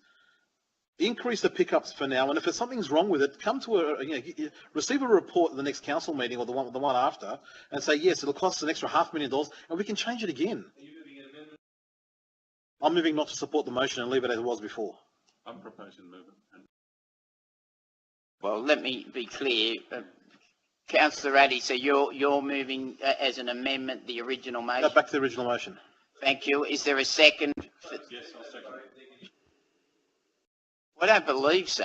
Speaker 8: Increase the pickups for now, and if there's something's wrong with it, come to receive a report at the next council meeting or the one after, and say yes, it'll cost an extra $500,000, and we can change it again. I'm moving not to support the motion and leave it as it was before.
Speaker 16: I'm proposing movement.
Speaker 1: Well, let me be clear. Councillor Addy, so you're moving as an amendment the original motion?
Speaker 8: Go back to the original motion.
Speaker 1: Thank you. Is there a second?
Speaker 16: Yes, I'll second it.
Speaker 1: I don't believe so.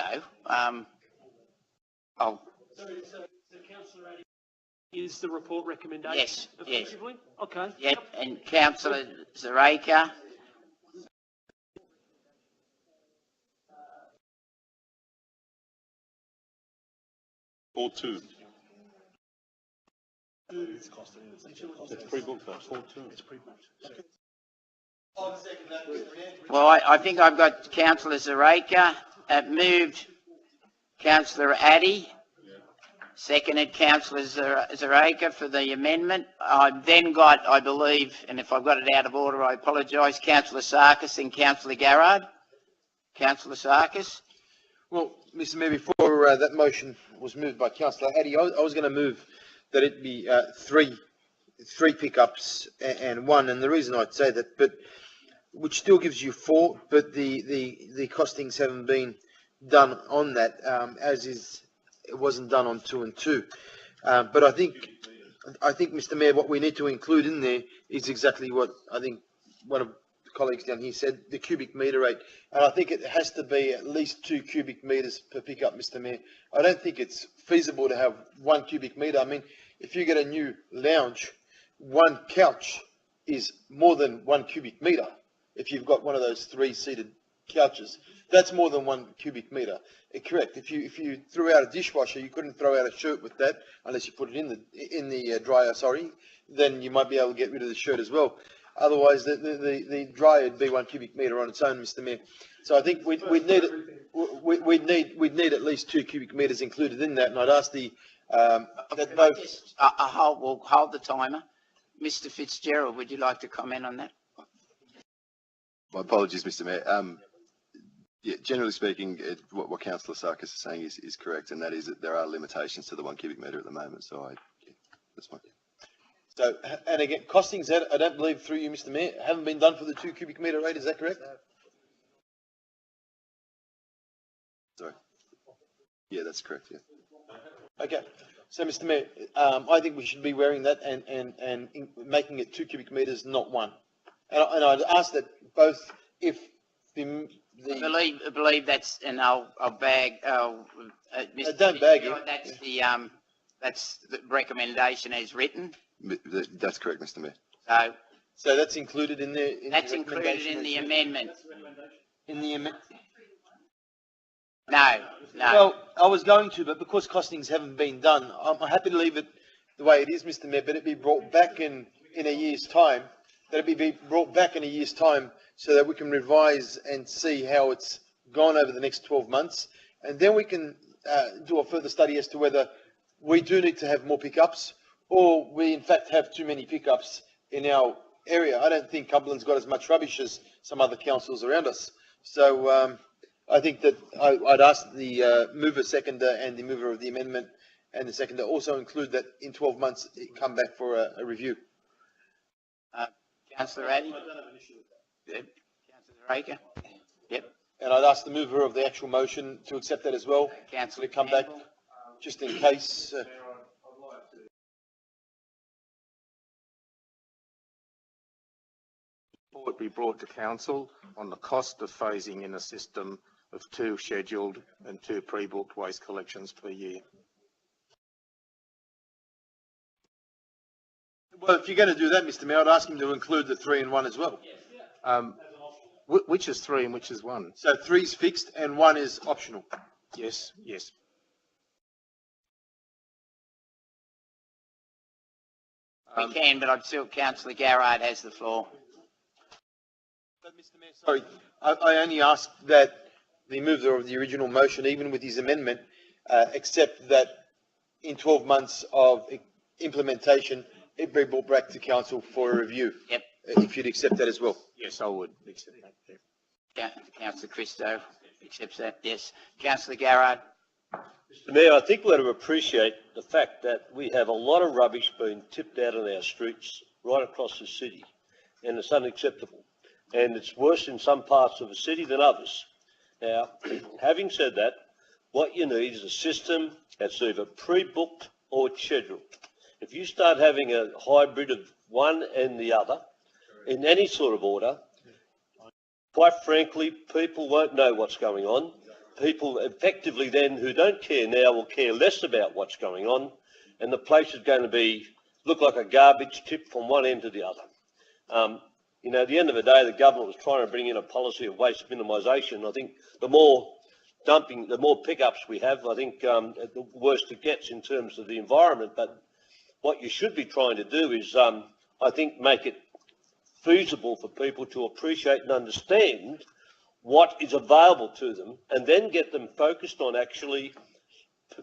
Speaker 3: is the report recommendation?
Speaker 1: Yes, yes.
Speaker 3: Effectively? Okay.
Speaker 1: Yep, and councillor Zareka.
Speaker 16: Or two. It's pre-booked, that's 4-2.
Speaker 1: Well, I think I've got councillor Zareka. Moved councillor Addy. Seconded councillor Zareka for the amendment. I've then got, I believe, and if I've got it out of order, I apologise, councillor Sarkis and councillor Garrard. Councillor Sarkis.
Speaker 7: Well, Mr Mayor, before that motion was moved by Councillor Addy, I was going to move that it be three pickups and one, and the reason I'd say that, but which still gives you 4, but the costings haven't been done on that, as is it wasn't done on 2 and 2. But I think, Mr Mayor, what we need to include in there is exactly what I think one of the colleagues down here said, the cubic metre rate. And I think it has to be at least 2 cubic metres per pickup, Mr Mayor. I don't think it's feasible to have 1 cubic metre. I mean, if you get a new lounge, 1 couch is more than 1 cubic metre. If you've got one of those 3-seated couches, that's more than 1 cubic metre. Correct. If you threw out a dishwasher, you couldn't throw out a shirt with that unless you put it in the dryer. Sorry, then you might be able to get rid of the shirt as well. Otherwise, the dryer would be 1 cubic metre on its own, Mr Mayor. So I think we'd need at least 2 cubic metres included in that, and I'd ask the that both.
Speaker 1: Hold the timer. Mr Fitzgerald, would you like to comment on that?
Speaker 10: My apologies, Mr Mayor. Yeah, generally speaking, what Councillor Sarkis is saying is correct, and that is that there are limitations to the 1 cubic metre at the moment. So that's fine.
Speaker 7: So, and again, costings, I don't believe through you, Mr Mayor, haven't been done for the 2 cubic metre rate. Is that correct?
Speaker 10: Sorry. Yeah, that's correct. Yeah.
Speaker 7: Okay. So, Mr Mayor, I think we should be wearing that and making it 2 cubic metres, not 1. And I'd ask that both, if
Speaker 1: I believe that's, and I'll bag. Mr.
Speaker 7: Don't bag it.
Speaker 1: That's the recommendation as written.
Speaker 10: That's correct, Mr Mayor.
Speaker 7: So that's included in the.
Speaker 1: That's included in the amendment.
Speaker 7: In the amendment.
Speaker 1: No.
Speaker 7: Well, I was going to, but because costings haven't been done, I'm happy to leave it the way it is, Mr Mayor. But it be brought back in a year's time. That it be brought back in a year's time, so that we can revise and see how it's gone over the next 12 months, and then we can do a further study as to whether we do need to have more pickups, or we in fact have too many pickups in our area. I don't think Cumberland's got as much rubbish as some other councils around us. So I think that I'd ask the mover, seconder, and the mover of the amendment and the seconder also include that in 12 months it come back for a review.
Speaker 1: Councillor Addy? Yep. Councillor Raker? Yep.
Speaker 7: And I'd ask the mover of the actual motion to accept that as well.
Speaker 1: Councillor
Speaker 7: come back, just in case.
Speaker 6: Report be brought to council on the cost of phasing in a system of 2 scheduled and 2 pre-booked waste collections per year.
Speaker 7: Well, if you're going to do that, Mr Mayor, I'd ask him to include the 3 and 1 as well.
Speaker 6: Which is 3 and which is 1?
Speaker 7: So 3 is fixed and 1 is optional.
Speaker 6: Yes.
Speaker 1: We can, but I'd still, Councillor Garrard has the floor.
Speaker 7: But Mr Mayor, sorry, I only ask that the mover of the original motion, even with his amendment, accept that in 12 months of implementation, it be brought back to council for a review.
Speaker 1: Yep.
Speaker 7: If you'd accept that as well.
Speaker 6: Yes, I would accept that.
Speaker 1: Yeah. Councillor Christo accepts that. Yes. Councillor Garrard.
Speaker 4: Mr Mayor, I think we ought to appreciate the fact that we have a lot of rubbish being tipped out on our streets right across the city, and it's unacceptable. And it's worse in some parts of the city than others. Now, having said that, what you need is a system that's either pre-booked or scheduled. If you start having a hybrid of one and the other, in any sort of order, quite frankly, people won't know what's going on. People effectively then who don't care now will care less about what's going on, and the place is going to look like a garbage tip from one end to the other. You know, at the end of the day, the government was trying to bring in a policy of waste minimisation. I think the more dumping, the more pickups we have, I think the worse it gets in terms of the environment. But what you should be trying to do is, I think, make it feasible for people to appreciate and understand what is available to them, and then get them focused on actually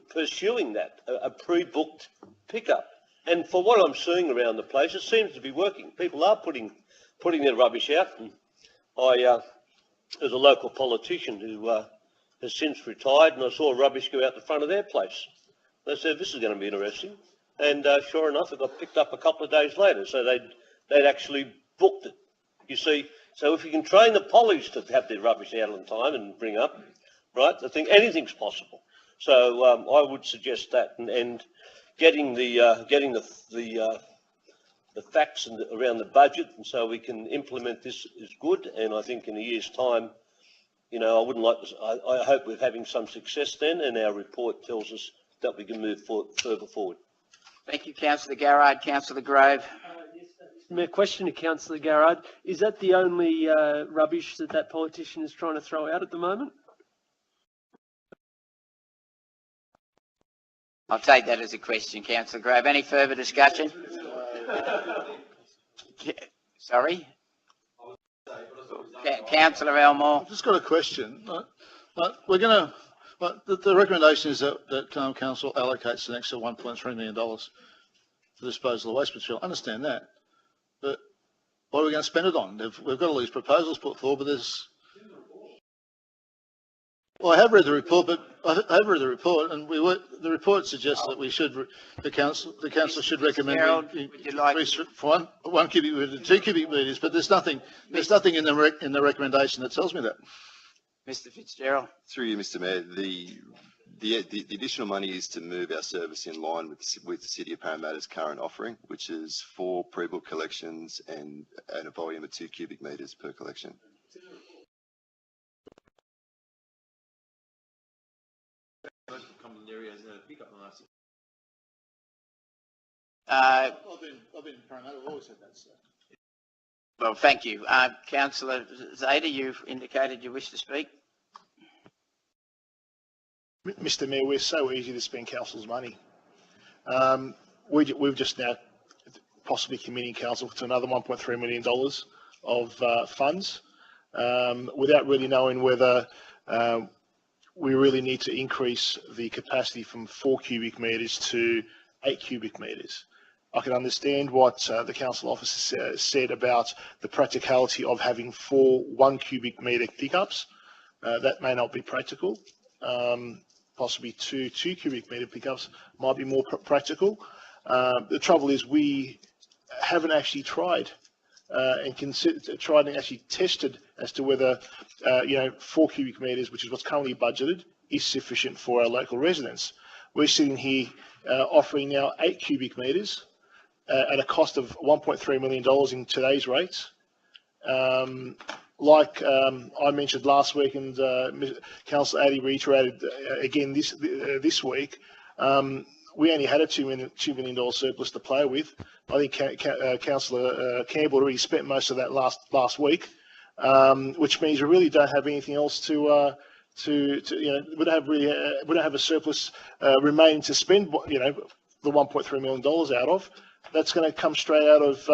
Speaker 4: pursuing that, a pre-booked pickup. And for what I'm seeing around the place, it seems to be working. People are putting their rubbish out. And there's a local politician who has since retired, and I saw rubbish go out the front of their place. They said, this is going to be interesting. And sure enough, it got picked up a couple of days later. So they'd actually booked it, you see. So if you can train the pollies to have their rubbish out on time and bring up, right, I think anything's possible. So I would suggest that, and getting the facts around the budget, and so we can implement this is good. And I think in a year's time, you know, I wouldn't like to, I hope we're having some success then, and our report tells us that we can move further forward.
Speaker 1: Thank you, Councillor Garrard. Councillor Grove.
Speaker 3: My question to Councillor Garrard, is that the only rubbish that politician is trying to throw out at the moment?
Speaker 1: I'll take that as a question, Councillor Grove. Any further discussion? Sorry? Councillor Elmore.
Speaker 9: I've just got a question. The recommendation is that Council allocates an extra $1.3 million for disposal of waste material. I understand that. But what are we going to spend it on? We've got all these proposals put forward, but there's... Well, I have read the report, and the report suggests that we should, the council should recommend increase from 1 cubic metre to 2 cubic metres, but there's nothing in the recommendation that tells me that.
Speaker 1: Mr. Fitzgerald.
Speaker 10: Through you, Mr. Mayor, the additional money is to move our service in line with the City of Parramatta's current offering, which is 4 pre-book collections and a volume of 2 cubic metres per collection.
Speaker 9: I've been in Parramatta, I've always said that, sir.
Speaker 1: Well, thank you. Councillor Zada, you've indicated you wish to speak.
Speaker 15: Mr. Mayor, we're so easy to spend council's money. We've just now possibly committing council to another $1.3 million of funds without really knowing whether we really need to increase the capacity from 4 cubic metres to 8 cubic metres. I can understand what the council officer said about the practicality of having 4 1 cubic metre pickups. That may not be practical. Possibly 2 cubic metre pickups might be more practical. The trouble is we haven't actually tried and actually tested as to whether 4 cubic metres, which is what's currently budgeted, is sufficient for our local residents. We're sitting here offering now 8 cubic metres at a cost of $1.3 million in today's rates. Like I mentioned last week, and Councillor Addy reiterated again this week, we only had a $2 million surplus to play with. I think Councillor Campbell already spent most of that last week, which means we really don't have anything else we don't have a surplus remaining to spend the $1.3 million out of. That's going to come straight out of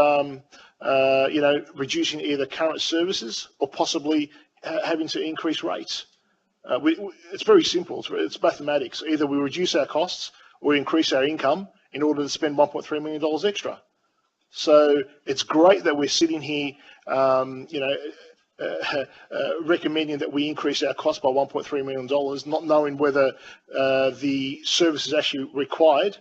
Speaker 15: reducing either current services or possibly having to increase rates. It's very simple. It's mathematics. Either we reduce our costs or increase our income in order to spend $1.3 million extra. So it's great that we're sitting here, recommending that we increase our cost by $1.3 million, not knowing whether the service is actually required.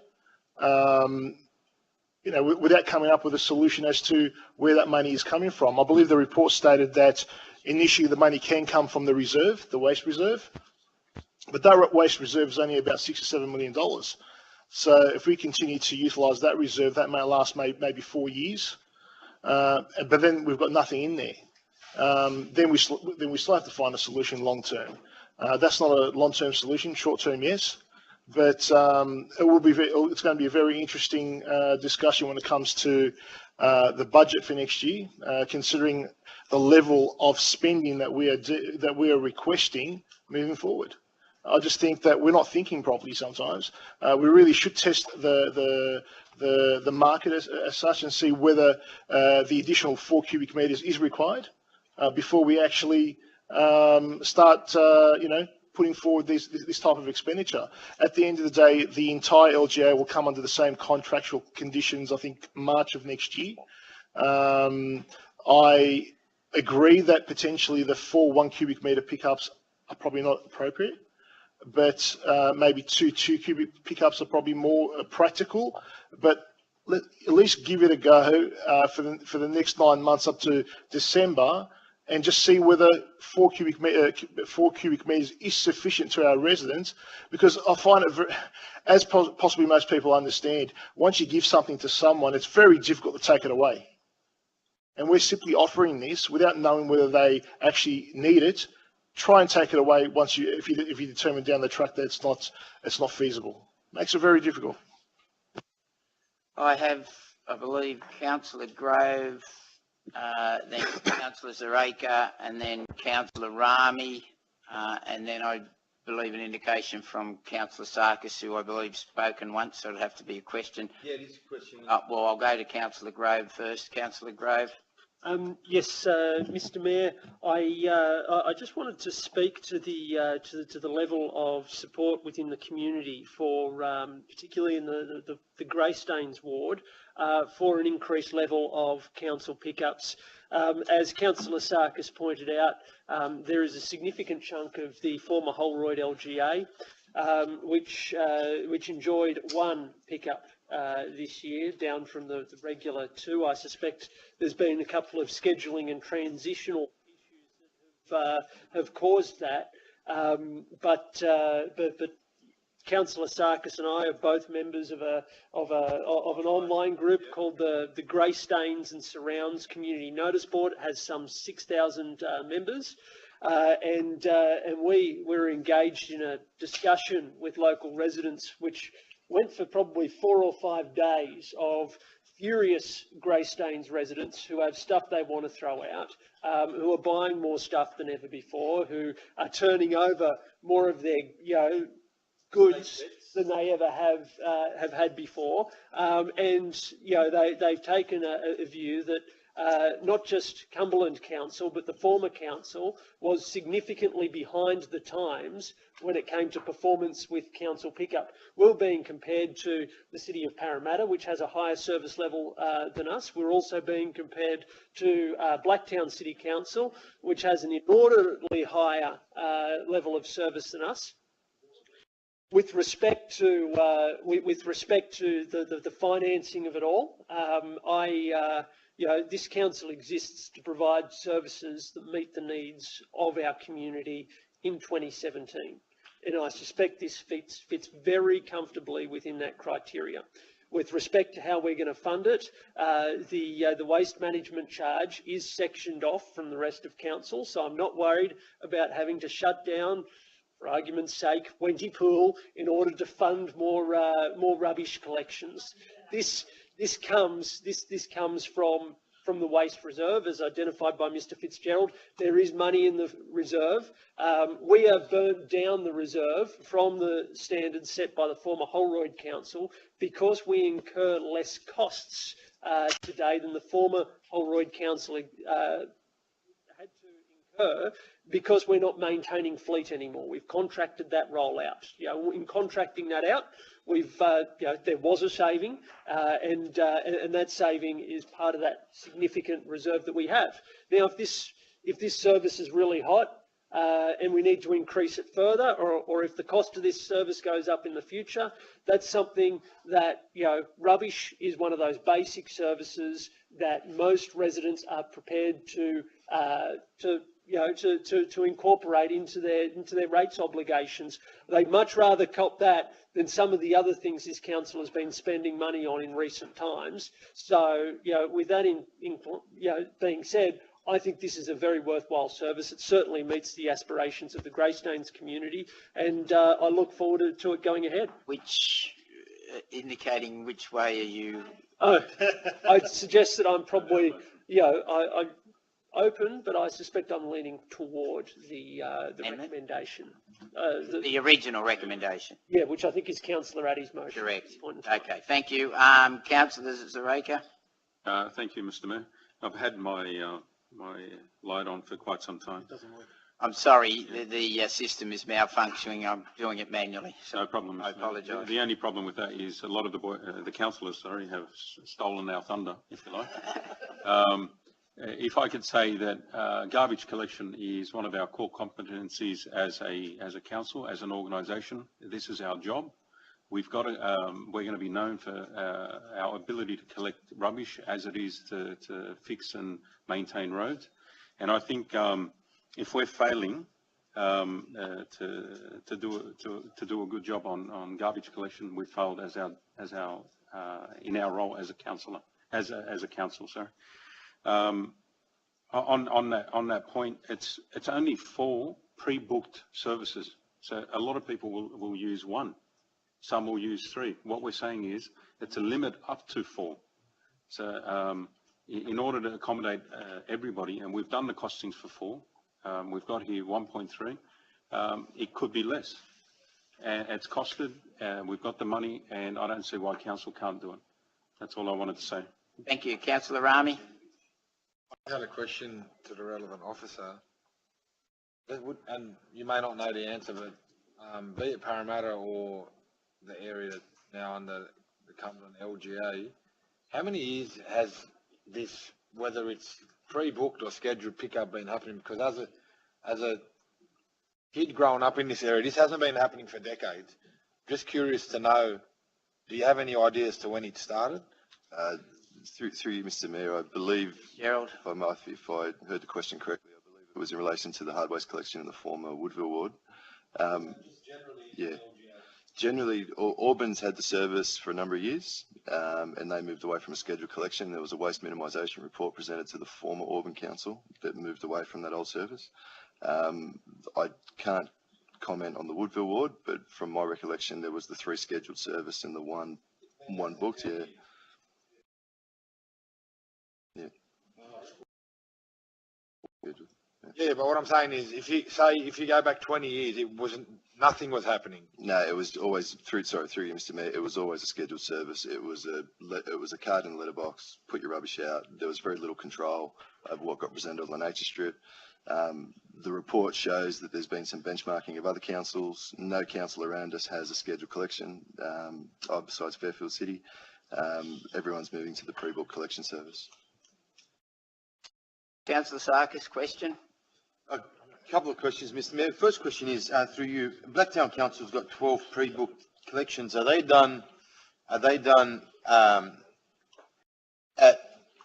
Speaker 15: Without coming up with a solution as to where that money is coming from. I believe the report stated that initially the money can come from the reserve, the waste reserve, but that waste reserve is only about $6 or $7 million. So if we continue to utilise that reserve, that may last maybe 4 years, but then we've got nothing in there. Then we still have to find a solution long term. That's not a long term solution. Short term, yes. but it's going to be a very interesting discussion when it comes to the budget for next year, considering the level of spending that we are requesting moving forward. I just think that we're not thinking properly sometimes. We really should test the market as such and see whether the additional 4 cubic metres is required before we actually start, putting forward this type of expenditure. At the end of the day, the entire LGA will come under the same contractual conditions, I think, March of next year. I agree that potentially the 4 1 cubic metre pickups are probably not appropriate, but maybe 2 cubic pickups are probably more practical. But at least give it a go for the next 9 months up to December, and just see whether 4 cubic metres is sufficient to our residents. Because I find it, as possibly most people understand, once you give something to someone, it's very difficult to take it away. And we're simply offering this without knowing whether they actually need it. Try and take it away once if you determine down the track that it's not feasible. Makes it very difficult.
Speaker 1: I have, I believe, Councillor Grove, then Councillor Zareka, and then Councillor Rami, and then I believe an indication from Councillor Sarkis, who I believe spoken once, so it'll have to be a question.
Speaker 7: Yeah, it is a question.
Speaker 1: Well, I'll go to Councillor Grove first. Councillor Grove.
Speaker 3: Yes, Mr. Mayor, I just wanted to speak to the level of support within the community for, particularly in the Greystanes ward, for an increased level of council pickups. As Councillor Sarkis pointed out, there is a significant chunk of the former Holroyd LGA which enjoyed 1 pickup this year, down from the regular 2. I suspect there's been a couple of scheduling and transitional issues that have caused that. But Councillor Sarkis and I are both members of an online group called the Greystanes and Surrounds Community Notice Board. It has some 6,000 members. And we're engaged in a discussion with local residents, which went for probably 4 or 5 days of furious Greystanes residents who have stuff they want to throw out, who are buying more stuff than ever before, who are turning over more of their goods than they ever have had before, and they've taken a view that not just Cumberland Council, but the former council was significantly behind the times when it came to performance with council pickup. We're being compared to the city of Parramatta, which has a higher service level than us. We're also being compared to Blacktown City Council, which has an inordinately higher level of service than us. With respect to the financing of it all, this council exists to provide services that meet the needs of our community in 2017. And I suspect this fits very comfortably within that criteria. With respect to how we're going to fund it, the waste management charge is sectioned off from the rest of council, so I'm not worried about having to shut down, for argument's sake, Wenty Pool in order to fund more rubbish collections. This comes from the waste reserve, as identified by Mr. Fitzgerald. There is money in the reserve. We have burnt down the reserve from the standards set by the former Holroyd Council because we incur less costs today than the former Holroyd Council had to incur, because we're not maintaining fleet anymore. We've contracted that roll out. In contracting that out, there was a saving, and that saving is part of that significant reserve that we have. Now, if this service is really hot and we need to increase it further, or if the cost of this service goes up in the future, that's something that, rubbish is one of those basic services that most residents are prepared to incorporate into their rates obligations. They'd much rather cop that than some of the other things this council has been spending money on in recent times. So, with that being said, I think this is a very worthwhile service. It certainly meets the aspirations of the Greystanes community, and I look forward to it going ahead.
Speaker 1: Indicating which way are you?
Speaker 3: Oh, I'd suggest that I'm probably, I'm open, but I suspect I'm leaning toward the recommendation.
Speaker 1: The original recommendation.
Speaker 3: Yeah, which I think is Councillor Addy's motion.
Speaker 1: Correct. Okay, thank you. Councillor Zareka.
Speaker 16: Thank you, Mr. Mayor. I've had my light on for quite some time.
Speaker 1: I'm sorry, the system is malfunctioning. I'm doing it manually. So
Speaker 16: no problem.
Speaker 1: I apologise.
Speaker 16: The only problem with that is a lot of the councillors, have stolen our thunder, if you like. If I could say that garbage collection is one of our core competencies as a council, as an organisation. This is our job. We've got we're going to be known for our ability to collect rubbish as it is to fix and maintain roads. And I think if we're failing to do a good job on garbage collection, we failed in our role as a councillor, as a council. Sorry. On that point, it's only 4 pre-booked services. So a lot of people will use 1. Some will use 3. What we're saying is it's a limit up to 4. So in order to accommodate everybody, and we've done the costings for 4, we've got here 1.3. It could be less. And it's costed, we've got the money, and I don't see why council can't do it. That's all I wanted to say.
Speaker 1: Thank you. Councillor Rami.
Speaker 18: I had a question to the relevant officer. And you may not know the answer, but be it Parramatta or the area now under the Cumberland LGA, how many years has this, whether it's pre-booked or scheduled pickup, been happening? Because as a kid growing up in this area, this hasn't been happening for decades. Just curious to know, do you have any idea as to when it started?
Speaker 10: Through you, Mr. Mayor, I believe,
Speaker 1: Gerald,
Speaker 10: if I heard the question correctly, I believe it was in relation to the hard waste collection in the former Woodville ward. Yeah. Generally, Auburn's had the service for a number of years, and they moved away from a scheduled collection. There was a waste minimisation report presented to the former Auburn Council that moved away from that old service. I can't comment on the Woodville ward, but from my recollection, there was the 3 scheduled service and the one booked. Yeah.
Speaker 18: Yeah, but what I'm saying is, if you go back 20 years, nothing was happening.
Speaker 10: No, it was always through you, Mr. Mayor. It was always a scheduled service. It was a card in a letterbox. Put your rubbish out. There was very little control of what got presented on the nature strip. The report shows that there's been some benchmarking of other councils. No council around us has a scheduled collection besides Fairfield City. Everyone's moving to the pre-book collection service.
Speaker 1: Councillor Sarkis, question.
Speaker 7: A couple of questions, Mr. Mayor. First question is through you. Blacktown Council's got 12 pre-booked collections. Are they done at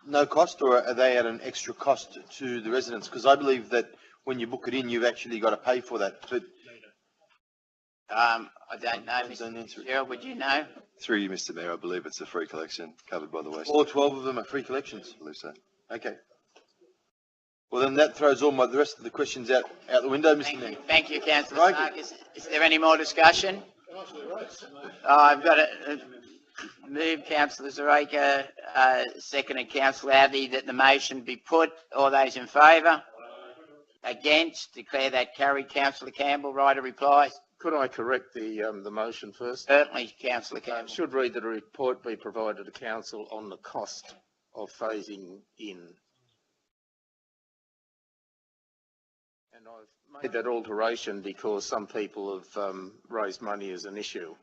Speaker 7: no cost, or are they at an extra cost to the residents? Because I believe that when you book it in, you've actually got to pay for that. But
Speaker 1: I don't know, Mr. Gerald, would you know?
Speaker 10: Through you, Mr. Mayor, I believe it's a free collection covered by the waste.
Speaker 7: All 12 of them are free collections?
Speaker 10: I believe so.
Speaker 7: Okay. Well, then that throws all the rest of the questions out the window, Mr. Mayor.
Speaker 1: Thank you, Councillor Sarkis. Is there any more discussion? I've got to move Councillor Zareka, seconded Councillor Addy, that the motion be put. All those in favour? Against? Declare that carried. Councillor Campbell, right of reply.
Speaker 6: Could I correct the motion first?
Speaker 1: Certainly, Councillor Campbell.
Speaker 6: Should read that a report be provided to council on the cost of phasing in. And I've made that alteration because some people have raised money as an issue,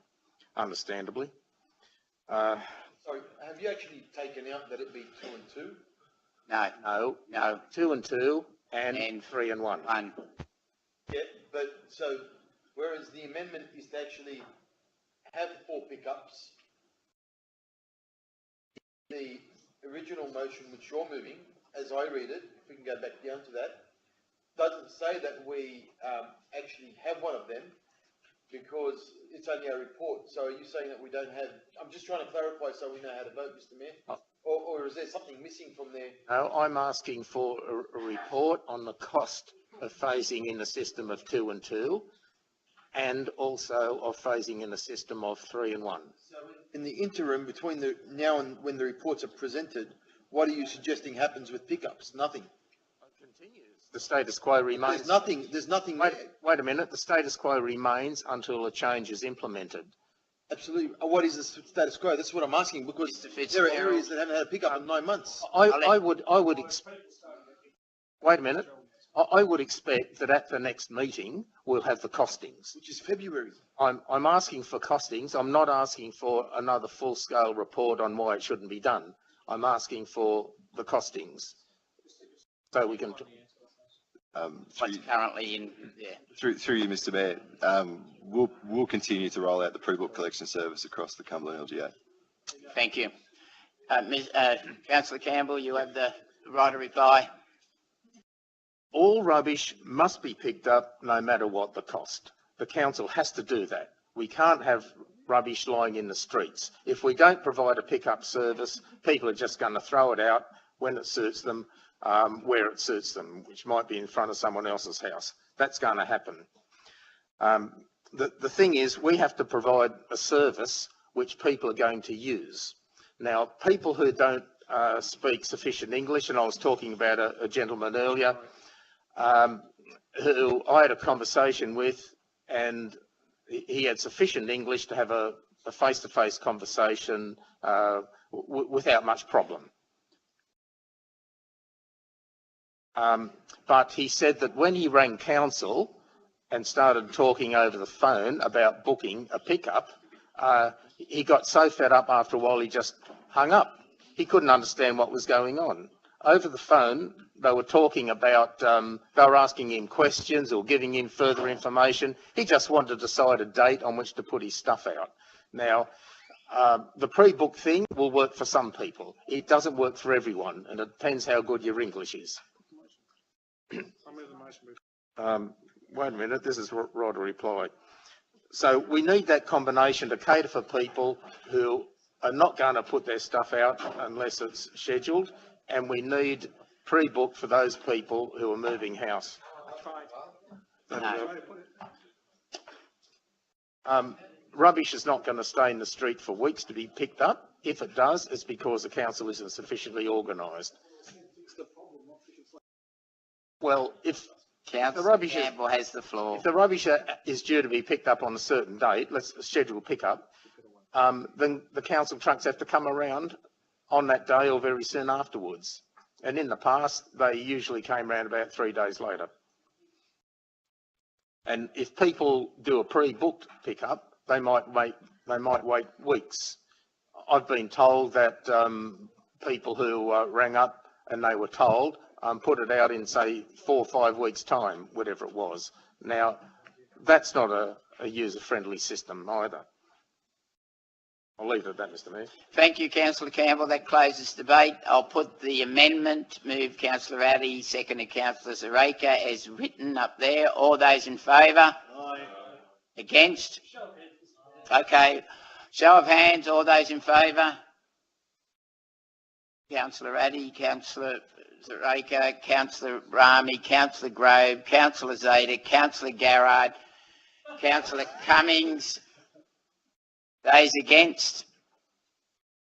Speaker 6: understandably.
Speaker 7: Sorry, have you actually taken out that it be 2 and 2?
Speaker 1: No.
Speaker 6: 2 and 2 and 3 and 1.
Speaker 7: Yeah, but so whereas the amendment is to actually have 4 pickups, the original motion which you're moving, as I read it, if we can go back down to that, doesn't say that we actually have one of them because it's only a report. So are you saying that we don't have, I'm just trying to clarify so we know how to vote, Mr. Mayor? Or or is there something missing from there?
Speaker 6: No, I'm asking for a report on the cost of phasing in a system of 2 and 2, and also of phasing in a system of 3 and 1.
Speaker 7: So in the interim between the now and when the reports are presented, what are you suggesting happens with pickups? Nothing.
Speaker 6: The status quo remains.
Speaker 7: There's nothing.
Speaker 6: Wait a minute. The status quo remains until a change is implemented.
Speaker 7: Absolutely. What is the status quo? That's what I'm asking, because there are areas that haven't had a pickup in 9 months.
Speaker 6: I would expect. Wait a minute. I would expect that at the next meeting we'll have the costings,
Speaker 7: which is February.
Speaker 6: I'm asking for costings. I'm not asking for another full-scale report on why it shouldn't be done. I'm asking for the costings, so we can.
Speaker 1: What's currently in there.
Speaker 10: Through you, Mr. Mayor, we'll continue to roll out the pre-book collection service across the Cumberland LGA.
Speaker 1: Thank you. Councillor Campbell, you have the right to reply.
Speaker 6: All rubbish must be picked up no matter what the cost. The council has to do that. We can't have rubbish lying in the streets. If we don't provide a pickup service, people are just going to throw it out when it suits them, where it suits them, which might be in front of someone else's house. That's going to happen. The thing is, we have to provide a service which people are going to use. Now, people who don't speak sufficient English, and I was talking about a gentleman earlier, who I had a conversation with, and he had sufficient English to have a face-to-face conversation without much problem. But he said that when he rang council and started talking over the phone about booking a pickup, he got so fed up after a while he just hung up. He couldn't understand what was going on. Over the phone, they were talking about, they were asking him questions or giving him further information. He just wanted to decide a date on which to put his stuff out. Now, the pre-book thing will work for some people. It doesn't work for everyone, and it depends how good your English is. Wait a minute, this is right to reply. So we need that combination to cater for people who are not going to put their stuff out unless it's scheduled, and we need pre-booked for those people who are moving house. Rubbish is not going to stay in the street for weeks to be picked up. If it does, it's because the council isn't sufficiently organised. Well, if the rubbish
Speaker 1: has the floor.
Speaker 6: If the rubbish is due to be picked up on a certain date, let's schedule pickup, then the council trucks have to come around on that day or very soon afterwards. And in the past, they usually came around about 3 days later. And if people do a pre-booked pickup, they might wait weeks. I've been told that people who rang up and they were told put it out in, say, 4 or 5 weeks' time, whatever it was. Now, that's not a user-friendly system either. I'll leave it at that, Mr. Mayor.
Speaker 1: Thank you, Councillor Campbell. That closes debate. I'll put the amendment, move Councillor Addy, seconded Councillor Zareka, as written up there. All those in favour? Aye. Against? Okay. Show of hands, all those in favour? Councillor Addy, Councillor Zareka, Councillor Rami, Councillor Grove, Councillor Zeta, Councillor Garrard, Councillor Cummings. Those against?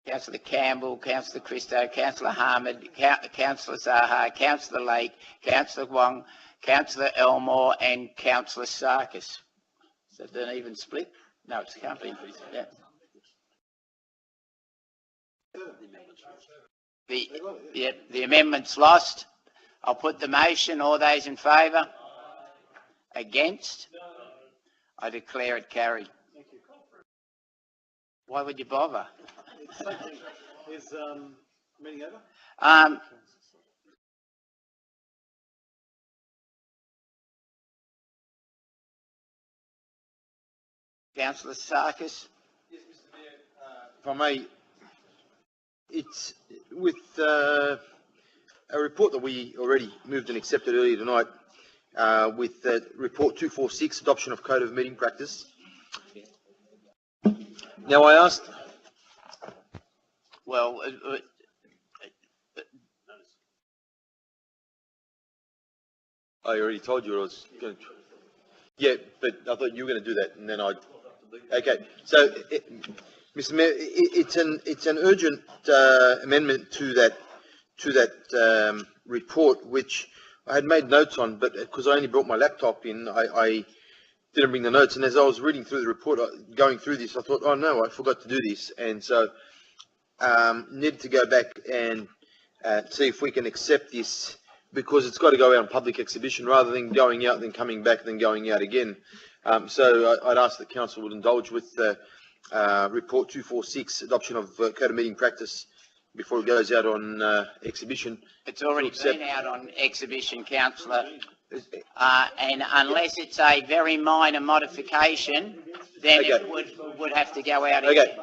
Speaker 1: Councillor Campbell, Councillor Christo, Councillor Harmad, Councillor Zaha, Councillor Lake, Councillor Wong, Councillor Elmore and Councillor Sarkis. Is that an even split? No, it can't be. Yeah. The amendment's lost. I'll put the motion. All those in favour? Against? I declare it carried. Why would you bother?
Speaker 8: Is meeting over?
Speaker 1: Councillor Sarkis.
Speaker 7: Yes, Mr. Mayor. If I may, it's with a report that we already moved and accepted earlier tonight, with report 246, adoption of code of meeting practice. Now I asked.
Speaker 1: Well,
Speaker 7: I already told you I was going to. Yeah, but I thought you were going to do that, and then I. Okay, so, Mr. Mayor, it's an urgent amendment to that report, which I had made notes on, but because I only brought my laptop in, I didn't bring the notes. And as I was reading through the report, going through this, I thought, oh no, I forgot to do this, and so need to go back and see if we can accept this, because it's got to go out on public exhibition rather than going out, then coming back, then going out again. So I'd ask that council would indulge with the report 246, adoption of code of meeting practice, before it goes out on exhibition.
Speaker 1: It's already been out on exhibition, councillor, and unless it's a very minor modification, then it would have to go out again.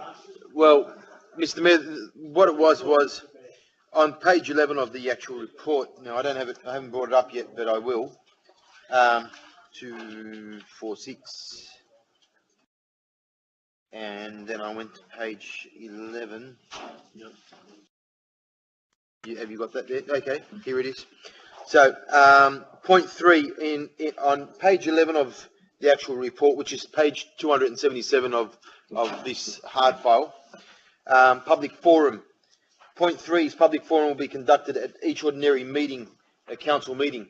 Speaker 7: Well, Mr. Mayor, what it was on page 11 of the actual report. Now I don't have it. I haven't brought it up yet, but I will. 246, and then I went to page 11. Yep. Have you got that there? Okay, here it is. So, point 3 on page 11 of the actual report, which is page 277 of this hard file. Public forum. Point 3 is public forum will be conducted at each ordinary meeting, a council meeting.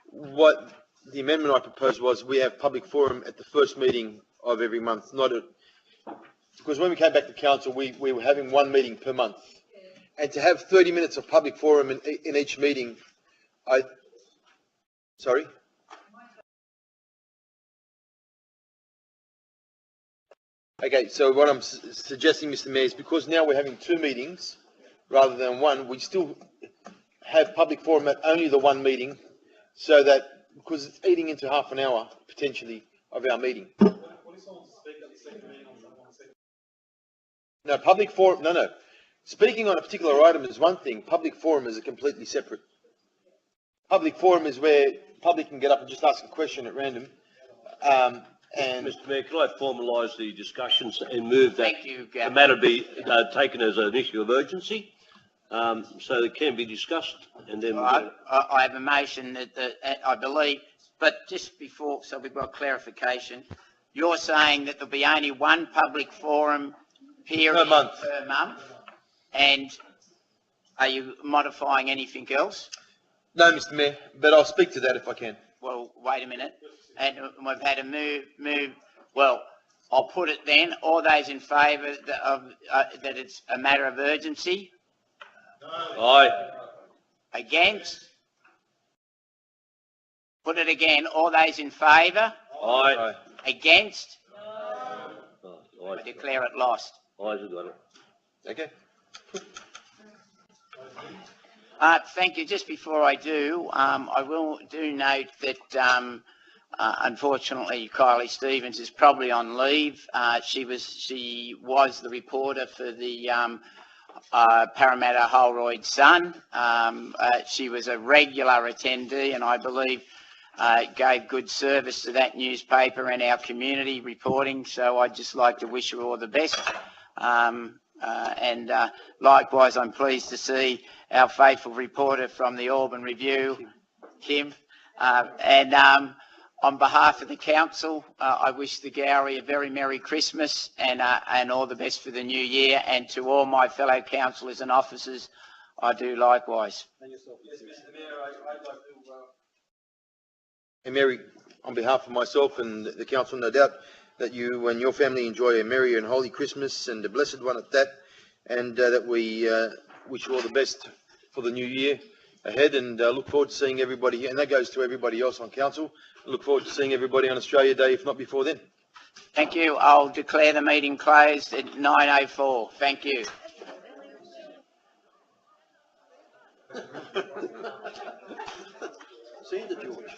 Speaker 7: What the amendment I proposed was we have public forum at the first meeting of every month, because when we came back to council, we were having one meeting per month. And to have 30 minutes of public forum in each meeting, sorry? Okay, so what I'm suggesting, Mr. Mayor, is because now we're having 2 meetings rather than 1, we still have public forum at only the 1 meeting, so that, because it's eating into half an hour, potentially, of our meeting. No, public forum, no. Speaking on a particular item is one thing, public forum is a completely separate. Public forum is where public can get up and just ask a question at random. And
Speaker 4: Mr. Mayor, can I formalise the discussions and move that
Speaker 1: the
Speaker 4: matter be taken as an issue of urgency, so it can be discussed, and then
Speaker 1: I have a motion that I believe, but just before, so we've got clarification, you're saying that there'll be only 1 public forum period per month. And are you modifying anything else?
Speaker 7: No, Mr. Mayor, but I'll speak to that if I can.
Speaker 1: Well, wait a minute. And we've had a move. Well, I'll put it then. All those in favour that it's a matter of urgency?
Speaker 4: Aye.
Speaker 1: Against? Put it again. All those in favour?
Speaker 4: Aye.
Speaker 1: Against?
Speaker 4: Aye.
Speaker 1: I declare it lost.
Speaker 4: Ayes have got it.
Speaker 7: Okay.
Speaker 1: Thank you. Just before I do, I will note that unfortunately Kylie Stevens is probably on leave. She was the reporter for the Parramatta Holroyd Sun. She was a regular attendee, and I believe gave good service to that newspaper and our community reporting. So I'd just like to wish her all the best. And likewise, I'm pleased to see our faithful reporter from the Auburn Review, Kim. And on behalf of the council, I wish the Gowrie a very Merry Christmas and all the best for the new year. And to all my fellow councillors and officers, I do likewise.
Speaker 7: And Mary, on behalf of myself and the council, no doubt that you and your family enjoy a merry and holy Christmas, and a blessed one at that, and that we wish you all the best for the new year ahead, and look forward to seeing everybody here. And that goes to everybody else on council. Look forward to seeing everybody on Australia Day, if not before then.
Speaker 1: Thank you. I'll declare the meeting closed at 9:04. Thank you.
Speaker 7: See you, George.